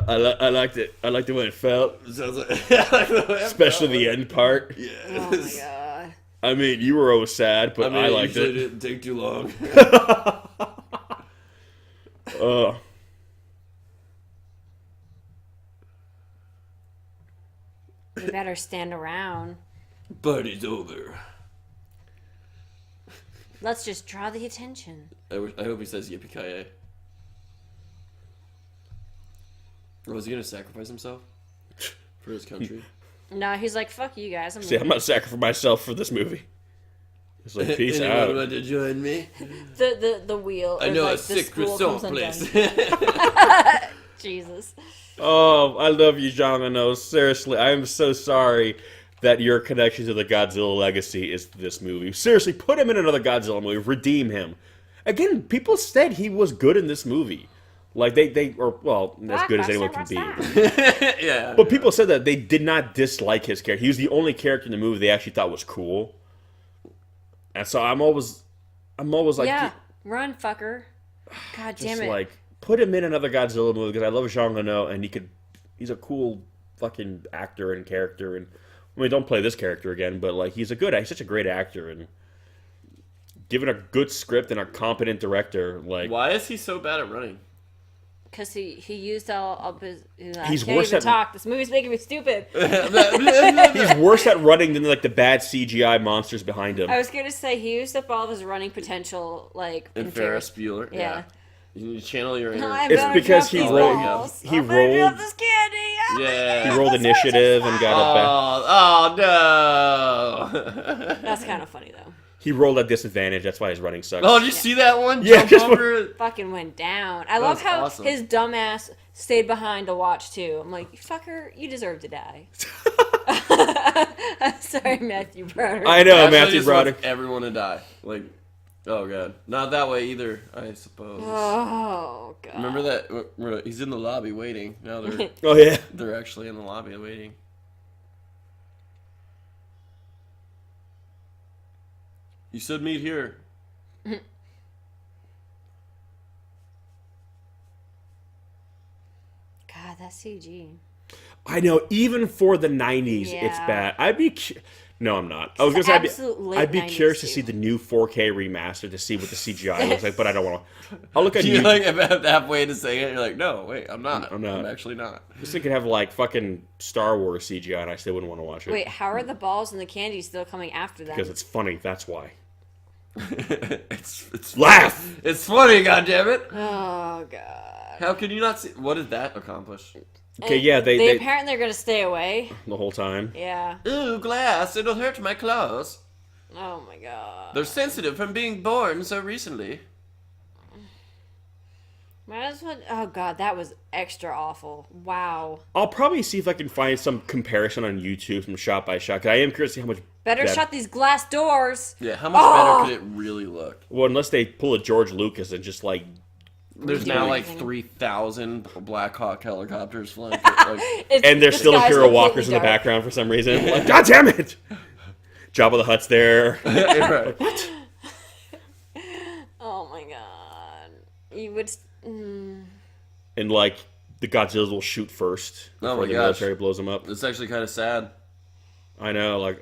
I liked it. I liked it when it felt, Sounds like, especially the end part. Yeah. Oh my god. I mean, you were always sad, but I liked it. it. Didn't take too long. We better stand around. Party's over. Let's just draw the attention. I hope he says yippee-ki-yay. Or was he gonna sacrifice himself for his country? No, he's like, fuck you guys. See, I'm not sacrificing myself for this movie. It's like, peace out. Anyone want to join me? The wheel. I know like, a sick croissant place. Jesus. Oh, I love you, Jean. No, seriously, I am so sorry that your connection to the Godzilla legacy is this movie. Seriously, put him in another Godzilla movie. Redeem him. Again, people said he was good in this movie. Like, they or, well, as good as anyone can be. Yeah. But people said that they did not dislike his character. He was the only character in the movie they actually thought was cool. And so I'm always like... Yeah, run, fucker. God damn just it. like, put him in another Godzilla movie, because I love Jean Reno, and he's a cool fucking actor and character, and I mean, don't play this character again, but like, he's such a great actor, and given a good script and a competent director, like... Why is he so bad at running? Because he used all of his... He's can't worse even at... talk. This movie's making me stupid. He's worse at running than like the bad CGI monsters behind him. I was going to say, he used up all of his running potential, like... In Ferris Bueller? Yeah. You need to channel your inner... It's because he rolled... He rolled... this candy. Yeah. He rolled initiative and got it back. Oh, no. That's kind of funny, though. He rolled at disadvantage. That's why his running sucks. Oh, did you see that one? Yeah, Jump over it. Fucking went down. I love was how awesome. his dumbass stayed behind to watch, too. I'm like, fucker, you deserve to die. I'm sorry, Matthew Broderick. I know, Actually, Matthew just Broderick. wants everyone to die. Like, oh, God. Not that way either, I suppose. Oh, God. Remember that? He's in the lobby waiting. Now Oh, yeah. they're actually in the lobby waiting. You said meet here. God, that CG. I know, even for the 90s, it's Yeah. bad. No, I'm not. I was It's going to absolute say, late I'd be 90s curious to too. see the new 4K remaster to see what the CGI looks like, but I don't want to. I'll look at You're you. like about halfway to say it. You're like, no, wait, I'm not. I'm not. I'm actually not. This thing could have, like, fucking Star Wars CGI, and I still wouldn't want to watch it. Wait, how are the balls and the candy still coming after them? Because it's funny, that's why. it's Laugh! It's funny, goddammit. Oh, God. How can you not see? What did that accomplish? Okay, yeah, They they apparently are going to stay away. the whole time. Yeah. Ooh, glass! It'll hurt my claws. Oh, my God. They're sensitive from being born so recently. Might as well... Oh, God, that was extra awful. Wow. I'll probably see if I can find some comparison on YouTube, some shot by shot, because I am curious to see how much Better shut these glass doors. Yeah, how much better could it really look? Well, unless they pull a George Lucas and just, like... There's Redo now like everything. 3,000 Black Hawk helicopters flying. Like, And there's the still sky's Hero completely Walkers in the dark. background for some reason. Like, God damn it! Jabba the Hutt's there. right. Oh, my God. You would... And, like, the Godzillas will shoot first Oh before my the gosh. military blows them up. It's actually kind of sad. I know, like...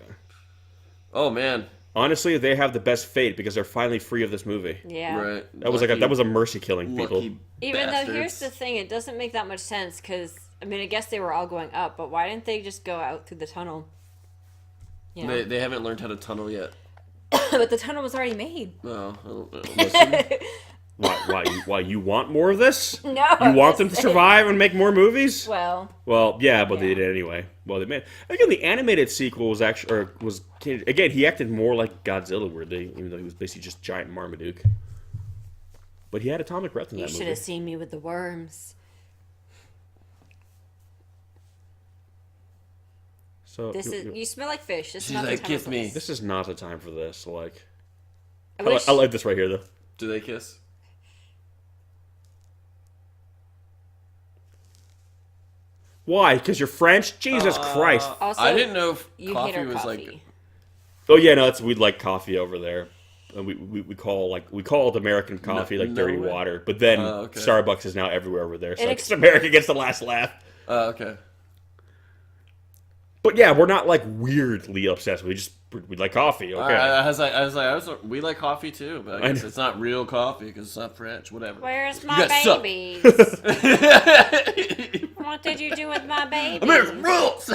Oh man. Honestly, they have the best fate because they're finally free of this movie. Yeah. Right. That was a mercy killing people. Lucky Even though here's bastards. the thing, it doesn't make that much sense because I mean I guess they were all going up, but why didn't they just go out through the tunnel? You know? They haven't learned how to tunnel yet. But the tunnel was already made. No, listen. Why you want more of this? No. You want them to survive and make more movies? Well, Well, yeah, but they Yeah. did anyway. Well, they made again. The animated sequel was again. He acted more like Godzilla, weirdly, even though he was basically just giant Marmaduke. But he had atomic breath in you that should movie. have seen me with the worms. So This is you smell like fish. This is She's not the like, time "Kiss for me." this. this is not the time for this. Like, I I wish, like this right here though. Do they kiss? Why? Because you're French? Jesus Christ! Also, I didn't know if you hate coffee our was coffee. like. Oh yeah, no, we'd like coffee over there. We call it American coffee, like dirty way. water. But then Okay. Starbucks is now everywhere over there. So like, America gets the last laugh. Okay. But yeah, we're not like weirdly obsessed. We like coffee. Okay. We like coffee too, but I guess it's not real coffee because it's not French. Whatever. Where's You my guys suck. babies? What did you do with my babies? American rules.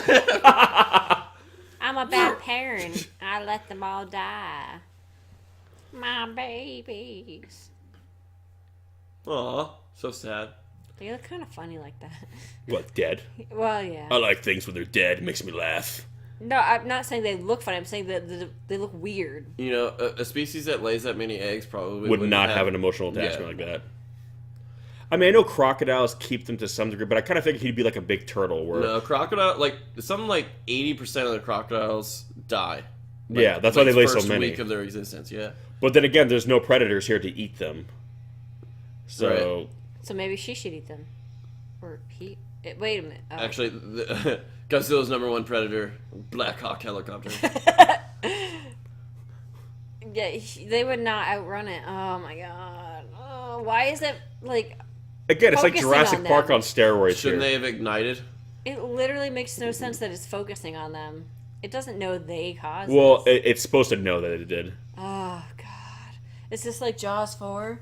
I'm a bad parent. I let them all die. My babies. Aw, so sad. They look kind of funny like that. What, dead? Well, yeah. I like things when they're dead. It makes me laugh. No, I'm not saying they look funny. I'm saying that they look weird. You know, a species that lays that many eggs probably Would wouldn't not have an emotional attachment Yeah. like that. I mean, I know crocodiles keep them to some degree, but I kind of figured he'd be like a big turtle. Where No, crocodile, like, something like 80% of the crocodiles die. Like, yeah, that's why they lay so first many. week of their existence, yeah. But then again, there's no predators here to eat them. So Right. So maybe she should eat them. Or he. Wait a minute. Oh. Actually, Godzilla's #1 predator, Black Hawk helicopter. Yeah, they would not outrun it. Oh my god. Oh, why is it like? again, it's like Focusing Jurassic on Park them. on steroids. Shouldn't here. they have ignited? It literally makes no sense that it's focusing on them. It doesn't know they caused Well, this. it's supposed to know that it did. Oh god. Is this like Jaws 4?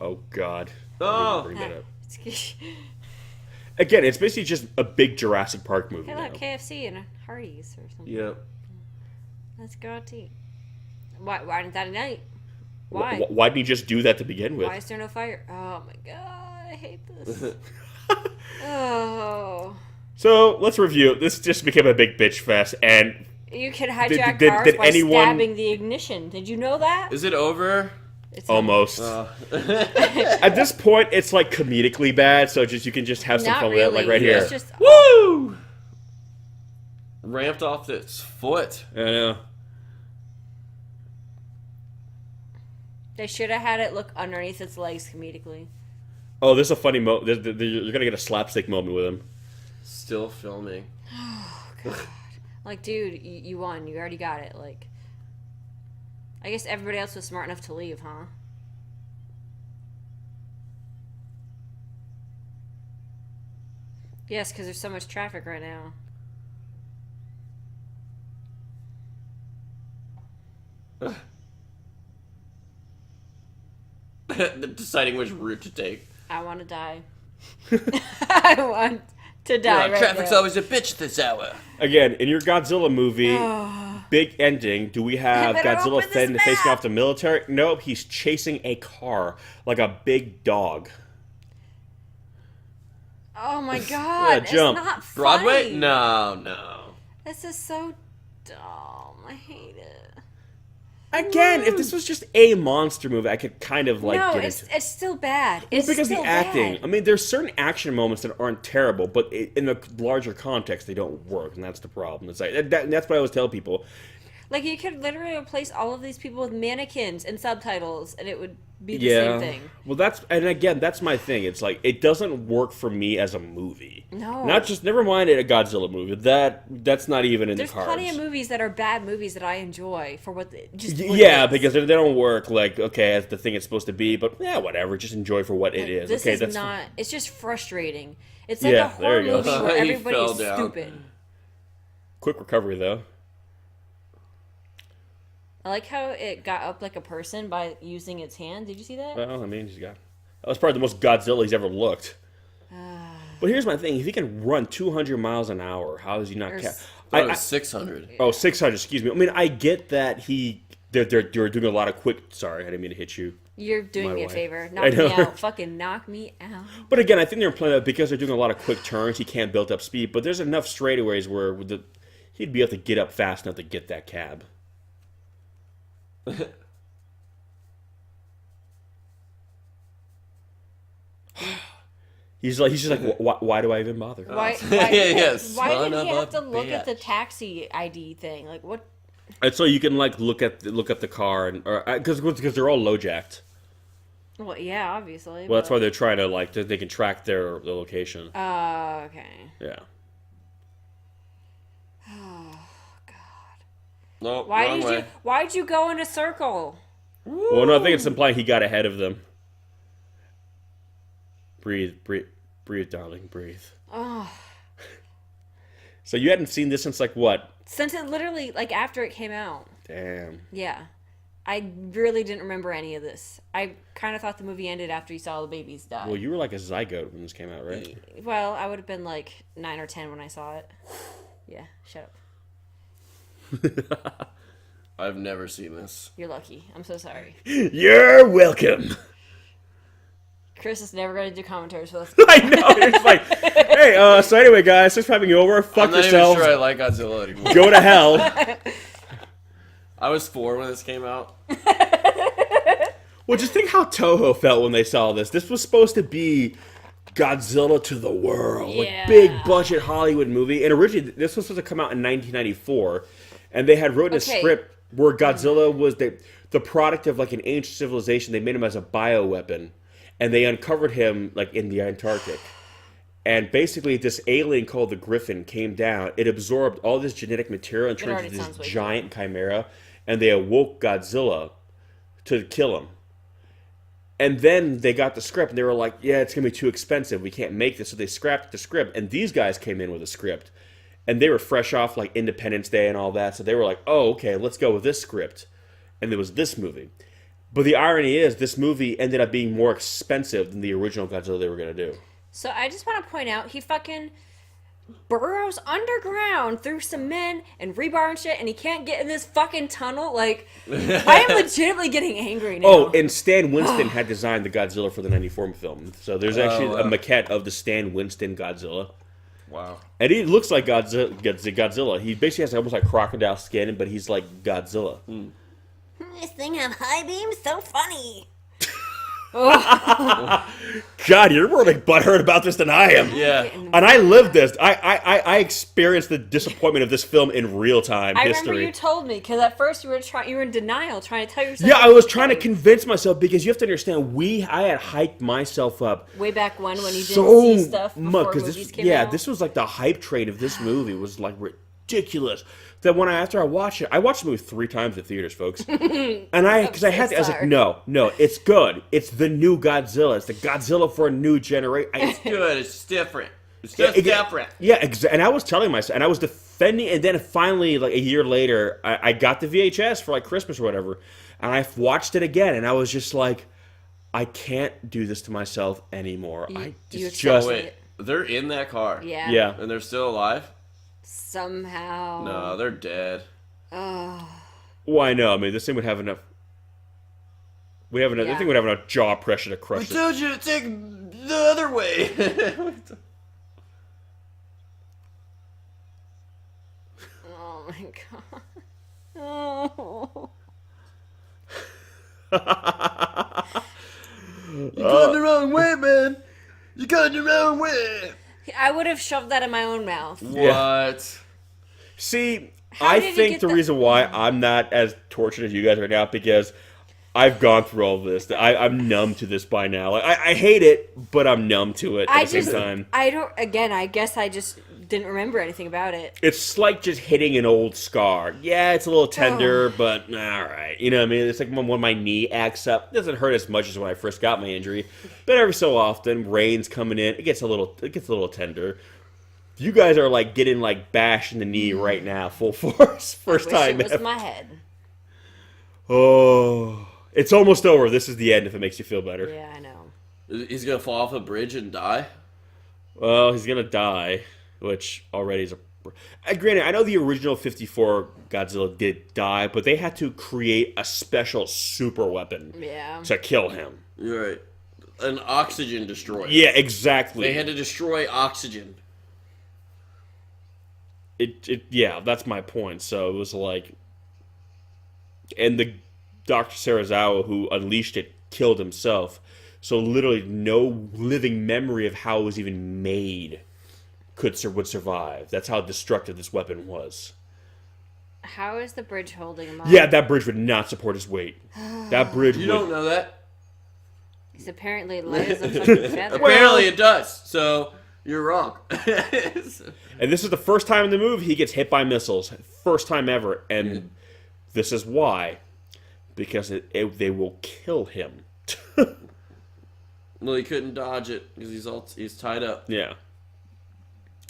Oh God. Oh. Bring that up. Hey, Again, it's basically just a big Jurassic Park movie. look, now. KFC and a Hardee's or something. Yep. Let's go out to eat. Why didn't that ignite? Why? Why didn't you just do that to begin with? Why is there no fire? Oh my god, I hate this. Oh. So let's review. This just became a big bitch fest, and You can hijack did cars by anyone- stabbing the ignition. Did you know that? Is it over? It's almost at this point, it's like comedically bad. So you can just have some Not fun with it, like really. right It's here. just Woo! Ramped off its foot. I know. They should have had it look underneath its legs comedically. Oh, this is a funny moment. You're gonna get a slapstick moment with him. Still filming. Like, dude, you won. You already got it. Like, I guess everybody else was smart enough to leave, huh? Yes, because there's so much traffic right now. Deciding which route to take. I want to die. I want to die right Traffic's now. always a bitch this hour. Again, in your Godzilla movie, big ending. Do we have I better Godzilla open this facing map. off the military? Nope, he's chasing a car like a big dog. Oh my god, jump. it's not funny. Broadway? No. This is so dumb. I hate it. Again, if this was just a monster movie, I could kind of like No, get it's into. it's still bad. Well, It's because still the acting. bad. I mean, there's certain action moments that aren't terrible, but in the larger context, they don't work, and that's the problem. It's like that's what I always tell people. Like, you could literally replace all of these people with mannequins and subtitles, and it would be the Yeah. same thing. Well, that's my thing. It's like it doesn't work for me as a movie. No. Never mind a Godzilla movie. That's not even in There's the cards. plenty of movies that are bad movies that I enjoy for what what Yeah, it is. because they don't work like okay as the thing it's supposed to be. But yeah, whatever. Just enjoy for what it is. This okay, is that's not. It's just frustrating. It's like Yeah, a there horror you go. movie where He everybody fell is down. stupid. quick recovery though. I like how it got up like a person by using its hand. Did you see that? Well, I mean, that was probably the most Godzilla he's ever looked. But here's my thing: if he can run 200 miles an hour, how does he not? Or It was 600. 600. Excuse me. I mean, I get that they're doing a lot of quick. Sorry, I didn't mean to hit you. You're doing My me a wife. favor. I Knock know. me out. Fucking knock me out. But again, I think they're playing that because they're doing a lot of quick turns. He can't build up speed, but there's enough straightaways where he'd be able to get up fast enough to get that cab. He's just like, why do I even bother? Why Yeah, why son did of he a have to look at the bitch. taxi ID thing? Like, what? And so you can like look at the car and because they're all low jacked. Well, yeah, obviously. Well, that's why they're trying to they can track their location. Okay. Yeah. No, Why wrong did way. you? Why'd you go in a circle? Well, no, I think it's implying he got ahead of them. Breathe, darling, breathe. Oh. So you hadn't seen this since like what? Since it literally, like, after it came out. Damn. Yeah. I really didn't remember any of this. I kind of thought the movie ended after you saw the babies die. Well, you were like a zygote when this came out, right? Well, I would have been like 9 or 10 when I saw it. Yeah, shut up. I've never seen this. You're lucky. I'm so sorry. You're welcome. Chris is never going to do commentaries with us. I know. It's like, hey, so anyway, guys, thanks for having you over. Fuck I'm not yourselves. even sure I like Godzilla anymore. Go to hell. I was 4 when this came out. Well, just think how Toho felt when they saw this. This was supposed to be Godzilla to the world. Yeah. Like, big budget Hollywood movie. And originally, this was supposed to come out in 1994. And they had written a script where Godzilla was the product of like an ancient civilization. They made him as a bioweapon. And they uncovered him like in the Antarctic. And basically, this alien called the Griffin came down. It absorbed all this genetic material and turned into this giant chimera. And they awoke Godzilla to kill him. And then they got the script, and they were like, yeah, it's going to be too expensive. We can't make this. So they scrapped the script. And these guys came in with a script. And they were fresh off, like, Independence Day and all that. So they were like, oh, okay, let's go with this script. And there was this movie. But the irony is, this movie ended up being more expensive than the original Godzilla they were going to do. So I just want to point out, he fucking burrows underground through cement and rebar and shit, and he can't get in this fucking tunnel. Like, I am legitimately getting angry now. Oh, and Stan Winston had designed the Godzilla for the 94 film. So there's actually a maquette of the Stan Winston Godzilla. Wow. And he looks like Godzilla. He basically has almost like crocodile skin, but he's like Godzilla. This thing have high beams? So funny. God, you're more like butthurt about this than I am. Yeah. And I lived this. I experienced the disappointment of this film in real time history. I remember you told me, because at first you were in denial, trying to tell yourself. Yeah, I was trying to convince myself, because you have to understand, I had hyped myself up way back when you didn't so see stuff before much, movies came out. This was like the hype train of this movie was like ridiculous. That after I watched the movie 3 times in theaters, folks, and I was like, no, it's good. It's the new Godzilla. It's the Godzilla for a new generation. It's good. It's different. It's just different. Yeah, and I was telling myself, and I was defending, and then finally, like a year later, I got the VHS for like Christmas or whatever, and I watched it again, and I was just like, I can't do this to myself anymore. Wait, they're in that car. Yeah. And they're still alive? Somehow. No, they're dead. Oh. Well, I know. I mean, this thing would have enough. This thing would have enough jaw pressure to crush it. I told you to take the other way. Oh my god. Oh. You got the wrong way, man. You got the wrong way. I would have shoved that in my own mouth. What? See, I think the reason why I'm not as tortured as you guys right now, because I've gone through all this. I'm numb to this by now. Like, I hate it, but I'm numb to it at the same time. I guess I just didn't remember anything about it. It's like just hitting an old scar. Yeah, it's a little tender, but all right. You know what I mean? It's like when my knee acts up. It doesn't hurt as much as when I first got my injury. But every so often, rain's coming in. It gets a little tender. You guys are like getting like bashed in the knee right now, full force. First time. It was my head. Oh, it's almost over. This is the end. If it makes you feel better. Yeah, I know. He's gonna fall off a bridge and die? Well, he's gonna die, which already is a... Granted, I know the original 54 Godzilla did die, but they had to create a special super weapon to kill him. You're right. An oxygen destroyer. Yeah, exactly. They had to destroy oxygen. Yeah, that's my point. So it was like... And the Dr. Serizawa, who unleashed it, killed himself. So literally no living memory of how it was even made would survive. That's how destructive this weapon was. How is the bridge holding him up? Yeah, that bridge would not support his weight. That bridge You don't know that? It's apparently light as a fucking feather. Apparently it does, so you're wrong. And this is the first time in the movie he gets hit by missiles. First time ever. And this is why. because they will kill him. Well, he couldn't dodge it because he's tied up. Yeah.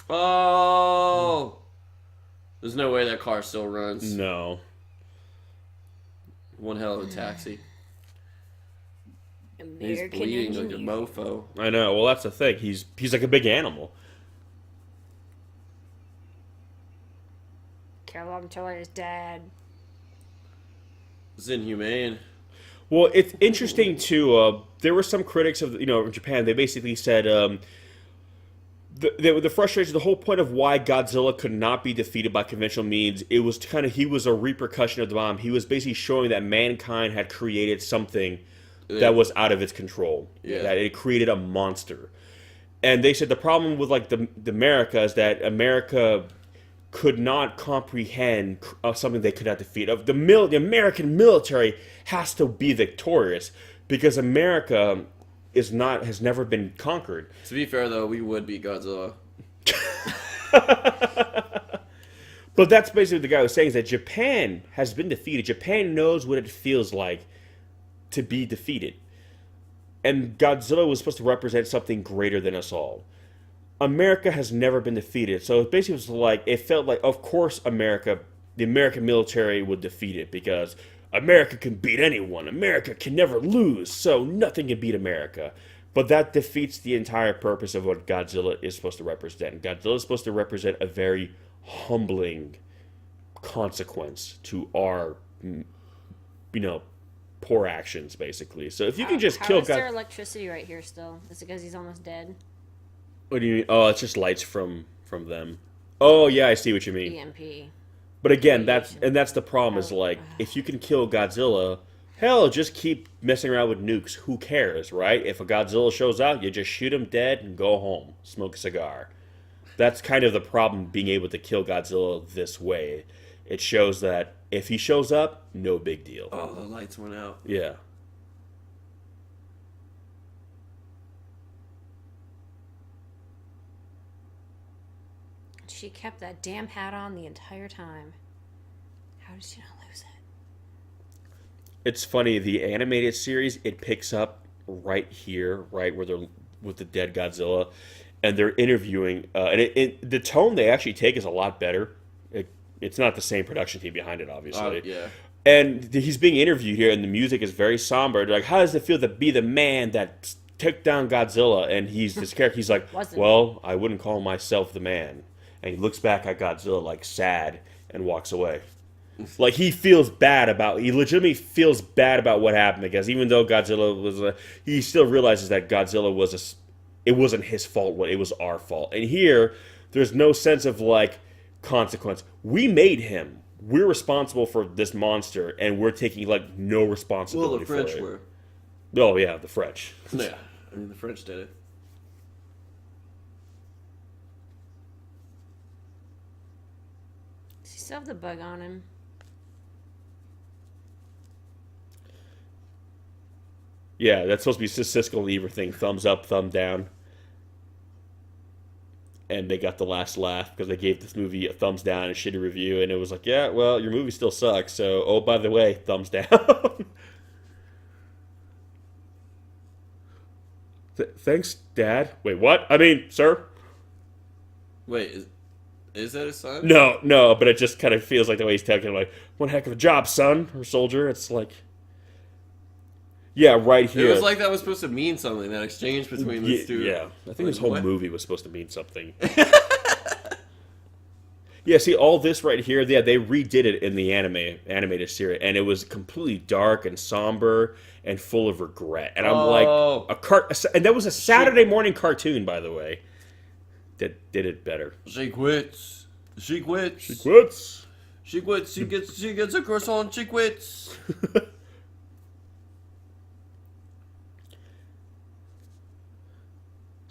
Oh! There's no way that car still runs. No. One hell of a taxi. American He's bleeding like a engineer. mofo. I know. Well, that's the thing. He's like a big animal. Kill him till his dad. It's inhumane. Well, it's interesting too. There were some critics of in Japan. They basically said the frustration, the whole point of why Godzilla could not be defeated by conventional means, it was he was a repercussion of the bomb. He was basically showing that mankind had created something that was out of its control. Yeah. That it created a monster. And they said the problem with like the America is that America could not comprehend something they could not defeat. The American military has to be victorious because America has never been conquered. To be fair, though, we would beat Godzilla. But that's basically what the guy was saying, is that Japan has been defeated. Japan knows what it feels like to be defeated. And Godzilla was supposed to represent something greater than us all. America has never been defeated. So it basically was like, it felt like, of course, the American military would defeat it because America can beat anyone. America can never lose, so nothing can beat America. But that defeats the entire purpose of what Godzilla is supposed to represent. Godzilla is supposed to represent a very humbling consequence to our, poor actions, basically. So if you can just kill How is there electricity right here still? Is it because he's almost dead? What do you mean? Oh, it's just lights from them. Oh, yeah, I see what you mean. EMP. But again, that's the problem is like, if you can kill Godzilla, hell, just keep messing around with nukes. Who cares, right? If a Godzilla shows out, you just shoot him dead and go home. Smoke a cigar. That's kind of the problem, being able to kill Godzilla this way. It shows that if he shows up, no big deal. Oh, the lights went out. Yeah. She kept that damn hat on the entire time. How did she not lose it? It's funny, the animated series, it picks up right here, right where they're with the dead Godzilla, and they're interviewing, and the tone they actually take is a lot better. It's not the same production team behind it, obviously. Yeah. And he's being interviewed here, and the music is very somber. They're like, how does it feel to be the man that took down Godzilla? And this character, he's like, well, I wouldn't call myself the man. And he looks back at Godzilla, like, sad, and walks away. Like, he legitimately feels bad about what happened, because even though Godzilla was he still realizes that Godzilla it wasn't his fault, it was our fault. And here, there's no sense of, like, consequence. We made him. We're responsible for this monster, and we're taking, like, no responsibility for it. Well, the French were. Oh, yeah, the French. Yeah, I mean, the French did it. Does he still have the bug on him? Yeah, that's supposed to be Siskel and Ebert thing. Thumbs up, thumb down. And they got the last laugh because they gave this movie a thumbs down and a shitty review. And it was like, yeah, well, your movie still sucks. So, oh, by the way, thumbs down. Thanks, Dad. Wait, what? I mean, sir? Wait, is that his son? No, but it just kind of feels like the way he's talking, like, one heck of a job, son, or soldier. It's like... Yeah, right here. It was like that was supposed to mean something, that exchange between the two. Yeah, I think this whole what? movie was supposed to mean something. Yeah, see, all this right here, yeah, they redid it in the animated series, and it was completely dark and somber and full of regret. And I'm and that was a Saturday morning cartoon, by the way, that did it better. She quits. She quits. She quits. She quits. She gets a croissant. She quits.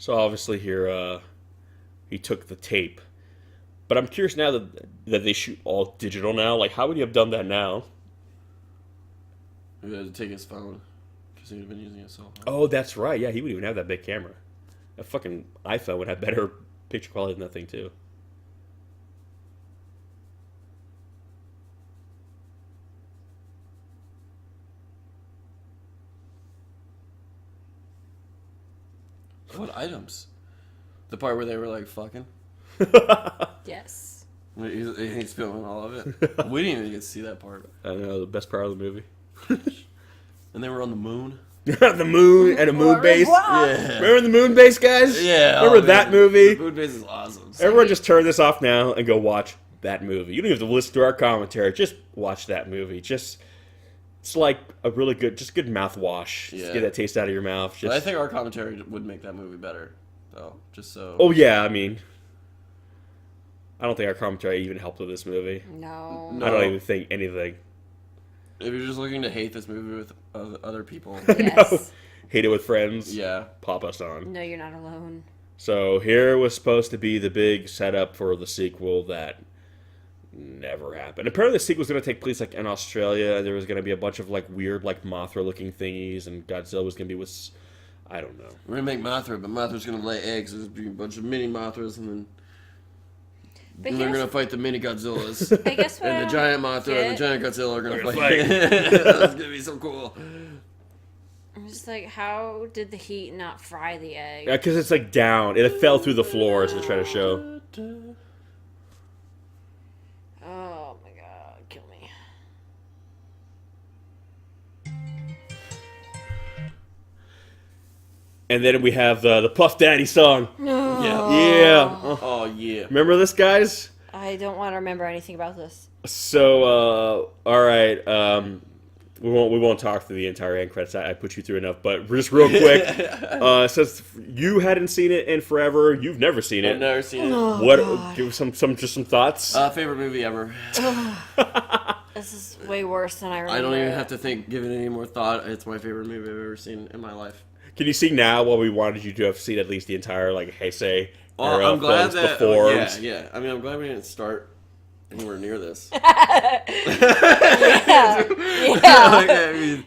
So obviously here, he took the tape. But I'm curious now that they shoot all digital now. Like, how would you have done that now? He had to take his phone because he'd have been using his cell phone. Oh, that's right. Yeah, he wouldn't even have that big camera. A fucking iPhone would have better picture quality than that thing, too. What items? The part where they were like fucking. Yes. He's filming all of it. We didn't even get to see that part. I know, the best part of the movie. And they were on the moon. The moon and a moon base. Yeah. Remember the moon base, guys? Yeah. Remember that movie? The moon base is awesome. Everyone just turn this off now and go watch that movie. You don't even have to listen to our commentary. Just watch that movie. It's like a really good, just good mouthwash. Just get that taste out of your mouth. But I think our commentary would make that movie better, though. Just so. Oh yeah, I mean, I don't think our commentary even helped with this movie. No. I don't even think anything. If you're just looking to hate this movie with other people, Yes. No. Hate it with friends. yeah. Pop us on. No, you're not alone. So here was supposed to be the big setup for the sequel that never happened. Apparently the sequel was going to take place like in Australia. There was going to be a bunch of like weird like Mothra looking thingies, and Godzilla was going to be with, I don't know. We're gonna make Mothra, but Mothra's gonna lay eggs. There's gonna be a bunch of mini Mothras, and then they're gonna fight the mini Godzillas. I guess what And the giant Mothra and the giant Godzilla are gonna fight. fight. That's gonna be so cool. I'm just like, how did the heat not fry the egg? Yeah, because it's like down. It fell through the floor as they're trying to show. Oh my god, kill me. And then we have the Puff Daddy song. No. Yeah. Oh yeah. Remember this, guys? I don't want to remember anything about this. So, all right. We won't talk through the entire end credits. I put you through enough, but just real quick. Since you hadn't seen it in forever, you've never seen it. I've never seen it. Oh, What? God. Give some thoughts. Favorite movie ever. This is way worse than I remember. I don't even have to give it any more thought. It's my favorite movie I've ever seen in my life. Can you see now what we wanted you to have seen at least the entire like Heisei Well, era I'm glad films that. before? Yeah. I mean, I'm glad we didn't start anywhere near this. Yeah. Like, I mean,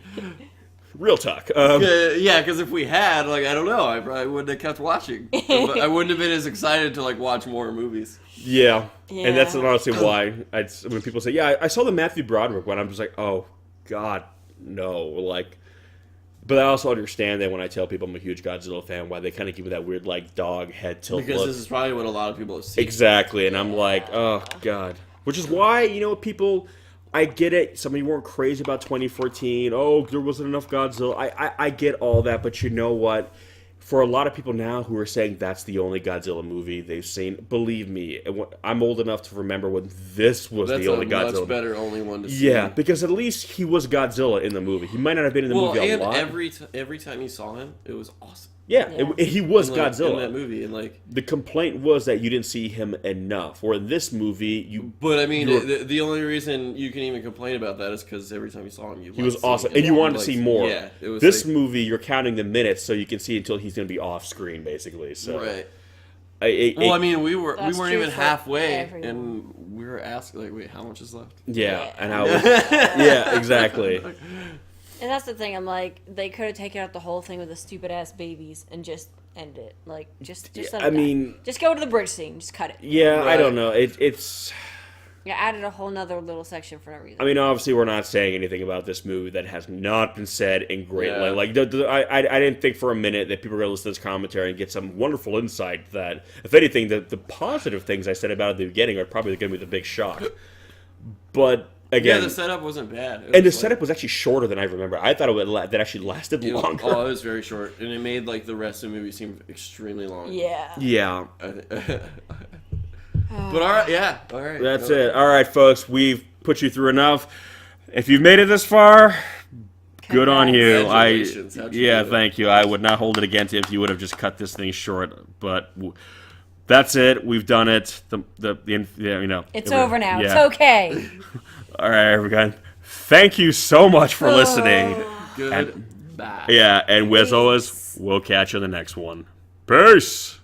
Real talk. yeah, because if we had, like, I don't know, I probably wouldn't have kept watching. But I wouldn't have been as excited to like watch more movies. Yeah. And that's Yeah. honestly why when people say, "Yeah, I saw the Matthew Broderick one," I'm just like, "Oh God, no!" Like, but I also understand that when I tell people I'm a huge Godzilla fan, why they kind of give me that weird like dog head tilt Because look. this is probably what a lot of people have seen. Exactly, and I'm like, oh God. Which is why, people, I get it. Some of you weren't crazy about 2014. Oh, there wasn't enough Godzilla. I get all that, but you know what? For a lot of people now who are saying that's the only Godzilla movie they've seen, believe me, I'm old enough to remember when this was That's the only a Godzilla. much better only one to see. Yeah, because at least he was Godzilla in the movie. He might not have been in the movie a and lot. every time you saw him, it was awesome. Yeah, Yeah. he was In, like, Godzilla. in that movie, and like. The complaint was that you didn't see him enough. Or in this movie, But I mean, the only reason you can even complain about that is because every time you saw him, he was awesome, and you wanted to see more. Yeah, it was this like, movie, you're counting the minutes so you can see until he's going to be off screen, basically. So, right. I mean, we weren't That's even true for halfway, everyone. and we were asking like, wait, how much is left? yeah, and I was, yeah, exactly. And that's the thing. I'm like, they could have taken out the whole thing with the stupid ass babies and just end it. Like, just let I it die. mean- just go to the bridge scene. Just cut it. Yeah, I Right. don't know. It's. Yeah, added a whole nother little section for no reason. I mean, obviously, we're not saying anything about this movie that has not been said in great Yeah. length. Like, I didn't think for a minute that people were going to listen to this commentary and get some wonderful insight that, if anything, the positive things I said about it at the beginning are probably going to be the big shock. But, again... Yeah, the setup wasn't bad. And the setup was actually shorter than I remember. I thought that actually lasted longer. Oh, it was very short, and it made like the rest of the movie seem extremely long. yeah. Yeah. But all right. That's it. All right, folks. We've put you through enough. If you've made it this far, good on you. Congratulations. How'd you do that? Thank you. I would not hold it against you if you would have just cut this thing short. But that's it. We've done it. It's over now. Yeah. It's okay. All right, everyone. Thank you so much for listening. Good. Bye. Yeah, and as always, we'll catch you in the next one. Peace.